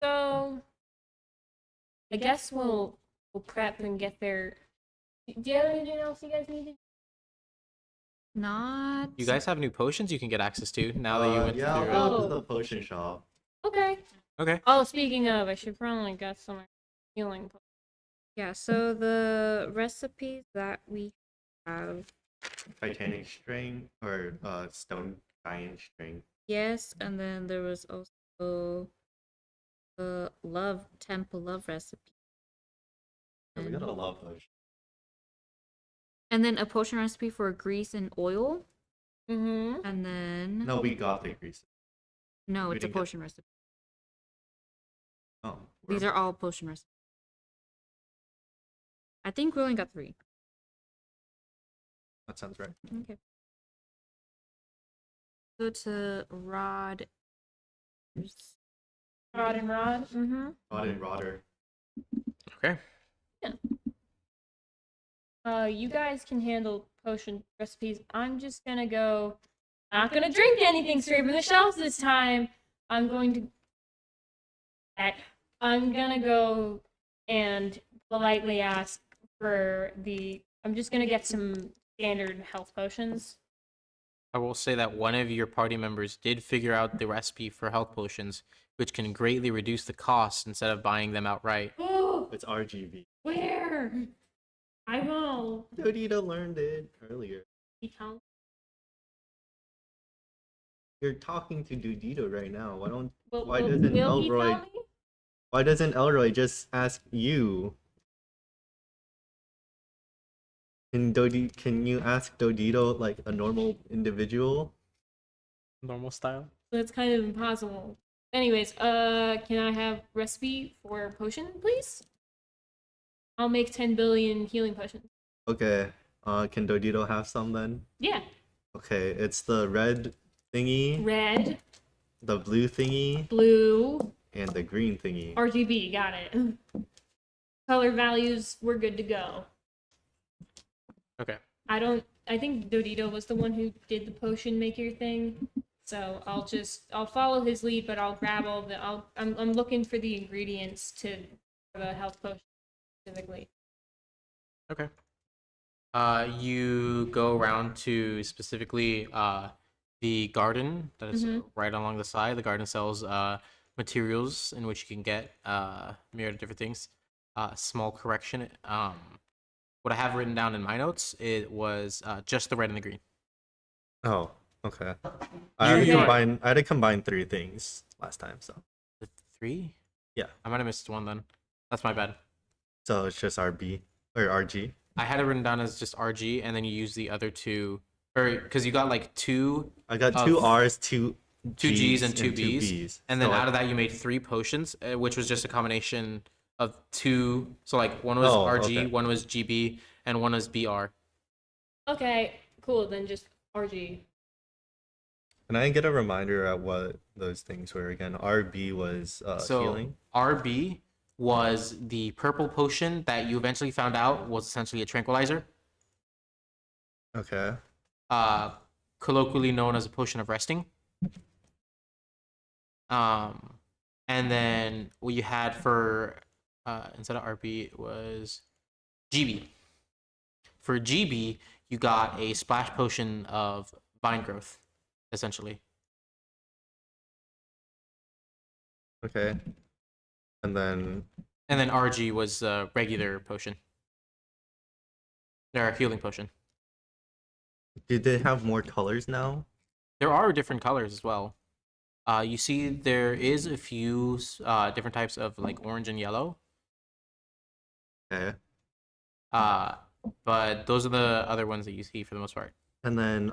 So I guess we'll prep and get there. Do you have anything else you guys need to? Not. You guys have new potions you can get access to now that you went Yeah, through. I'll go to the potion shop. Okay. Okay. Oh, speaking of, I should probably get some healing. Yeah, so the recipes that we have, Titanic string or stone giant string. yes, and then there was also the temple love recipe. Yeah, we got a love potion. And then a potion recipe for grease and oil. Mm-hmm. And then No, we got the grease. no, we it's a didn't get- potion recipe. Oh, These are all potion recipes. I think we only got 3. that sounds right. Okay. Go to Rod. Rod and Rod. Mm-hmm. Rod and Rodder. Okay. You guys can handle potion recipes. I'm just gonna go. Not gonna drink anything straight from the shelves this time. I'm going to go and politely ask for the. I'm just gonna get some standard health potions. I will say that one of your party members did figure out the recipe for health potions, which can greatly reduce the cost instead of buying them outright. Oh, It's RGB. where? I will. Dodita learned it earlier. Become. You're talking to Dudito right now. Will Why he doesn't tell Elroy? me? Why doesn't Elroy just ask you? Can you ask Dodito like a normal individual? Normal style. That's kind of impossible. Anyways, can I have recipe for potion, please? I'll make 10 billion healing potions. Okay. Can Dodito have some then? Yeah. Okay, it's the red thingy, Red, the blue thingy, blue, and the green thingy. RGB, got it. Color values, we're good to go. Okay. I think Dodito was the one who did the potion maker thing. So I'll follow his lead, but I'll grab all the, I'm looking for the ingredients for the health potion specifically. Okay. You go around to specifically the garden that is right along the side. The garden sells materials in which you can get myriad of different things. Small correction. What I have written down in my notes, it was just the red and the green. Oh, okay. You- I had to combine 3 things last time, so The 3? Yeah. I might have missed one then. That's my bad. it's just RB or RG. I had it written down as just RG, and then you use the other 2, or because you got like 2 I got 2 Of- R's, 2 G's and 2 2 B's, and then So, out of that you made 3 potions, which was just a combination of 2. So like one was Oh, RG, okay. one was GB, and one was BR. Okay, cool, then just RG. Can I get a reminder at what those things were again? RB was So healing. RB was the purple potion that you eventually found out was essentially a tranquilizer, Okay. colloquially known as a potion of resting. And then what you had for instead of RB was GB. For GB, you got a splash potion of vine growth, essentially. Okay. And then And then RG was a regular potion. Or a healing potion. did they have more colors now? There are different colors as well. You see there is a few different types of like orange and yellow. Okay. But those are the other ones that you see for the most part. And then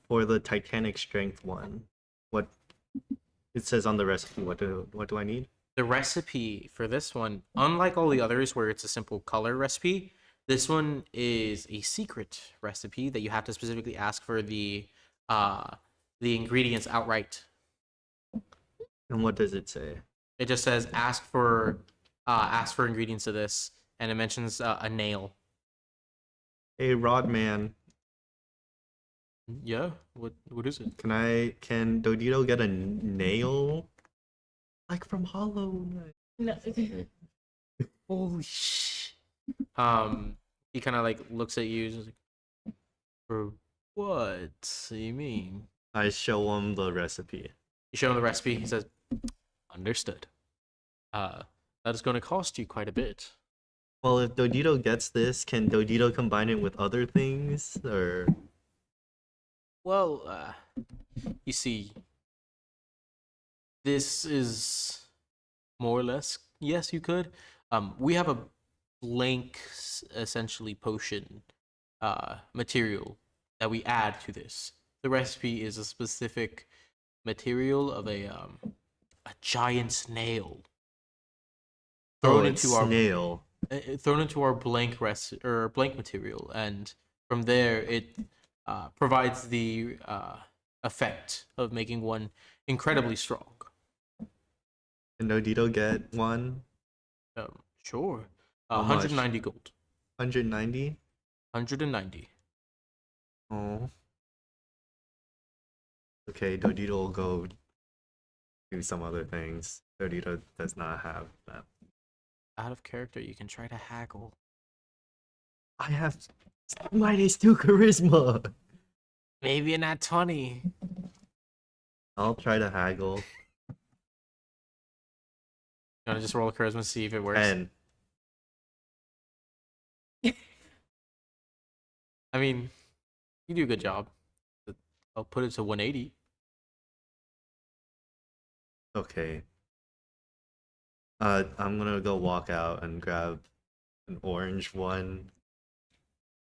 for the Titanic strength one, what it says on the recipe, what do I need? The recipe for this one, unlike all the others where it's a simple color recipe, this one is a secret recipe that you have to specifically ask for the ingredients outright. And what does it say? It just says ask for ingredients to this, and it mentions a nail. Hey, Rodman, Yeah, what is it? can Dodito get a nail? Like from Hollow Knight. No. Holy sh! He kind of like looks at you, just like, for what do you mean? I show him the recipe. You show him the recipe. He says, "Understood. That is going to cost you quite a bit." Well, if Dodito gets this, can Dodito combine it with other things, or? Well, you see, this is more or less, yes, you could. We have a blank, essentially, potion material that we add to this. The recipe is a specific material of a giant snail thrown it's into our snail. thrown into our blank blank material, and from there it provides the effect of making one incredibly strong. Can Dodito get one? Sure. How much? 190 gold. 190? 190. Oh. Okay, Dodito will go do some other things. Dodito does not have that. Out of character, you can try to haggle. I have minus 2 charisma. Maybe a nat 20. I'll try to haggle. You want to just roll a charisma, see if it works? 10. I mean, you do a good job. I'll put it to 180. Okay. I'm gonna go walk out and grab an orange one.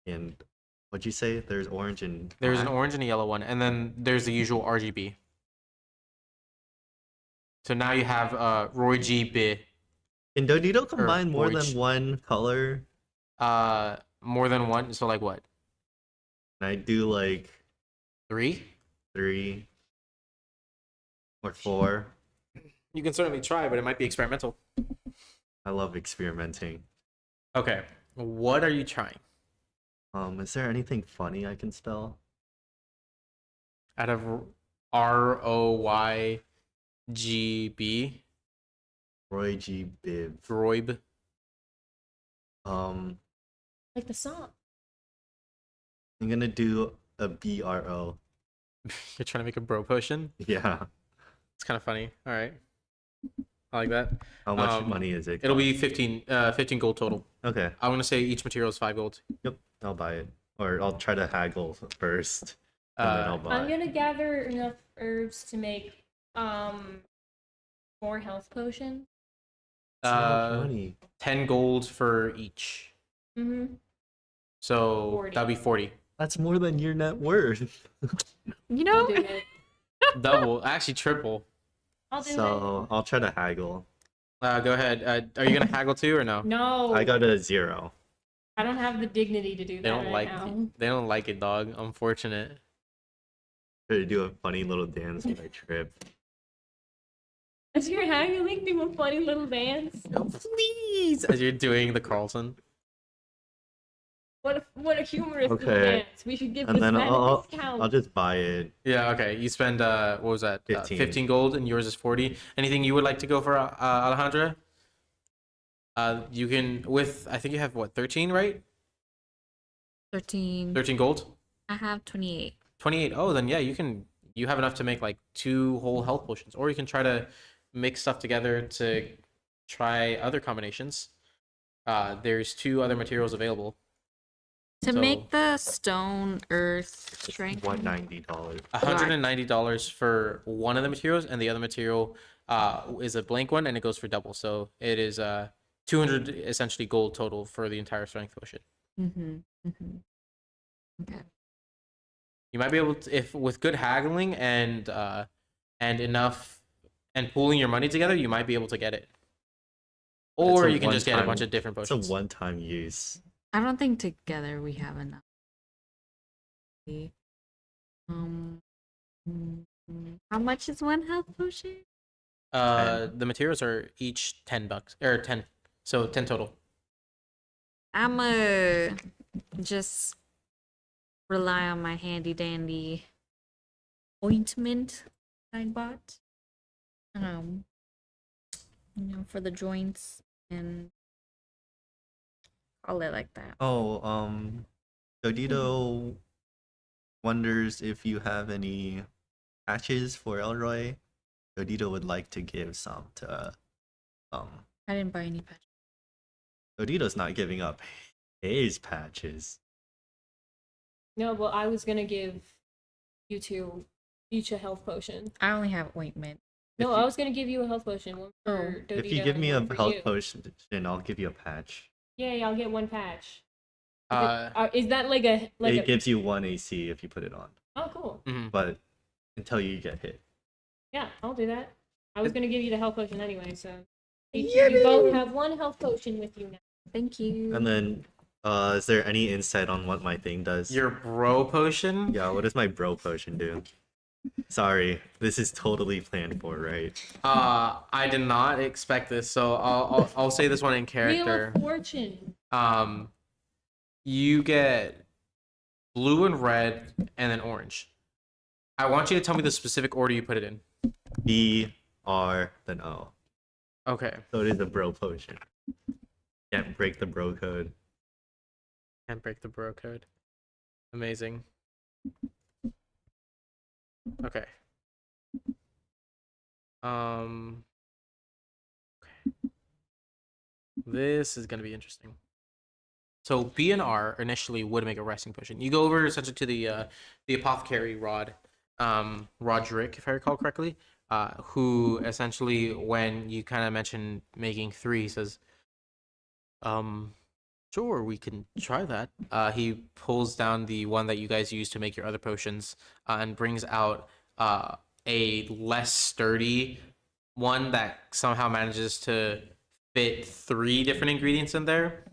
And what'd you say? There's orange and There's an black? orange and a yellow one, and then there's the usual RGB. So now you have Roy G B. Can Dodito combine more orange. than one color? More than one. So like what? And I do like 3? 3 or 4. You can certainly try, but it might be experimental. I love experimenting. Okay. What are you trying? Is there anything funny I can spell? Out of ROYGB? Roy G Biv. Droib. Like the song. I'm gonna do a BRO. You're trying to make a bro potion? Yeah. It's kind of funny. All right. I like that. How much money is it? It'll cost? be 15 gold total. Okay. I'm going to say each material is 5 gold. Yep. I'll buy it. Or I'll try to haggle first. And then I'll buy I'm gonna gather enough herbs to make 4 health potions. That's not much money. 10 gold for each. Mm-hmm. So 40. that'll be 40. That's more than your net worth. You I'll know, do it. Double. Actually, triple. I'll do So I'll try to haggle. Go ahead. Are you going to haggle too or no? it. No. I got a 0. I don't have the dignity to do that They don't right now. They don't like it, dog. Unfortunate. Try to do a funny little dance when I trip. As you're haggling, do a funny little dance. No, please. As you're doing the Carlson. What a humorous little Okay. dance. We should give And this then man I'll a discount. I'll just buy it. Yeah, okay. You spend, what was that? 15. 15 gold, and yours is 40. Anything you would like to go for, Alejandra? You can, I think you have, what, 13, right? 13. 13 gold? I have 28. 28. Oh, then yeah, you have enough to make like 2 whole health potions. Or you can try to mix stuff together to try other combinations. There's 2 other materials available. To So- make the stone earth strength. $190. $190 for one of the materials, and the other material is a blank one, and it goes for double. So it is 200 essentially gold total for the entire strength potion. Okay. You might be able to, if with good haggling and enough and pooling your money together, you might be able to get it. Or you can just get a bunch of different It's potions. a one-time use. I don't think together we have enough. Um, how much is one health potion? The materials are each $10 or 10, so 10 total. I'ma just rely on my handy dandy ointment I bought. For the joints and call it like that. Oh, Dodito wonders if you have any patches for Elroy. Dodito would like to give some to I didn't buy any patches. Dodito's not giving up his patches. No, well, I was gonna give you two each a health potion. I only have ointment. No, If you- I was gonna give you a health potion. One for Dodito. If you give me a and one for health you. potion, I'll give you a patch. Yay, I'll get one patch. Uh, Is that like a It gives you 1 AC if you put it on, Oh, cool. mhm. but until you get hit. Yeah, I'll do that. I was gonna give you the health potion anyway, so you both have one health potion with you now. Thank you. And then, is there any insight on what my thing does? Your bro potion? Yeah, what does my bro potion do? Sorry, this is totally planned for, right? I did not expect this, so I'll say this one in Wheel character. of Fortune. You get blue and red and then orange. I want you to tell me the specific order you put it in. B, R, then O. Okay. So it is a bro potion. Can't break the bro code. Can't break the bro code. Amazing. Okay. Okay. This is gonna be interesting. So B and R initially would make a resting potion. You go over essentially to the apothecary Roderick, if I recall correctly, who essentially, when you kind of mention making 3, he says, sure, we can try that. He pulls down the one that you guys use to make your other potions, and brings out a less sturdy one that somehow manages to fit 3 different ingredients in there.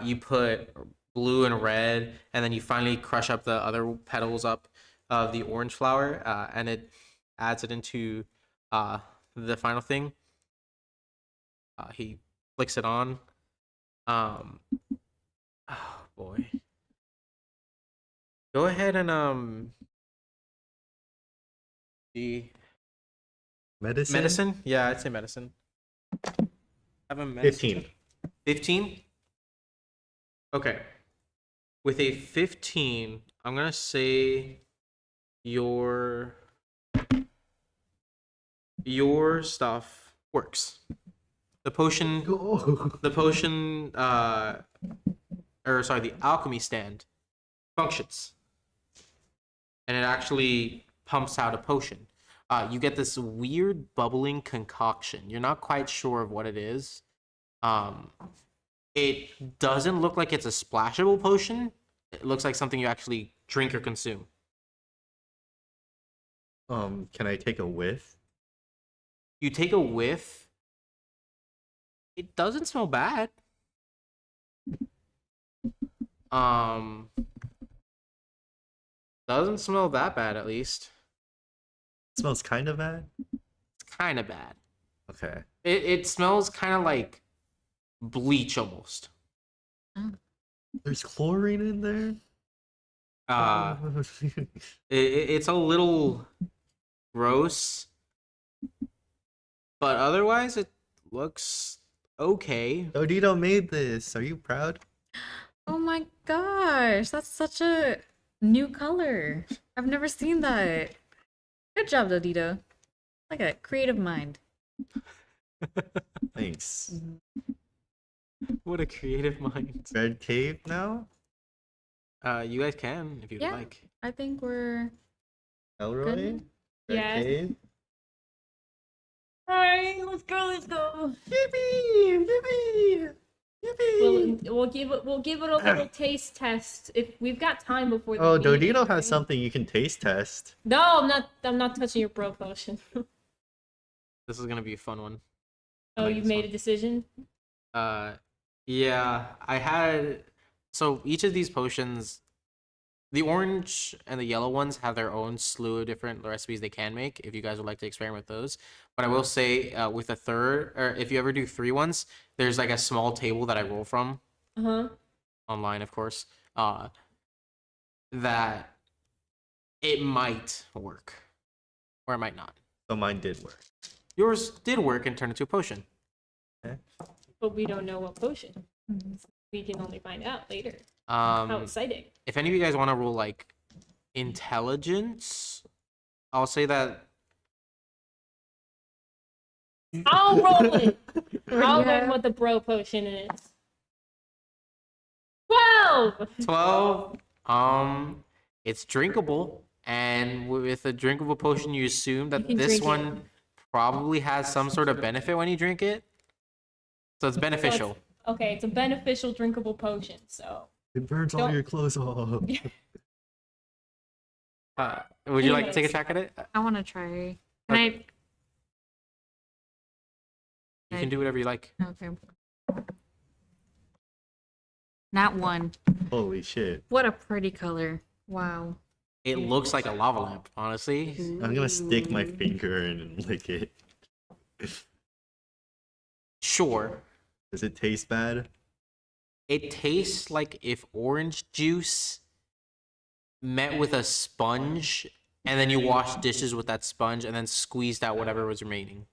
You put blue and red, and then you finally crush up the other petals up of the orange flower, and it adds it into the final thing. He flicks it on. Oh boy. Go ahead and the medicine? Yeah, I'd say medicine. Have a medicine. 15. 15? Okay. With a 15, I'm gonna say your stuff works. The potion, the alchemy stand functions, and it actually pumps out a potion. You get this weird bubbling concoction. You're not quite sure of what it is. It doesn't look like it's a splashable potion. It looks like something you actually drink or consume. Can I take a whiff? You take a whiff. It doesn't smell bad. Doesn't smell that bad, at least. It smells kind of bad. It's kind of bad. Okay. It smells kind of like bleach almost. There's chlorine in there. It's a little gross, but otherwise it looks okay. Dodito made this. Are you proud? Oh my gosh, that's such a new color. I've never seen that. Good job, Dodito. Like a creative mind. Thanks. What a creative mind. Red cave now? You guys can if you'd Yeah. like. I think we're Elroy? Good. Red Yes. cave? Alright, let's go. Yippee! Yippee! we'll give it a little taste test if we've got time before the Oh, meeting, Dodito has right? something you can taste test. No, I'm not touching your bro potion. This is gonna be a fun one. Oh, like you've this made one. a decision? Yeah, I had. So each of these potions, the orange and the yellow ones have their own slew of different recipes they can make. If you guys would like to experiment with those, but I will say with a third, or if you ever do 3 ones, there's like a small table that I roll from Uh-huh. online, of course. That it might work, or it might not. So mine did work. Yours did work and turned into a potion. But we don't know what potion. We can only find out later. How Um, exciting. if any of you guys want to roll like intelligence, I'll say that. I'll roll it. I'll Yeah. learn what the bro potion is. 12! 12, it's drinkable, and with a drinkable potion you assume that can this drink it. one probably has some sort of benefit when you drink it, so it's beneficial. Okay, it's a beneficial drinkable potion, so. It burns all Don't- your clothes off. Would you like to take a Anyways. crack at it? I want to try. Can Okay. You can do whatever you like. I? Okay. Not one. Holy shit. What a pretty color. Wow. It looks like a lava lamp, honestly. I'm gonna stick my finger in and lick it. Sure. Does it taste bad? It tastes like if orange juice met with a sponge, and then you washed dishes with that sponge, and then squeezed out whatever was remaining.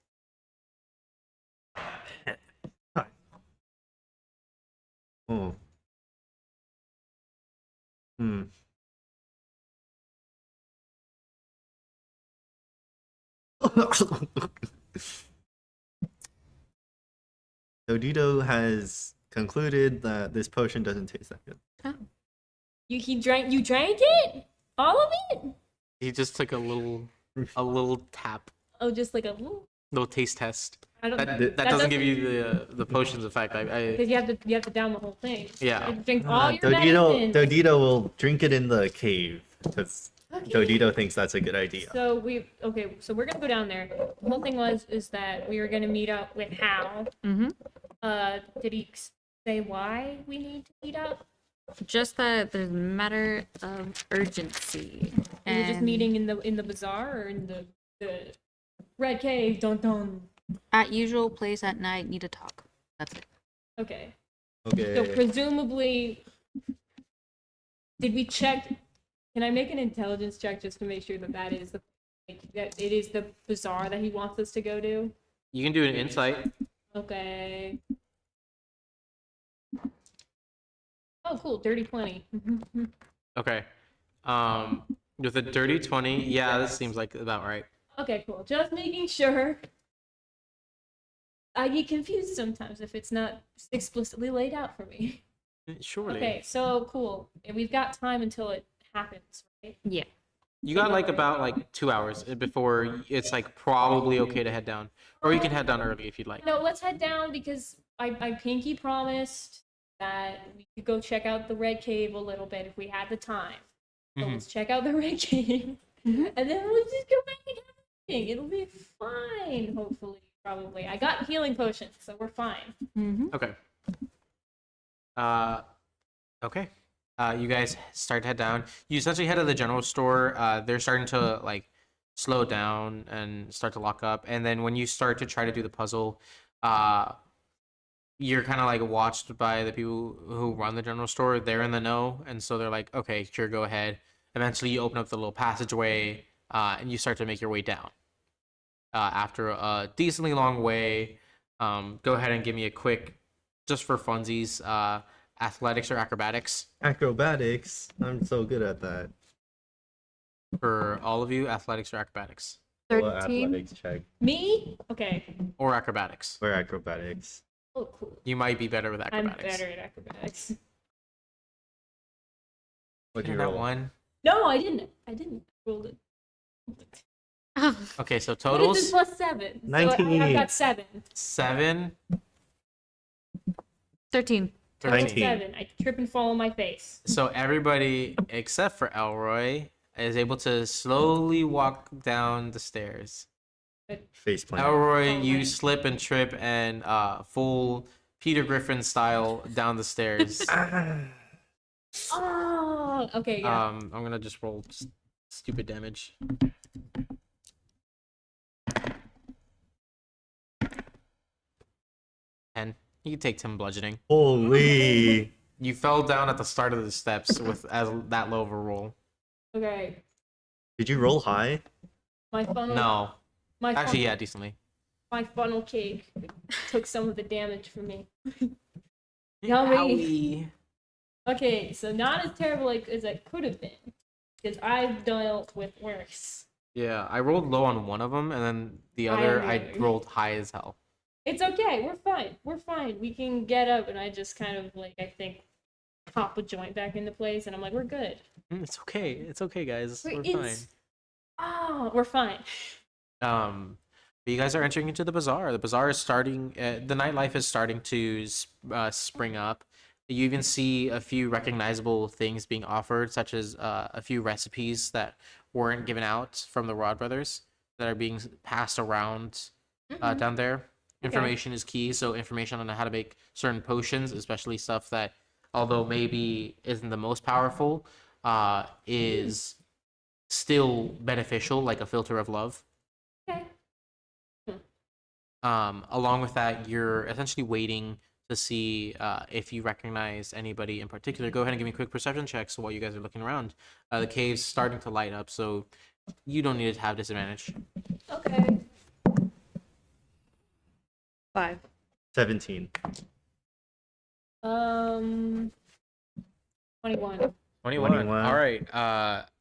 Oh. Hmm. Dodito has concluded that this potion doesn't taste that good. You drank it? All of it? He just took a little tap, Oh, just like a little. little taste test. I don't. That doesn't give you the potion's effect. Because you have to down the whole thing. Yeah. You have to drink all your Dodito, medicine. Dodito will drink it in the cave because Okay. Dodito thinks that's a good idea. So so we're gonna go down there. The whole thing is that we were gonna meet up with Hal. Mm-hmm. Did he say why we need to meet up? Just that there's a matter of urgency. We were just and meeting in the bazaar or in the Red Cave. Don't. at usual place at night. Need to talk. That's it. Okay. Okay. So presumably, did we check? Can I make an intelligence check just to make sure that it is the bazaar that he wants us to go to? You can do an insight. Okay. Oh, cool. Dirty 20. Okay. With a dirty 20, yeah, this seems like about right. Okay, cool. Just making sure. I get confused sometimes if it's not explicitly laid out for me. Surely. Okay, so cool. And we've got time until it happens, right? Yeah. You got like about like 2 hours before it's like probably okay to head down, or you can head down early if you'd like. No, let's head down because I Pinky promised that we could go check out the Red Cave a little bit if we had the time. So Mhm. let's check out the Red Cave, and then we'll just go back and have a meeting. It'll be fine, hopefully, probably. I got healing potions, so we're fine. Mm-hmm. Okay. Okay. You guys start to head down. You essentially head to the general store. They're starting to like slow down and start to lock up. And then when you start to try to do the puzzle, you're kind of like watched by the people who run the general store. They're in the know, and so they're like, okay, sure, go ahead. Eventually, you open up the little passageway, and you start to make your way down. After a decently long way, go ahead and give me a quick, just for funsies, athletics or acrobatics. Acrobatics. I'm so good at that. For all of you, athletics or acrobatics. What 13. athletics check Me? Okay. Or acrobatics. or acrobatics? Oh, cool. You might be better with I'm acrobatics. better at acrobatics. What'd you That roll? one. No, I didn't. I rolled it. Oh, Okay, so What is totals this plus 7? So 19. I've got 7. 7. 13. Total 19. 7. I trip and fall on my face. So everybody except for Elroy is able to slowly walk down the stairs. Face plant. Elroy, Oh, you right. slip and trip and full Peter Griffin style down the stairs. Oh, okay, yeah. I'm gonna just roll stupid damage. And you take 10 bludgeoning. Holy. You fell down at the start of the steps with that low of a roll. Okay. Did you roll high? My funnel. No, My actually, funnel, yeah, decently. My funnel cake took some of the damage from me. Yummy. Owie. Okay, so not as terrible as it could have been, because I've dealt with worse. Yeah, I rolled low on one of them, and then the High other on the I other. rolled high as hell. It's okay. We're fine. We're fine. We can get up, and I just kind of I think pop a joint back into place, and I'm like, we're good. It's okay. It's okay, guys. We're fine. It's we're fine. But you guys are entering into the bazaar. The bazaar is starting. The nightlife is starting to spring up. You even see a few recognizable things being offered, such as a few recipes that weren't given out from the Rod brothers that are being passed around down there. Information is key, so information on how to make certain potions, especially stuff that, although maybe isn't the most powerful, is still beneficial, like a filter of love. Okay. Along with that, you're essentially waiting to see if you recognize anybody in particular. Go ahead and give me quick perception checks while you guys are looking around. The cave's starting to light up, so you don't need to have disadvantage. Okay. 5. 17. 21. 21. 21. All right.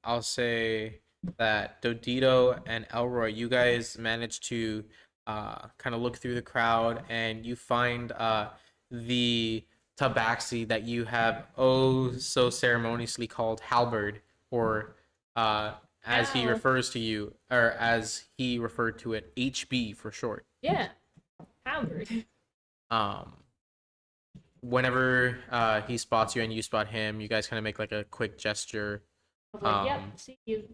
I'll say that Dodito and Elroy, you guys managed to kind of look through the crowd, and you find the tabaxi that you have so ceremoniously called halberd, or as he Ow. refers to you, or as he referred to it, HB for short. Yeah. Howard. Whenever he spots you and you spot him, you guys kind of make like a quick gesture, I was like, yep, see you.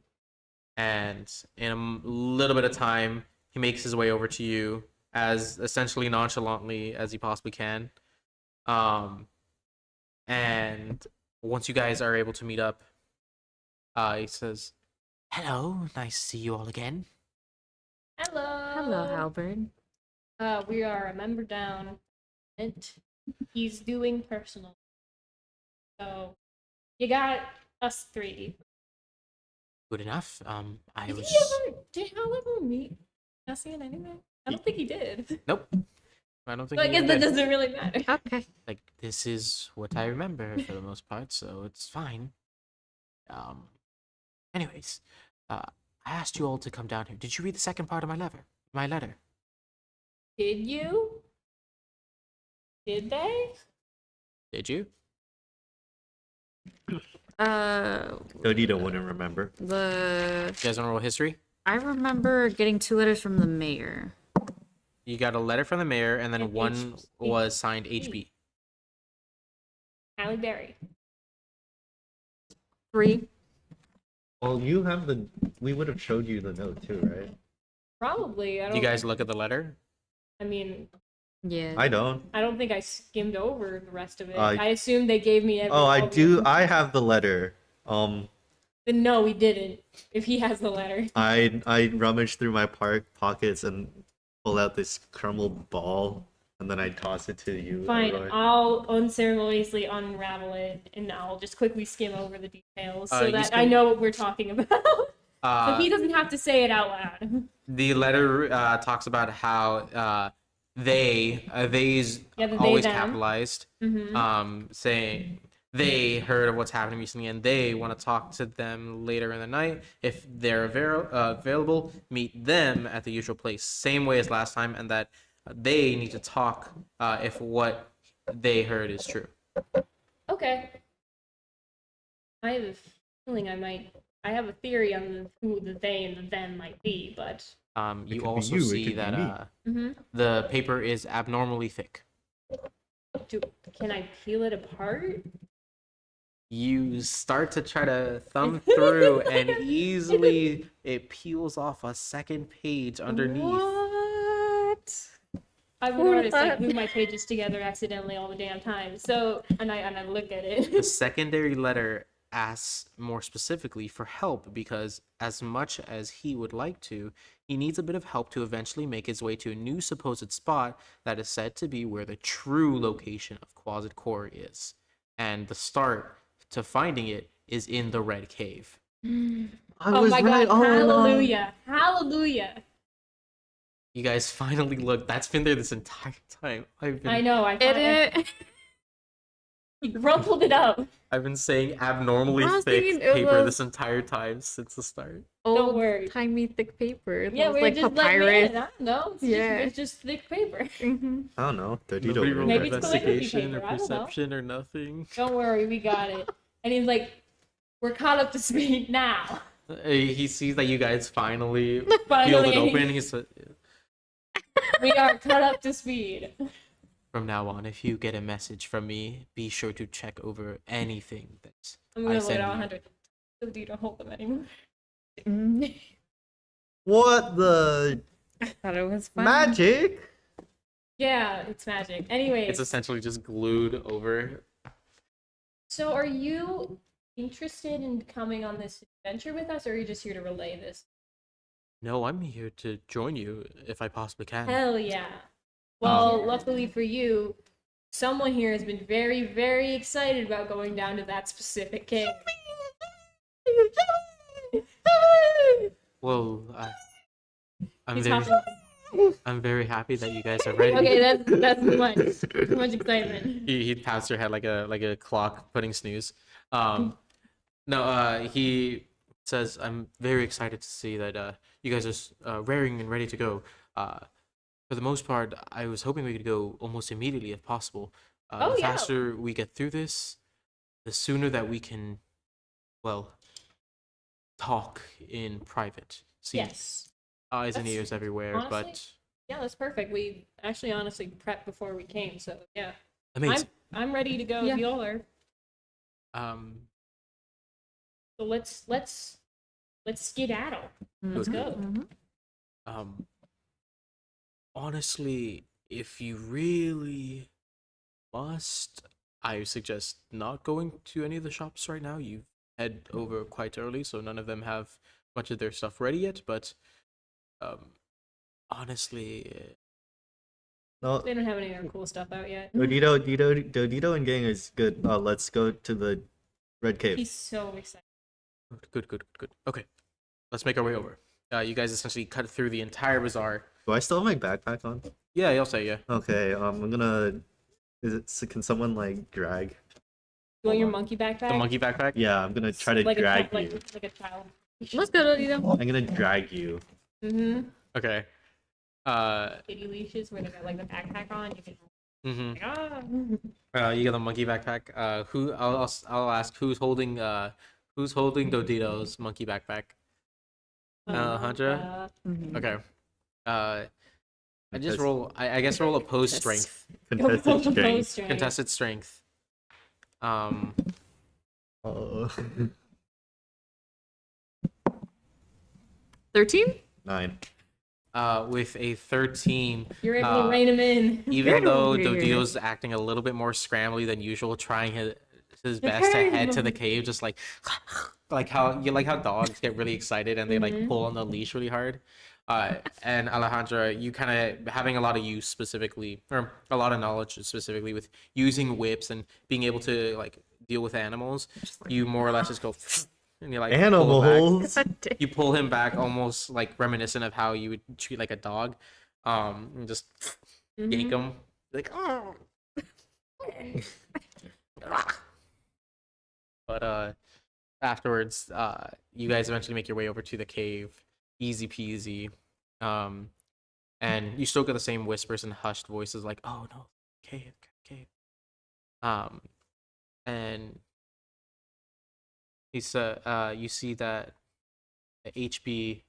and in a little bit of time, he makes his way over to you as essentially nonchalantly as he possibly can. And once you guys are able to meet up, he says, "Hello, nice to see you all again." Hello. Hello, Halberd. We are a member down, and he's doing personal. So, you got us 3. Good enough. I Did was. did Hal ever meet Cassian anyway? I don't think he did. Nope. I don't think. So I he guess even that did. doesn't really matter. Okay. Like, this is what I remember for the most part, so it's fine. Anyways, I asked you all to come down here. Did you read the second part of my letter? Did you? Did they? Did you? Dodito wouldn't remember. You guys want to roll history? I remember getting 2 letters from the mayor. You got a letter from the mayor, and then And one H- was signed HB. Halle Berry. 3. Well, you have the. We would have showed you the note too, right? Probably. I Do don't. you guys look at the letter? I mean, Yeah. I don't. I don't think I skimmed over the rest of it. Uh, I assumed they gave me. Oh, I all the do. info. I have the letter. Then no, he didn't. If he has the letter. I rummage through my pockets and pull out this crumbled ball, and then I toss it to you. Fine, Elroy. I'll unceremoniously unravel it, and I'll just quickly skim over the details so You that skim- I know what we're talking about. So he doesn't have to say it out loud. The letter talks about how they's Yeah, the they, always them. capitalized, saying they heard of what's happening recently and they want to talk to them later in the night. If they're available, meet them at the usual place, same way as last time, and that they need to talk if what they heard is true. Okay. I have a feeling I have a theory on who the they and the them might be, but. You could be also you, it see could be that me. the paper is abnormally thick. Can I peel it apart? You start to try to thumb through, and easily it peels off a second page underneath. What? I've noticed I glue my pages together accidentally all the damn time. So and I look at The it. secondary letter asks more specifically for help because, as much as he would like to, he needs a bit of help to eventually make his way to a new supposed spot that is said to be where the true location of Quasit Core is. And the start to finding it is in the Red Cave. I Oh was my right god! all along. Hallelujah! Hallelujah! You guys finally look. That's been there this entire time. I know. He crumpled it up. I've been saying abnormally I was thick thinking it paper was- this entire time since the start. Don't worry. Timey thick paper. Yeah, It was we're like just papyrus. like, man, I don't know. Yeah. It's just thick paper. Mm-hmm. I don't know. Dodito. Nobody rolled Maybe it's calligraphy investigation paper, or I don't know. perception or nothing. Don't worry, we got it. And he's like, we're caught up to speed now. He sees that you guys finally Finally. peeled it open. He said, We are caught up to speed. "From now on, if you get a message from me, be sure to check over anything that I'm I gonna send let out you." 100. So you don't hold them anymore. What the I thought it was fun. magic? Yeah, it's magic. Anyways, It's essentially just glued over. so are you interested in coming on this adventure with us, or are you just here to relay this? No, I'm here to join you if I possibly can. Hell yeah. Well, luckily for you, someone here has been very, very excited about going down to that specific cave. Well, I'm He's very, hopping. I'm very happy that you guys are ready. Okay, that's too much. Too much excitement. He pats your head like a clock putting snooze. No, he says, "I'm very excited to see that you guys are raring and ready to go. For the most part, I was hoping we could go almost immediately if possible. Oh, The yeah. faster we get through this, the sooner that we can, well, talk in private. See, Yes. eyes and That's- ears everywhere, honestly, Yeah, that's perfect. We actually honestly prepped before we came, so yeah. but amazing. I'm ready to go Yeah. if y'all are. So let's skedaddle. Let's go. Mhm. Honestly, if you really must, I suggest not going to any of the shops right now. You head over quite early, so none of them have much of their stuff ready yet. But honestly, No, They don't have any of their cool stuff out yet. Dodito and gang is good. Let's go to the Red Cave. He's so excited. good. Okay, let's make our way over. You guys essentially cut through the entire bazaar. Do I still have my backpack on? Yeah, I'll say yeah. Okay. I'm gonna. Can someone like drag? You want your monkey backpack? The monkey backpack. Yeah, I'm gonna try to like drag a, you. like a child. Let's go, Dodito. I'm gonna drag you. Mm-hmm. Okay. Kitty leashes where they got like the backpack on. You can Mhm. like, ah. You got the monkey backpack. Who? I'll ask who's holding Dodito's monkey backpack. Alejandra? Mhm. Okay. I just Contest- roll. I guess roll opposed strength. Contested Opposed strength. strength. Contested strength. Oh. 13? 9. With a 13, You're able to rein him in. even though Dodito's acting a little bit more scrambly than usual, trying his best to head to the cave, just like how dogs get really excited and they like pull on the leash really hard. And Alejandra, you kind of having a lot of use specifically, or a lot of knowledge specifically with using whips and being able to like deal with animals. You more or less just go and you like pull him back. Animals. You pull him back almost like reminiscent of how you would treat like a dog. And just yank him like oh. But afterwards, you guys eventually make your way over to the cave, easy peasy. And you still get the same whispers and hushed voices like, "Oh no, cave." And he said, you see that HB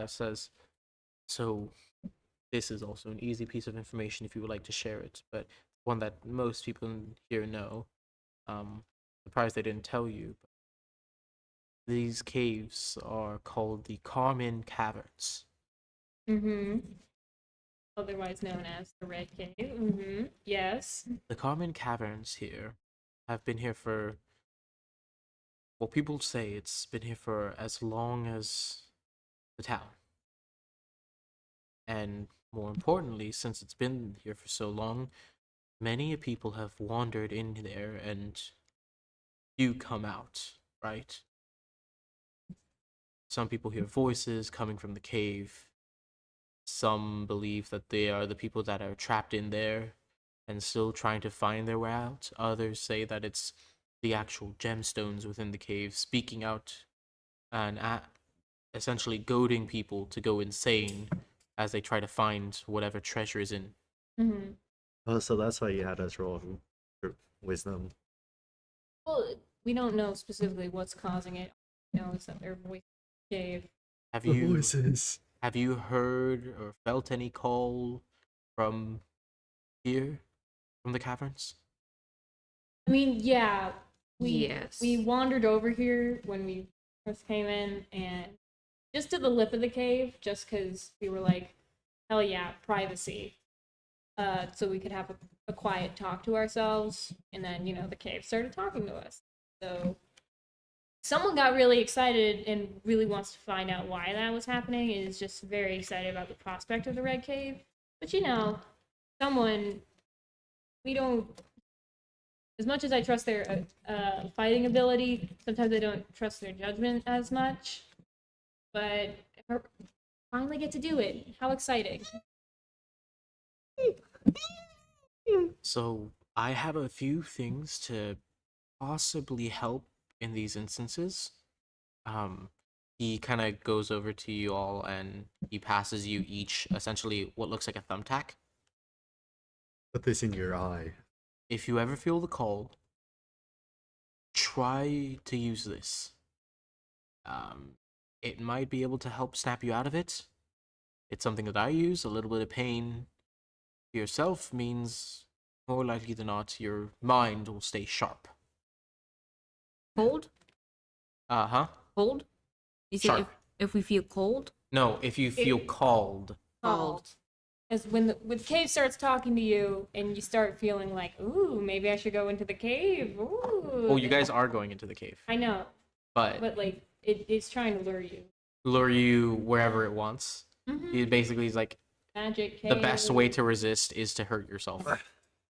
says, "So this is also an easy piece of information if you would like to share it, but one that most people here know. Surprised they didn't tell you. But these caves are called the Carmen Caverns. Mm-hmm. Otherwise known as the Red Cave. Mm-hmm. Yes. The Carmen Caverns here have been here for, well, people say it's been here for as long as the town. And more importantly, since it's been here for so long, many people have wandered in there and you come out, right? Some people hear voices coming from the cave. Some believe that they are the people that are trapped in there and still trying to find their way out. Others say that it's the actual gemstones within the cave speaking out and essentially goading people to go insane as they try to find whatever treasure is in. Mm-hmm. Oh, so that's why you had us roll for wisdom. Well, we don't know specifically what's causing it. You know, it's that their voice cave. Have The you voices. have you heard or felt any call from here, from the caverns? I mean, yeah, Yes. we wandered over here when we first came in, and just to the lip of the cave, just because we were like, hell yeah, privacy. So we could have a quiet talk to ourselves, and then the cave started talking to us. So someone got really excited and really wants to find out why that was happening, and is just very excited about the prospect of the Red Cave. But someone, we don't. As much as I trust their fighting ability, sometimes I don't trust their judgment as much. But I finally get to do it. How exciting! So I have a few things to possibly help in these instances. He kind of goes over to you all and he passes you each essentially what looks like a thumbtack. Put this in your eye. If you ever feel the call, try to use this. It might be able to help snap you out of it. It's something that I use. A little bit of pain to yourself means more likely than not your mind will stay sharp. Cold? Huh? Cold? You say Sharp. if we feel cold? No, if you feel called. Called. As when the cave starts talking to you, and you start feeling like, ooh, maybe I should go into the cave. Ooh. Oh, you guys are going into the cave. I know, But like it's trying to lure you. lure you wherever it wants. Mm-hmm. It basically is like Magic cave. the best way to resist is to hurt yourself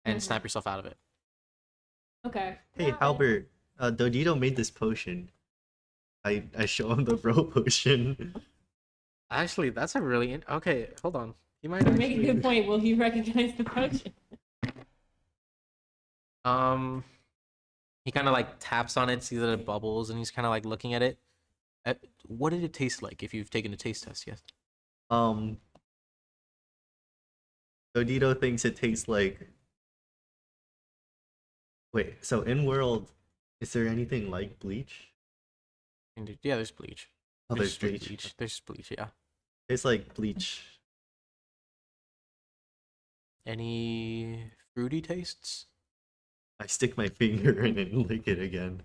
and snap yourself out of it. Okay. Hey, Albert, Dodito made this potion. I show him the bro potion. Actually, that's a really okay. Hold on, you might You make a actually... good point. Will he recognize the potion? He kind of like taps on it, sees that it bubbles, and he's kind of like looking at it. What did it taste like? If you've taken a taste test yet? Dodito thinks it tastes like. Wait, so in world, is there anything like bleach? Yeah, there's bleach. Oh, there's straight bleach. There's bleach. Yeah. It's like bleach. Any fruity tastes? I stick my finger in it and lick it again.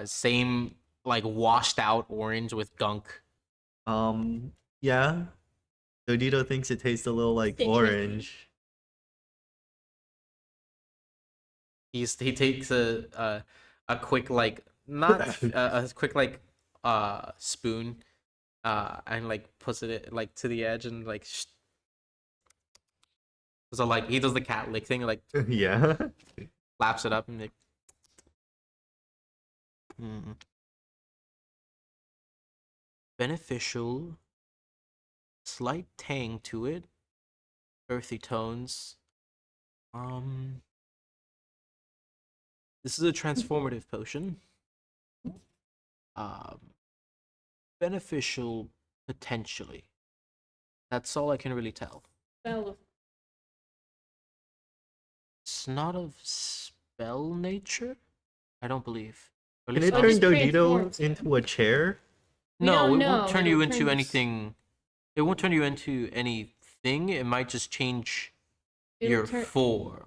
Same like washed out orange with gunk. Yeah. Dodito thinks it tastes a little like Citrusy. orange. He takes a quick like not a quick like spoon and like puts it like to the edge and like so like he does the cat lick thing, like Yeah. laps it up and like beneficial, slight tang to it, earthy tones. This is a transformative potion. Beneficial potentially. That's all I can really tell. Spell. It's not of spell nature, I don't believe. Or at Can least it not- turn just Dodito transforms him. into a chair? We No, don't it know. won't turn It'll you into turn you anything. It won't turn you into anything. It might just change It'll your turn- form.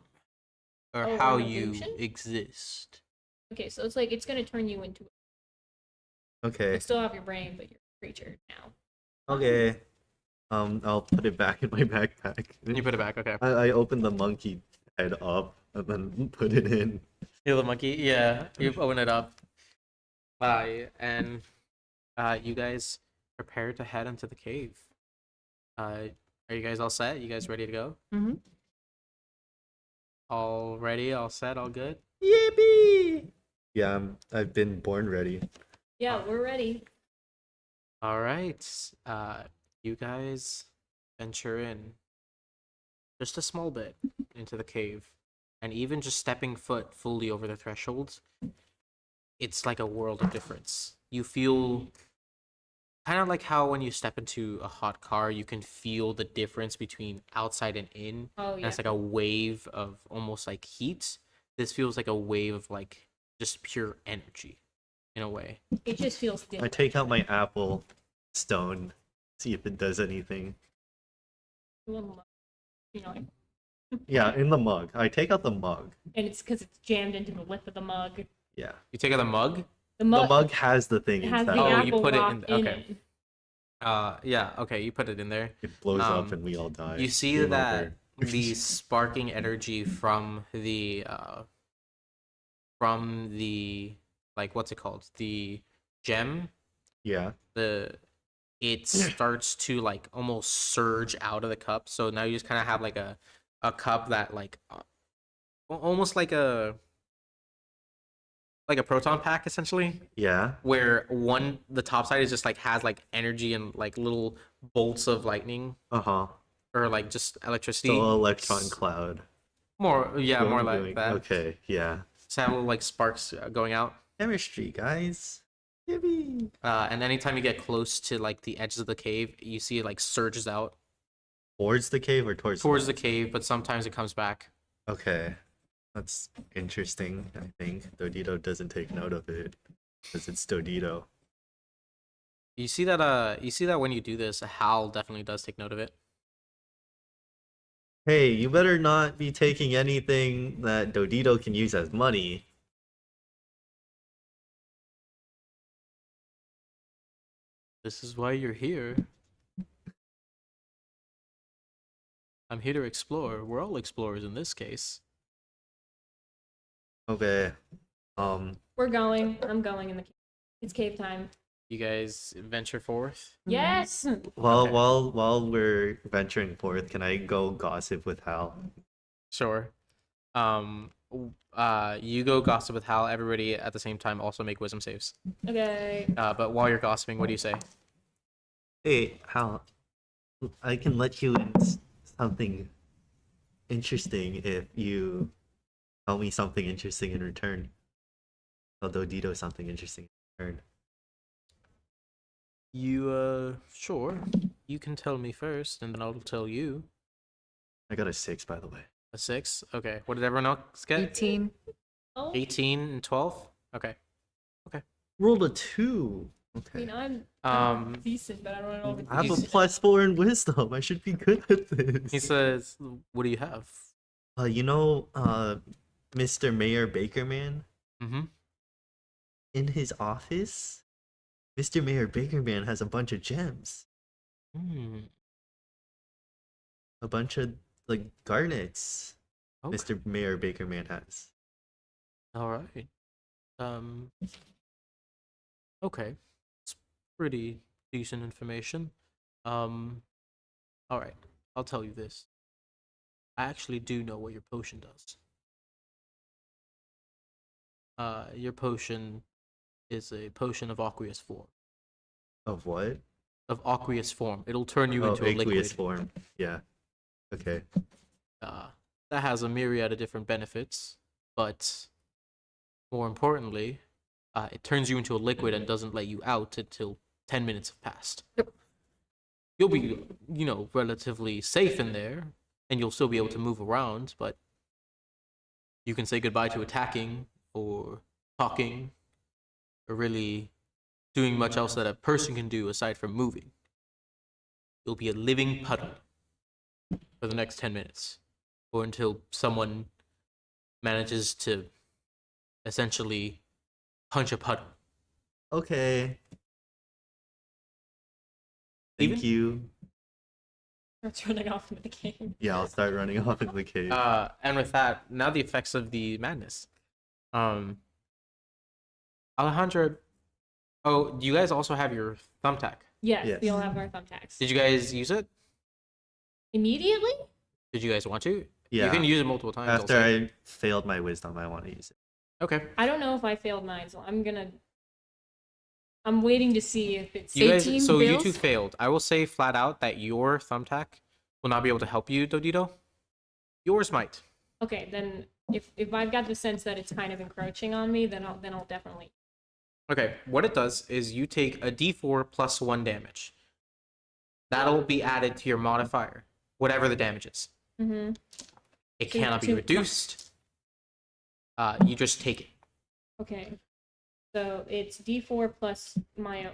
or Oh, how an you illusion? exist. Okay, so it's like it's gonna turn you into. Okay. You still have your brain, but you're a creature now. Okay. I'll put it back in my backpack. You put it back, okay. I open the monkey head up and then put it in. You little monkey, yeah. You open it up. And you guys prepare to head into the cave. Are you guys all set? You guys ready to go? Mm-hmm. All ready? All set? All good? Yippee! Yeah, I've been born ready. Yeah, we're ready. All right. You guys venture in just a small bit into the cave, and even just stepping foot fully over the threshold, it's like a world of difference. You feel kind of like how when you step into a hot car, you can feel the difference between outside and in. Oh And yeah. it's like a wave of almost like heat. This feels like a wave of like just pure energy in a way. It just feels I different. take out my apple stone, see if it does anything. You know, Yeah, in the mug. I take out the mug. and it's because it's jammed into the lip of the mug. Yeah. You take out the mug. The The mug, mug has the thing has the inside. Oh, you apple put it rock in- in okay. it. Yeah, okay, you put it in there. It blows up Um, and we all die. You see Game that over. the sparking energy from the like what's it called? The gem, Yeah. it starts to like almost surge out of the cup. So now you just kind of have like a cup that like almost like a proton pack essentially, Yeah. where the top side is just like has like energy and like little bolts of lightning Uh-huh. or like just electricity. So electron cloud. More more like Going- that. Okay, yeah. Just have little like sparks going out. Chemistry, guys. Yippee. And anytime you get close to like the edges of the cave, you see it like surges out Towards the cave or towards towards the mug? cave, but sometimes it comes back. Okay. That's interesting, I think. Dodito doesn't take note of it. Because it's Dodito. You see that when you do this, Hal definitely does take note of it. Hey, you better not be taking anything that Dodito can use as money. This is why you're here. I'm here to explore. We're all explorers in this case. Okay. We're going. I'm going in the cave. It's cave time. You guys venture forth. Yes. Well, Okay. while we're venturing forth, can I go gossip with Hal? Sure. You go gossip with Hal. Everybody at the same time also make wisdom saves. Okay. But while you're gossiping, what do you say? Hey, Hal, I can let you in something interesting if you tell me something interesting in return. Tell Dodito something interesting in return. You sure. You can tell me first, and then I'll tell you. I got a 6, by the way. A 6? Okay. What did everyone else get? 18. Oh, 18 and 12? Okay. Rolled a 2. I Okay. mean, I'm Um, decent, but I don't know if I have a decent. +4 in wisdom. I should be good at this. he says, what do you have? Mr. Mayor Bakerman? Mm-hmm. In his office, Mr. Mayor Bakerman has a bunch of gems. Hmm. A bunch of, like, garnets. Okay. Mr. Mayor Bakerman has. All right. Okay. It's pretty decent information. All right. I'll tell you this. I actually do know what your potion does. Your potion is a potion of aqueous form. Of what? Of aqueous form. It'll turn you Oh, into a liquid. aqueous form. Yeah. Okay. That has a myriad of different benefits, but more importantly, it turns you into a liquid and doesn't let you out until 10 minutes have passed. Yep. You'll be, relatively safe in there, and you'll still be able to move around, but you can say goodbye to attacking or talking or really doing much else that a person can do aside from moving. You'll be a living puddle for the next 10 minutes or until someone manages to essentially punch a puddle. Okay. Thank Even? you. Starts running off into the game. Yeah, I'll start running off into the cave. And with that, now the effects of the madness. Alejandra, oh, do you guys also have your thumbtack? Yes, Yes. we all have our thumbtacks. Did you guys use it? Immediately? Did you guys want to? Yeah. You can use it multiple times. I'll After say. I failed my wisdom, I want to use it. Okay. I don't know if I failed mine, so I'm waiting to see if it's. You guys, 18 so you bills? two failed. I will say flat out that your thumbtack will not be able to help you, Dodito. Yours might. Okay, then if I've got the sense that it's kind of encroaching on me, then I'll definitely. Okay, what it does is you take a d4 plus 1 damage. That'll be added to your modifier, whatever the damage is. Mm-hmm. It So cannot be two- reduced. You just take it. Okay. So it's D4 plus my.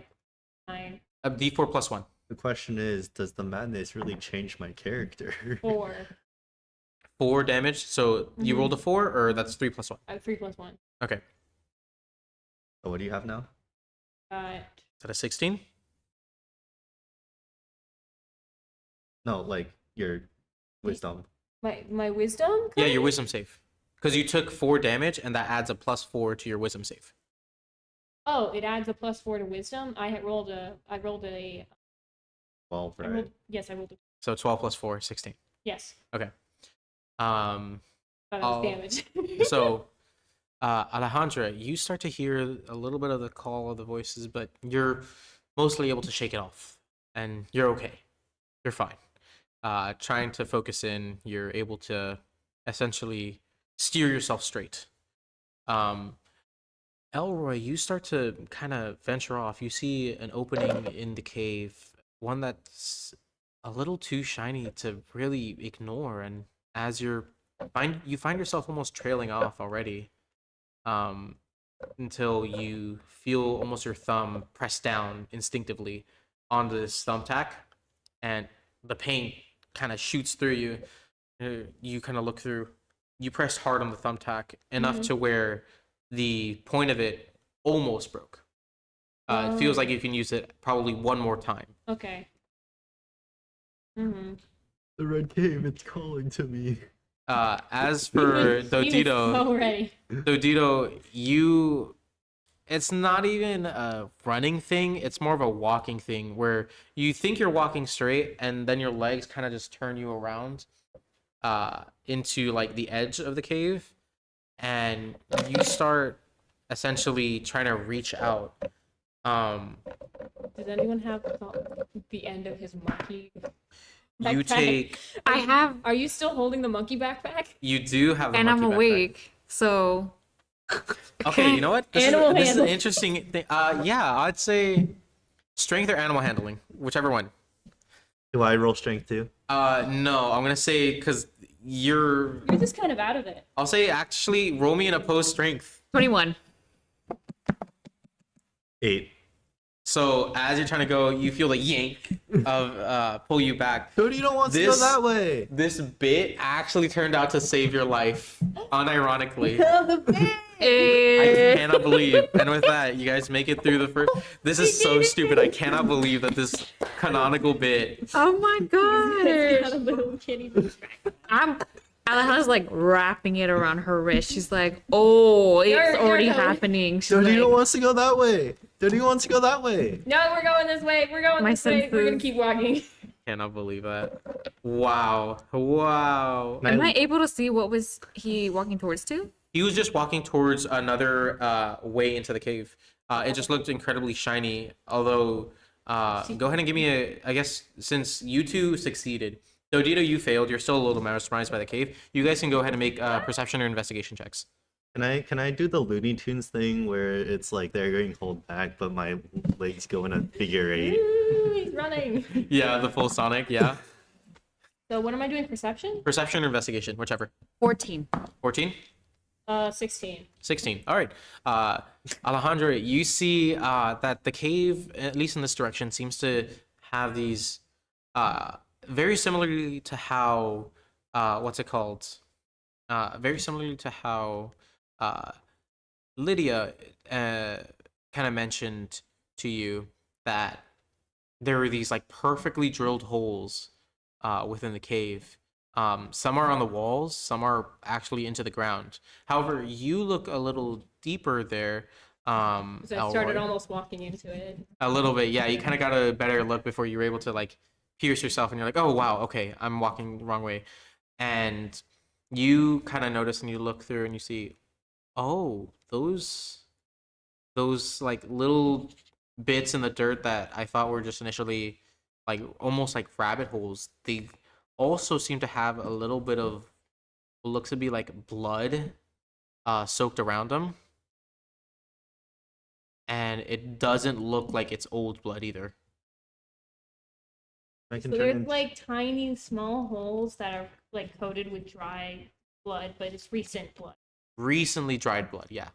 A d4 plus 1. The question is, does the madness really change my character? 4. 4 damage. So you rolled a 4, or that's 3 plus 1? 3 plus 1. Okay. So what do you have now? Is that a 16? No, like your wisdom. My wisdom? Yeah, your kind? wisdom save. Because you took 4 damage, and that adds a plus 4 to your wisdom save. Oh, it adds a plus 4 to wisdom. I rolled a. 12, I right? rolled, yes, I rolled a. So 12 plus 4, 16. Yes. Okay. That was Oh. damage. So, Alejandra, you start to hear a little bit of the call of the voices, but you're mostly able to shake it off, and you're okay. You're fine. Trying to focus in, you're able to essentially steer yourself straight. Elroy, you start to kind of venture off. You see an opening in the cave, one that's a little too shiny to really ignore, and as you find yourself almost trailing off already, until you feel almost your thumb pressed down instinctively onto this thumbtack, and the paint kind of shoots through you. You kind of look through. You pressed hard on the thumbtack enough to where the point of it almost broke. It feels like you can use it probably one more time. Okay. Mm-hmm. The red cave, it's calling to me. As for Dodito, So ready. Dodito, it's not even a running thing, it's more of a walking thing where you think you're walking straight and then your legs kind of just turn you around into like the edge of the cave, and you start essentially trying to reach out. Does anyone have the end of his monkey? You backpack? take I have, Are you still holding the monkey backpack? you do have the and I'm monkey backpack. awake, so Okay, you know what? This Animal is an handling. interesting thing. Yeah, I'd say strength or animal handling, whichever one. Do I roll strength too? No, I'm gonna say because You're just kind of out of it. I'll say actually roll me an opposed strength. 21. 8. So as you're trying to go, you feel the yank of pull you back. Dodito wants to go This- that way. This bit actually turned out to save your life, unironically. I Eh. cannot believe. And with that, you guys make it through the first. This is so stupid. I cannot believe that this canonical bit. Oh my Got a gosh. little kitty backpack. Aleja's like wrapping it around her wrist. She's like, oh, it's You're already going. happening. She's Dodito like, wants to go that way. Dodito wants to go that way. No, we're going this way. We're going My this way. We're gonna senses. keep walking. Cannot believe that. Wow. Wow. am I able to see what was he walking towards to? He was just walking towards another way into the cave. It just looked incredibly shiny. Although, go ahead and give me a. I guess since you two succeeded, Dodito, you failed. You're still a little mesmerized by the cave. You guys can go ahead and make perception or investigation checks. Can I do the Looney Tunes thing where it's like they're getting pulled back, but my legs go in a figure 8? Ooh, he's running. Yeah, the full Sonic. Yeah. So what am I doing? Perception? Perception or investigation, whichever. 14. 14. 16. 16. All right. Alejandra, you see that the cave, at least in this direction, seems to have these very similarly to how what's it called? very similarly to how Lydia kind of mentioned to you that there were these like perfectly drilled holes within the cave. Some are on the walls, some are actually into the ground. However, you look a little deeper there. So I started Elroy. almost walking into it. A little bit, yeah. You kind of got a better look before you were able to like pierce yourself, and you're like, oh wow, okay, I'm walking the wrong way. And you kind of notice, and you look through, and you see, oh, those like little bits in the dirt that I thought were just initially like almost like rabbit holes. They also seem to have a little bit of what looks to be like blood soaked around them. And it doesn't look like it's old blood either. I So can turn there's into... like tiny small holes that are like coated with dry blood, but it's recent blood. Recently dried blood, yeah.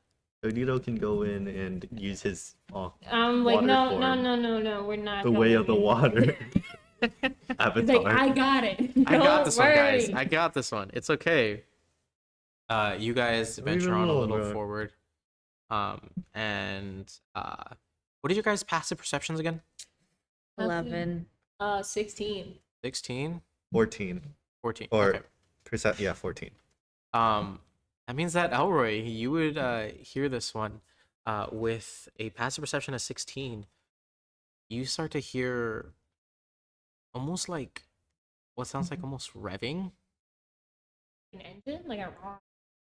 Odito can go in and use his Like water no, form. no, we're not. The way of the going in. water. He's Avatar. like, I got it. I got Don't this one, guys. worry. I got this one. It's okay. You guys Leave venture it on a alone, little bro. forward. And what are your guys' passive perceptions again? 11. 16. 16? 14. 14. Or Okay. yeah, 14. That means that Elroy, you would hear this one with a passive perception of 16. You start to hear almost like what sounds like almost revving, An engine? Like a rock.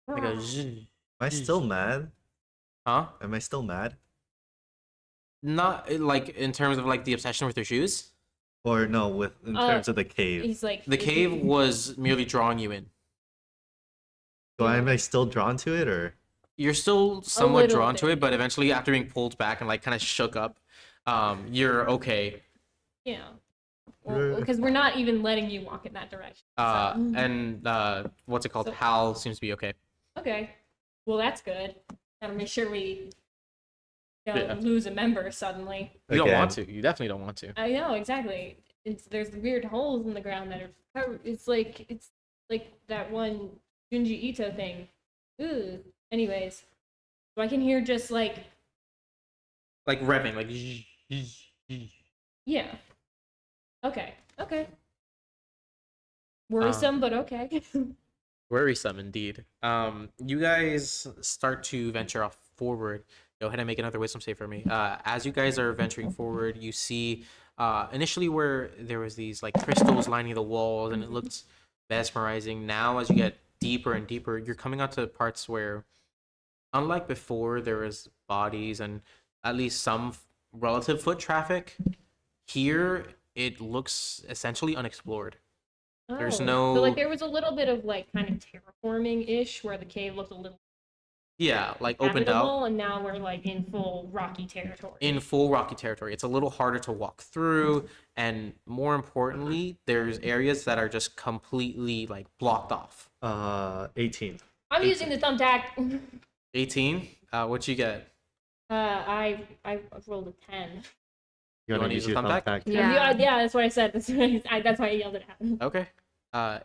like a zzz. Am I still mad? Huh? Am I still mad? Not like in terms of like the obsession with your shoes. Or no, in terms of the cave? He's like The cave was merely drawing you in. So am I still drawn to it, or? You're still somewhat little drawn to bit. it, but eventually, after being pulled back and like kind of shook up, you're okay. Yeah. Well, because we're not even letting you walk in that direction. And what's it called? So- Hal seems to be okay. Okay. Well, that's good. Gotta make sure we don't Yeah. lose a member suddenly. You don't Again. want to. You definitely don't want to. I know exactly. There's weird holes in the ground that are. It's like that one Junji Ito thing. Ooh. Anyways, so I can hear just like Like revving, like. zzz, zzz, zzz. yeah. Okay. Worrisome, but okay. Worrisome indeed. You guys start to venture off forward. Go ahead and make another wisdom save for me. As you guys are venturing forward, you see initially where there was these like crystals lining the walls, and it looked mesmerizing. Now, as you get deeper and deeper, you're coming onto parts where, unlike before, there was bodies and at least some relative foot traffic. Here, it looks essentially unexplored. There's Oh. no- So like there was a little bit of like kind of terraforming ish where the cave looked a little Yeah, like opened out. habitable, and now we're like in full rocky territory. In full rocky territory. It's a little harder to walk through, and more importantly, there's areas that are just completely like blocked off. 18. I'm using the thumbtack. 18. What you get? I rolled a 10. You wanna use the thumbtack? Yeah. Yeah, that's what I said. That's why I yelled it out. Okay.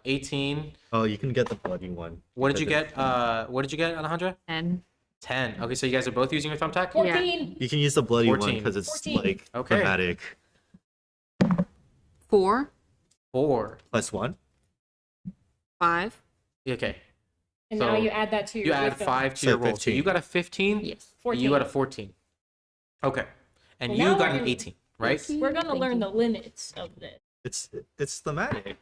18. Oh, you can get the bloody one. What did you because get? What did you get, Alejandra? 10. 10. Okay, so you guys are both using your thumbtack? 14. You can use the bloody one 14. because it's 14. like Okay. dramatic. 4. 4. +1. 5. Okay. And So now you add that to your You add wisdom. 5 to So your roll. So 15. you got a 15. Yes. 14. You got a 14. Okay. And Well, you now got we're an gonna- 18, right? We're gonna Thank learn you. the limits of this. It's thematic.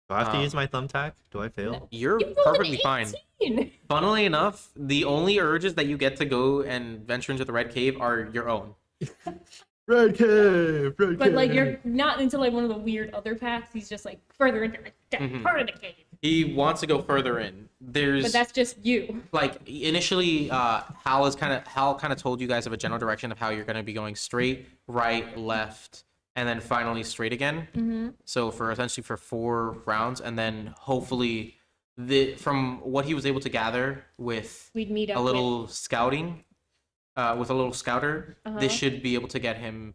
Do I have to Um, use my thumbtack? Do I fail? You're You rolled an perfectly fine. 18. Funnily enough, the only urges that you get to go and venture into the Red Cave are your own. Red cave, red But like you're not into like one of the weird other paths. He's just like further into that Mhm. part of the cave. He wants to go further in. There's But that's just you. like initially, Hal kind of told you guys of a general direction of how you're going to be going straight, right, left, and then finally straight again. Mm-hmm. So for essentially for 4 rounds, and then hopefully, from what he was able to gather with We'd meet up a little scouting, with a little scouter, Uh-huh. this should be able to get him,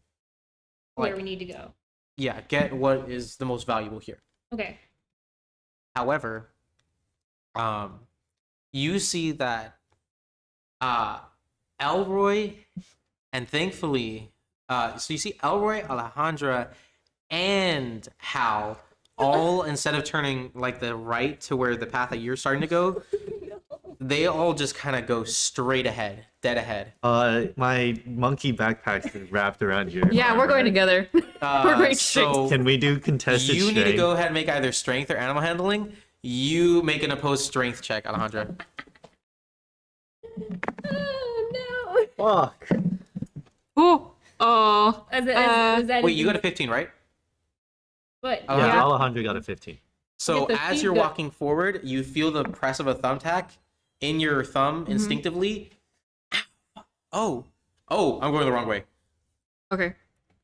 with where like, we need to go. yeah, get what is the most valuable here. Okay. However, you see that Elroy, and thankfully, so you see Elroy, Alejandra, and Hal all, instead of turning like the right to where the path that you're starting to go, they all just kind of go straight ahead, dead ahead. My monkey backpack's been wrapped around your Yeah, arm, we're going right? together. We're going straight. So Can we do contested you need to strength? go ahead and make either strength or animal handling. You make an opposed strength check, Alejandra. Oh no. Fuck. Oh, oh. Is that Wait, you got a 15, right? But Oh, Yeah, yeah. Alejandro got a 15. So Get the as you're feedback. walking forward, you feel the press of a thumbtack in your thumb instinctively. Oh, I'm going the wrong way. Okay.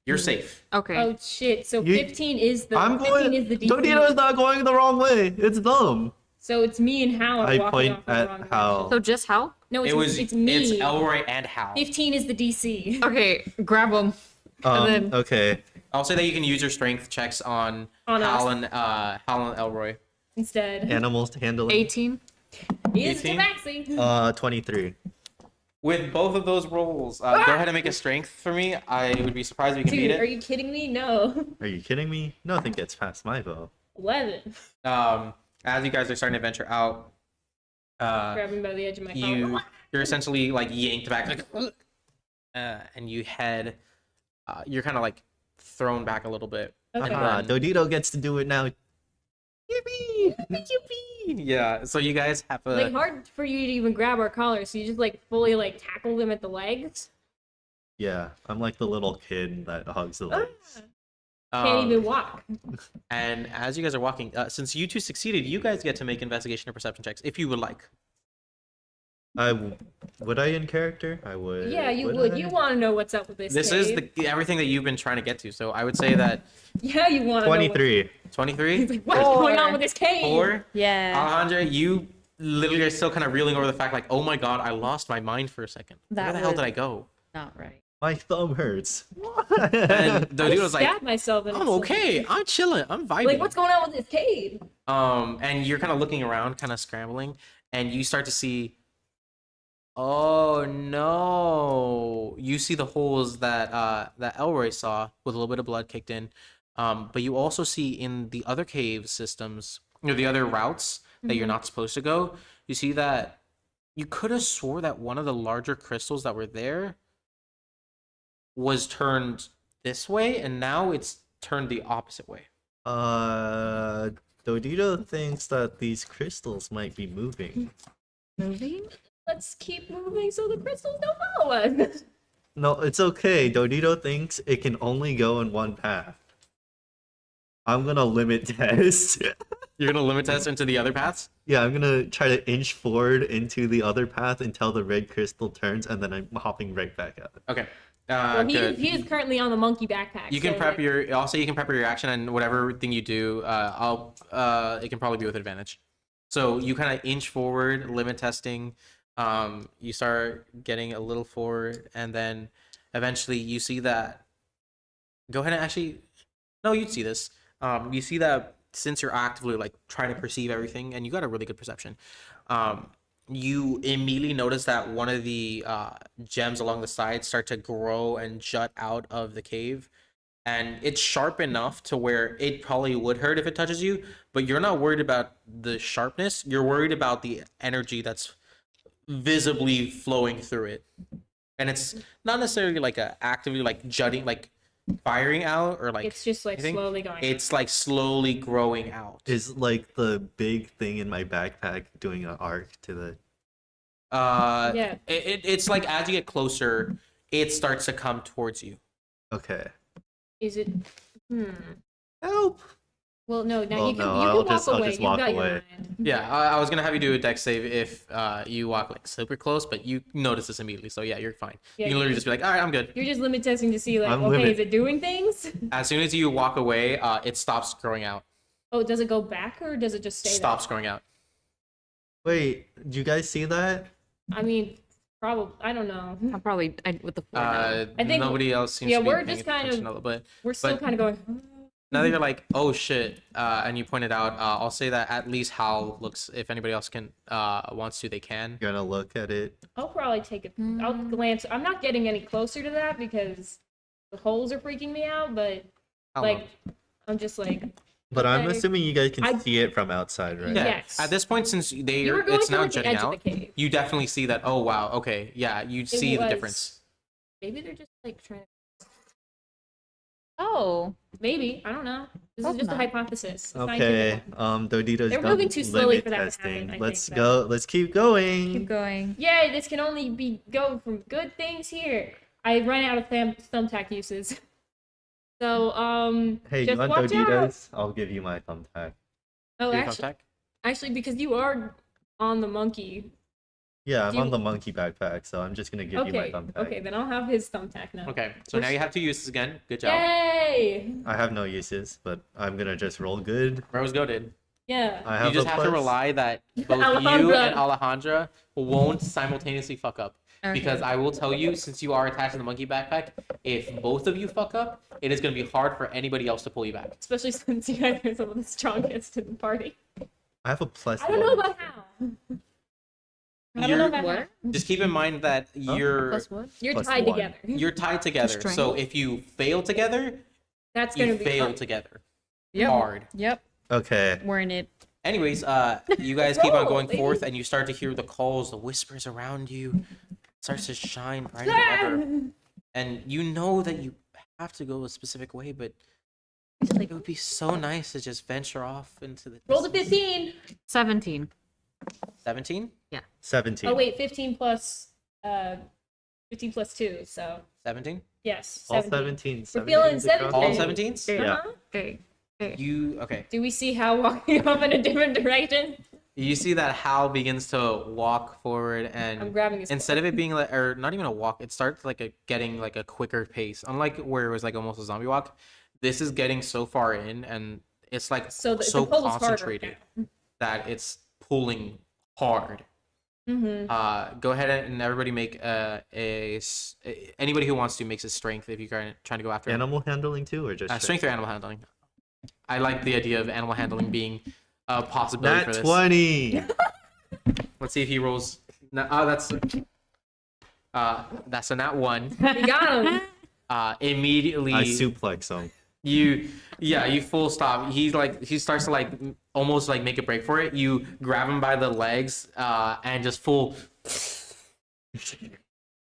You're safe. Okay. oh shit. So You- 15 is the I'm 15 going. is the DC. Dodito's not going the wrong way. It's dumb. So it's me and Hal are I walking point off in the at wrong direction. Hal. So just how? No, it's It's me. Elroy and Hal. 15 is the DC. Okay, grab them. then- Okay. I'll say that you can use your strength checks on Hal us. and Elroy. Instead, Animals handling. 18. he is 18? Tabaxi. 23. With both of those rolls, go ahead and make a strength for me. I would be surprised if you can beat Dude, it. are you kidding me? No. Are you kidding me? Nothing gets past my vote. 11. As you guys are starting to venture out, Grabbing by the edge of my collar. you're essentially like yanked back, like, and you head. You're kind of like thrown back a little bit. Okay. And then- Dodito gets to do it now. Yippee! Yeah. So you guys have a. Like hard for you to even grab our collars, so you just like fully like tackle them at the legs. Yeah, I'm like the little kid that hugs the legs. Can't even walk. And as you guys are walking, since you two succeeded, you guys get to make investigation or perception checks if you would like. Would I in character? I would. Yeah, you would. I? You want to know what's up with this. This cave. is everything that you've been trying to get to. So I would say that Yeah, you want to. 23. 23, He's like, what's going on with this cave? 4. Yeah. Alejandra, you literally are still kind of reeling over the fact, like, oh my god, I lost my mind for a second. Where That the hell was- did I go? Not right. My thumb hurts. And I Dodito's like, stabbed myself. And I'm it's like- okay. I'm chilling. I'm vibing. Like, what's going on with this cave? And you're kind of looking around, kind of scrambling, and you start to see. Oh no! You see the holes that that Elroy saw with a little bit of blood kicked in, but you also see in the other cave systems, the other routes that you're not supposed to go. You see that you could have swore that one of the larger crystals that were there was turned this way, and now it's turned the opposite way. Dodito thinks that these crystals might be moving. Moving? Let's keep moving so the crystals don't follow us. No, it's okay. Dodito thinks it can only go in one path. I'm gonna limit test. You're gonna limit test into the other paths. Yeah, I'm gonna try to inch forward into the other path until the red crystal turns, and then I'm hopping right back out. Okay. Well, Good. he is currently on the monkey backpack. You can so, prep like, your. Also, you can prep your reaction, and whatever thing you do, it can probably be with advantage. So you kind of inch forward, limit testing. You start getting a little forward, and then eventually you see that. Go ahead and actually, no, you'd see this. You see that since you're actively like trying to perceive everything, and you got a really good perception. You immediately notice that one of the gems along the side start to grow and jut out of the cave, and it's sharp enough to where it probably would hurt if it touches you, but you're not worried about the sharpness. You're worried about the energy that's visibly flowing through it, and it's not necessarily like a actively like jutting, like firing out, or like It's just like anything. slowly going. It's like slowly growing out. Is like the big thing in my backpack doing an arc to the. Yeah. It's like as you get closer, it starts to come towards you. Okay. Is it? Help! Well, no. Now Well, you can no, you I'll can just- walk I'll away. just You've walk got your away. mind. Yeah, I was gonna have you do a dex save if you walk like super close, but you notice this immediately, so yeah, you're fine. Yeah, you can literally just be like, all right, I'm good. You're just limit testing to see like, I'm okay, limit- is it doing things? As soon as you walk away, it stops growing out. Oh, does it go back or does it just stay Stops growing out. Wait, did you guys see that? there? I mean, probably. I don't know. I'm probably with the floor now. I think- Nobody else seems yeah, to be we're paying just kind attention of- a little bit. We're still But- kind of going. now that you're like, oh shit, and you pointed out, I'll say that at least Hal looks. If anybody else can wants to, they can. You're gonna look at it. I'll probably take it. I'll glance. I'm not getting any closer to that because the holes are freaking me out. But How like, long? I'm just like. But I'm Okay. assuming you guys can I- see it from outside, right? Yeah. Yes. At this point, since You were going it's now towards the jutting edge of out, the cave. you definitely see that. Oh wow, okay, yeah, you see the was- difference. Maybe they're just like trying. Oh, Maybe I don't know. This Hope is just a not. hypothesis. It's Okay. scientific. Dodito's They're done moving too slowly limit for that to testing. happen, I Let's think, go. Let's keep going. keep going. Yay! This can only go from good things here. I run out of thumbtack uses. So Hey, just you want watch out. Doditos? I'll give you my thumbtack. Oh, Do you actually, contact? because you are on the monkey. Yeah, I'm Do you- on the monkey backpack, so I'm just gonna give you my Okay, thumbtack. okay, then I'll have his thumbtack now. Okay, so now you have 2 uses again. Good job. Yay! I have no uses, but I'm gonna just roll good. Rose goaded. Yeah. I You have just a have to plus. rely that both you Alejandra. and Alejandra won't simultaneously fuck up. Okay. Because I will tell you, since you are attached to the monkey backpack, if both of you fuck up, it is going to be hard for anybody else to pull you back. Especially since you guys are some of the strongest in the party. I have a plus. I don't know one. about how. I don't You're- know about What? how. Just keep in mind that you're Plus what? You're Plus tied one. together. you're tied together. So Strength. if you fail together, That's gonna you be fail fun. together. Yep. Hard. Yep. Okay. We're in it. Anyways, you guys keep on Roll, going lady. forth, and you start to hear the calls, the whispers around you. It starts to shine brighter than ever. And you know that you have to go a specific way, but it would be so nice to just venture off into the Roll the distance. 15. 17. 17? 17. Oh wait, 15 plus 2, so 17? yes. All 17. 17. We're feeling 17 All Okay. 17s? Okay. Yeah. Uh-huh. Okay. You okay. Do we see how walking off in a different direction? You see that Hal begins to walk forward, I'm and grabbing his instead of it being like, or not even a walk, it starts like getting like a quicker pace. Unlike where it was like almost a zombie walk, this is getting so far in, and it's like So the so pull is harder concentrated that it's pulling hard. Mm-hmm. Go ahead and everybody make anybody who wants to makes a strength if you're trying to go after him. Animal handling too, or just Strength or animal handling. I like the idea of animal handling being a possibility for Nat this. 20. Let's see if he rolls. No, oh, that's a nat 1. We got him. Immediately I suplex him. you full stop. He starts to like almost like make a break for it. You grab him by the legs and just full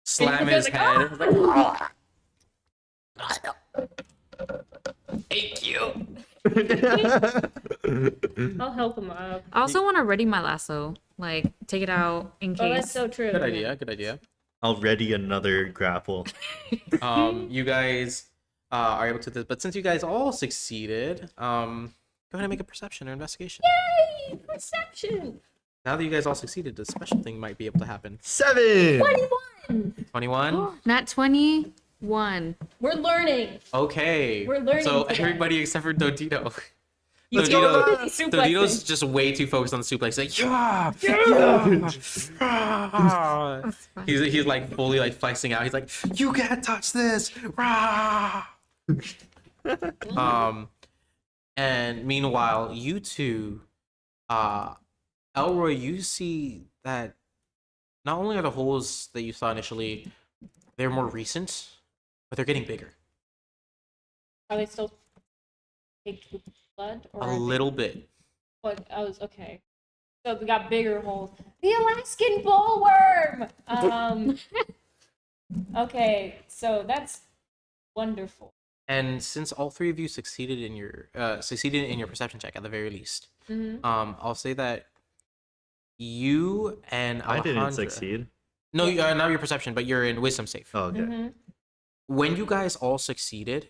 slam his head. Thank you. I'll help him up. I also want to ready my lasso. Like, take it out in Oh, that's case. so true. Good idea. Good idea. I'll ready another grapple. You guys are able to this, but since you guys all succeeded, go ahead and make a perception or investigation. Yay! Perception. Now that you guys all succeeded, a special thing might be able to happen. 7. 21. 21. Not 21. We're learning. Okay. We're learning So today. everybody except for Dodito. He's Dodito- suplexing. Dodito's just way too focused on the suplex. Like, yeah. That's fine. He's like fully like flexing out. He's like, you can't touch this. Rah! And meanwhile, you two, Elroy, you see that not only are the holes that you saw initially, they're more recent, but they're getting bigger. Are they still caked with blood? Or A are they- little bit. What? I was okay. So we got bigger holes. The Alaskan bullworm. Okay, so that's wonderful. And since all three of you succeeded in your perception check at the very least, Mm-hmm. I'll say that you and I didn't Alejandra- succeed. No, not your perception, but you're in wisdom safe. Oh, okay. Mm-hmm. When you guys all succeeded,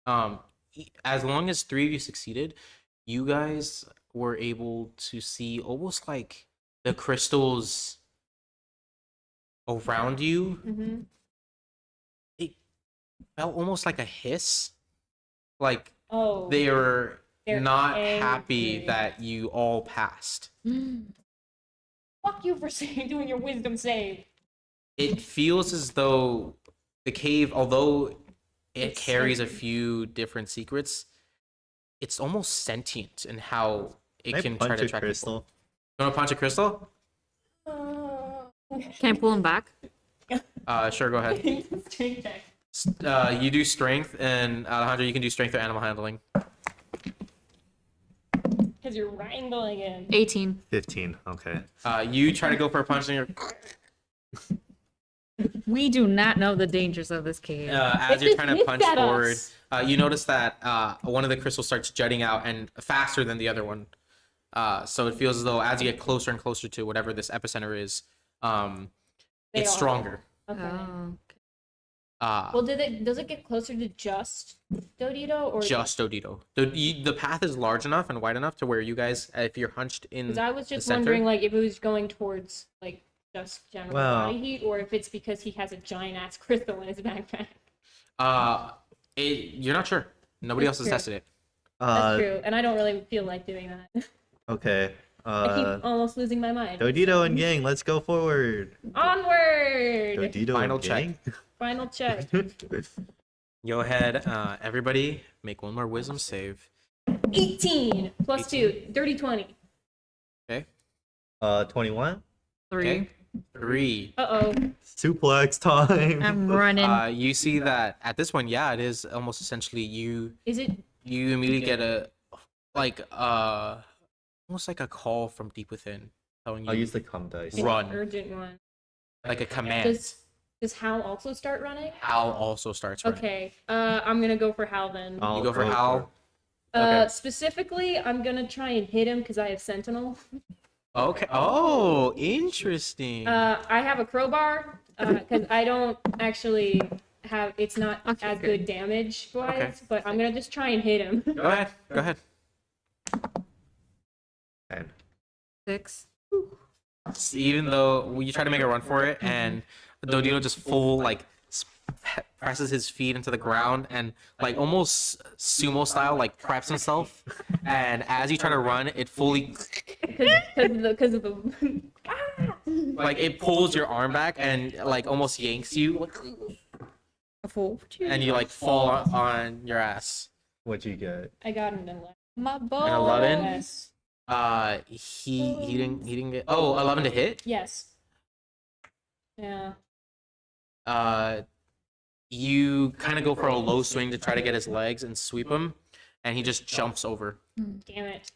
as long as 3 of you succeeded, you guys were able to see almost like the crystals around you. Mm-hmm. It felt almost like a hiss, like Oh. they were They're not happy angry. that you all passed. Fuck you for doing your wisdom save. It feels as though the cave, although it It's carries a sacred. few different secrets, it's almost sentient in how it Can I can try punch to a track crystal? people. You want to punch a crystal? Can I pull him back? Sure, go ahead. Strength check. You do strength, and Alejandro, you can do strength or animal handling. Because you're wrangling him. 18. 15. Okay. You try to go for a punch, and you're, We do not know the dangers of this cave. as you're trying to Hit punch at forward, us. you notice that one of the crystals starts jutting out and faster than the other one. So it feels as though as you get closer and closer to whatever this epicenter is, They it's are. stronger. Okay. Oh. Well, does it get closer to just Dodito or Just Odito. The path is large enough and wide enough to where you guys, if you're hunched in Because I was the just center, wondering, like, if it was going towards like just general Well- body heat, or if it's because he has a giant ass crystal in his backpack. you're not sure. Nobody else That's has true. tested it. That's true, and I don't really feel like doing that. Okay. I keep almost losing my mind. Dodito and gang, let's go forward. Onward! Dodito Final and check. gang. Final check. Go ahead, everybody, make one more wisdom save. 18 plus 2, dirty 20. Okay. 21. 3. Okay. 3. Uh-oh. Suplex time. I'm running. You see that at this point, yeah, it is almost essentially you Is it? immediately get a almost like a call from deep within telling you I'll use the cum dice. It's Run. an urgent one. like a command. Does Hal also start running? Hal also starts running. Okay. I'm gonna go for Hal then. You go for Hal. Uh, okay. Specifically, I'm gonna try and hit him because I have Sentinel. Okay. Oh, interesting. I have a crowbar because I don't actually have. It's not Okay, as good. good damage wise, Okay. but I'm gonna just try and hit him. Go ahead. Go ahead. 10. 6. Even though you try to make a run for it, and Dodito just presses his feet into the ground and like almost sumo style like preps himself, and as you try to run, it fully Because of the. like it pulls your arm back and like almost yanks you, A 4. and you like fall on your ass. What'd you get? I got an 11. My An ball. 11? Yes. He didn't get. Oh, 11 to hit. Yes. Yeah. You kind of go for a low swing to try to get his legs and sweep him, and he just jumps over Damn it.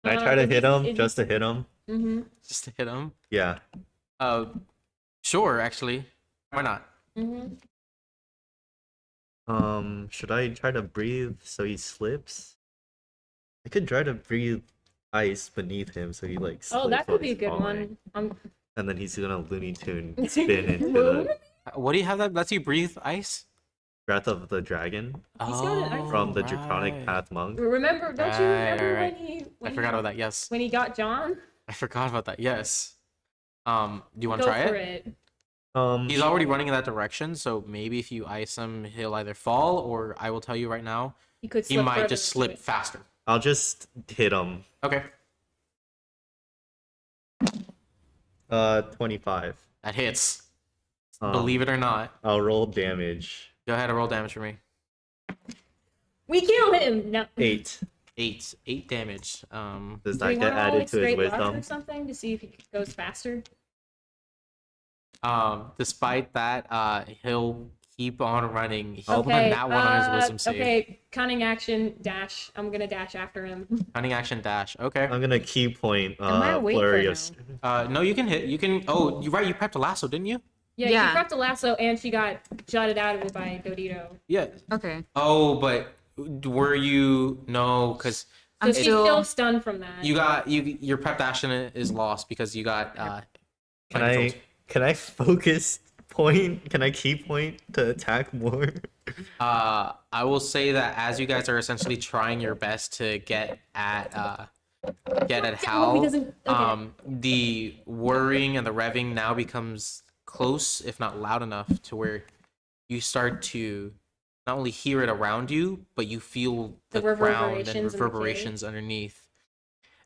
Can I try to hit him? Just to hit him? Mm-hmm. just to hit him. Yeah. Sure, actually, why not? Mm-hmm. Should I try to breathe so he slips? I could try to breathe ice beneath him so he like slips Oh, that while could be a he's good falling. one. And then he's gonna Looney Tune spin into the What do you have that lets you breathe ice? Breath of the Dragon He's got an ice- from the Draconic right. Path Monk. Remember? Don't you remember Right. when I forgot about that. Yes, when he got John? I forgot about that. Yes. Do you want Go to try for it? it. He's already running in that direction, so maybe if you ice him, he'll either fall, or I will tell you right now, He could. he Slip might further just into slip it. faster. I'll just hit him. Okay, 25. that hits. Um, Believe it or not. I'll roll damage. Go ahead and roll damage for me. We kill him. No. 8. 8 damage. Does Do we that get wanna roll, added like, to his straight luck wisdom? or something to see if he goes faster? Despite that, he'll keep on running. He Oh. rolled a nat 1 on his wisdom save. Okay, cunning action dash. I'm gonna dash after him. Cunning action dash. Okay. I'm gonna key point Am I awake flurry or of no? No, you can hit. You can. Oh, you're right. You prepped a lasso, didn't you? Yeah, Yeah. she prepped a lasso and she got jutted out of it by Dodito. Yeah. Okay. Oh, but were you no? Because So I'm she's still. still stunned from that. you got your prepped action is lost because you got. Can I focus point? Can I key point to attack more? I will say that as you guys are essentially trying your best to get at Hal, he doesn't- okay. the whirring and the revving now becomes close, if not loud enough, to where you start to not only hear it around you, but you feel The the ground reverberations and in the cave. reverberations underneath.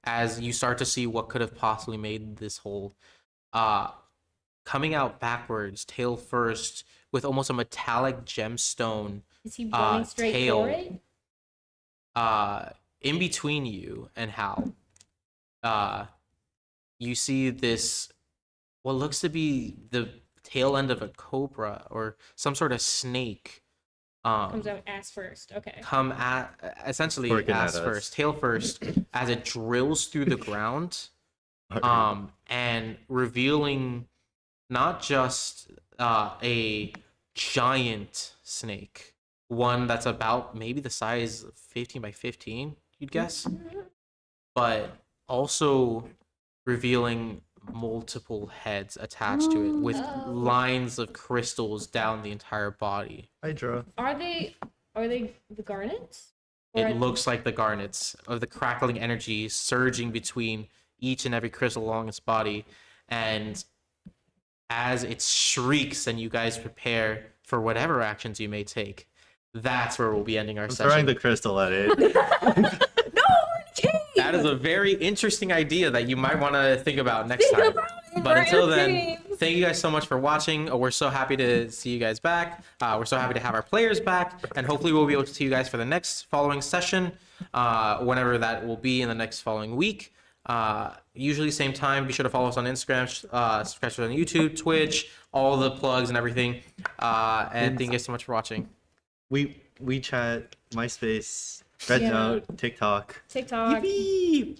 As you start to see what could have possibly made this hole, coming out backwards, tail first, with almost a metallic gemstone. Is he running straight for tail. it? in between you and Hal, you see this, what looks to be the tail end of a cobra or some sort of snake. Comes out ass first. Okay. Come at essentially Working ass at us. first, tail first, as it drills through the ground, and revealing not just a giant snake, one that's about maybe the size of 15 by 15, you'd guess, but also revealing multiple heads attached to it with Oh. lines of crystals down the entire body. Hydra. Are they the garnets? Or It looks like the garnets of the crackling energy surging between each and every crystal along its body. And as it shrieks and you guys prepare for whatever actions you may take, that's where we'll be ending our I'm session. throwing the crystal at it. No, we're in a cave. That is a very interesting idea that you might want to think about next Think time. about it, But we're in until a then, cave. thank you guys so much for watching. We're so happy to see you guys back. We're so happy to have our players back, and hopefully we'll be able to see you guys for the next following session, whenever that will be in the next following week. Usually same time. Be sure to follow us on Instagram, subscribe to us on YouTube, Twitch, all the plugs and everything. And thank you guys so much for watching. WeChat, MySpace, Red Yeah. Note, TikTok. TikTok. Yippee! Bye.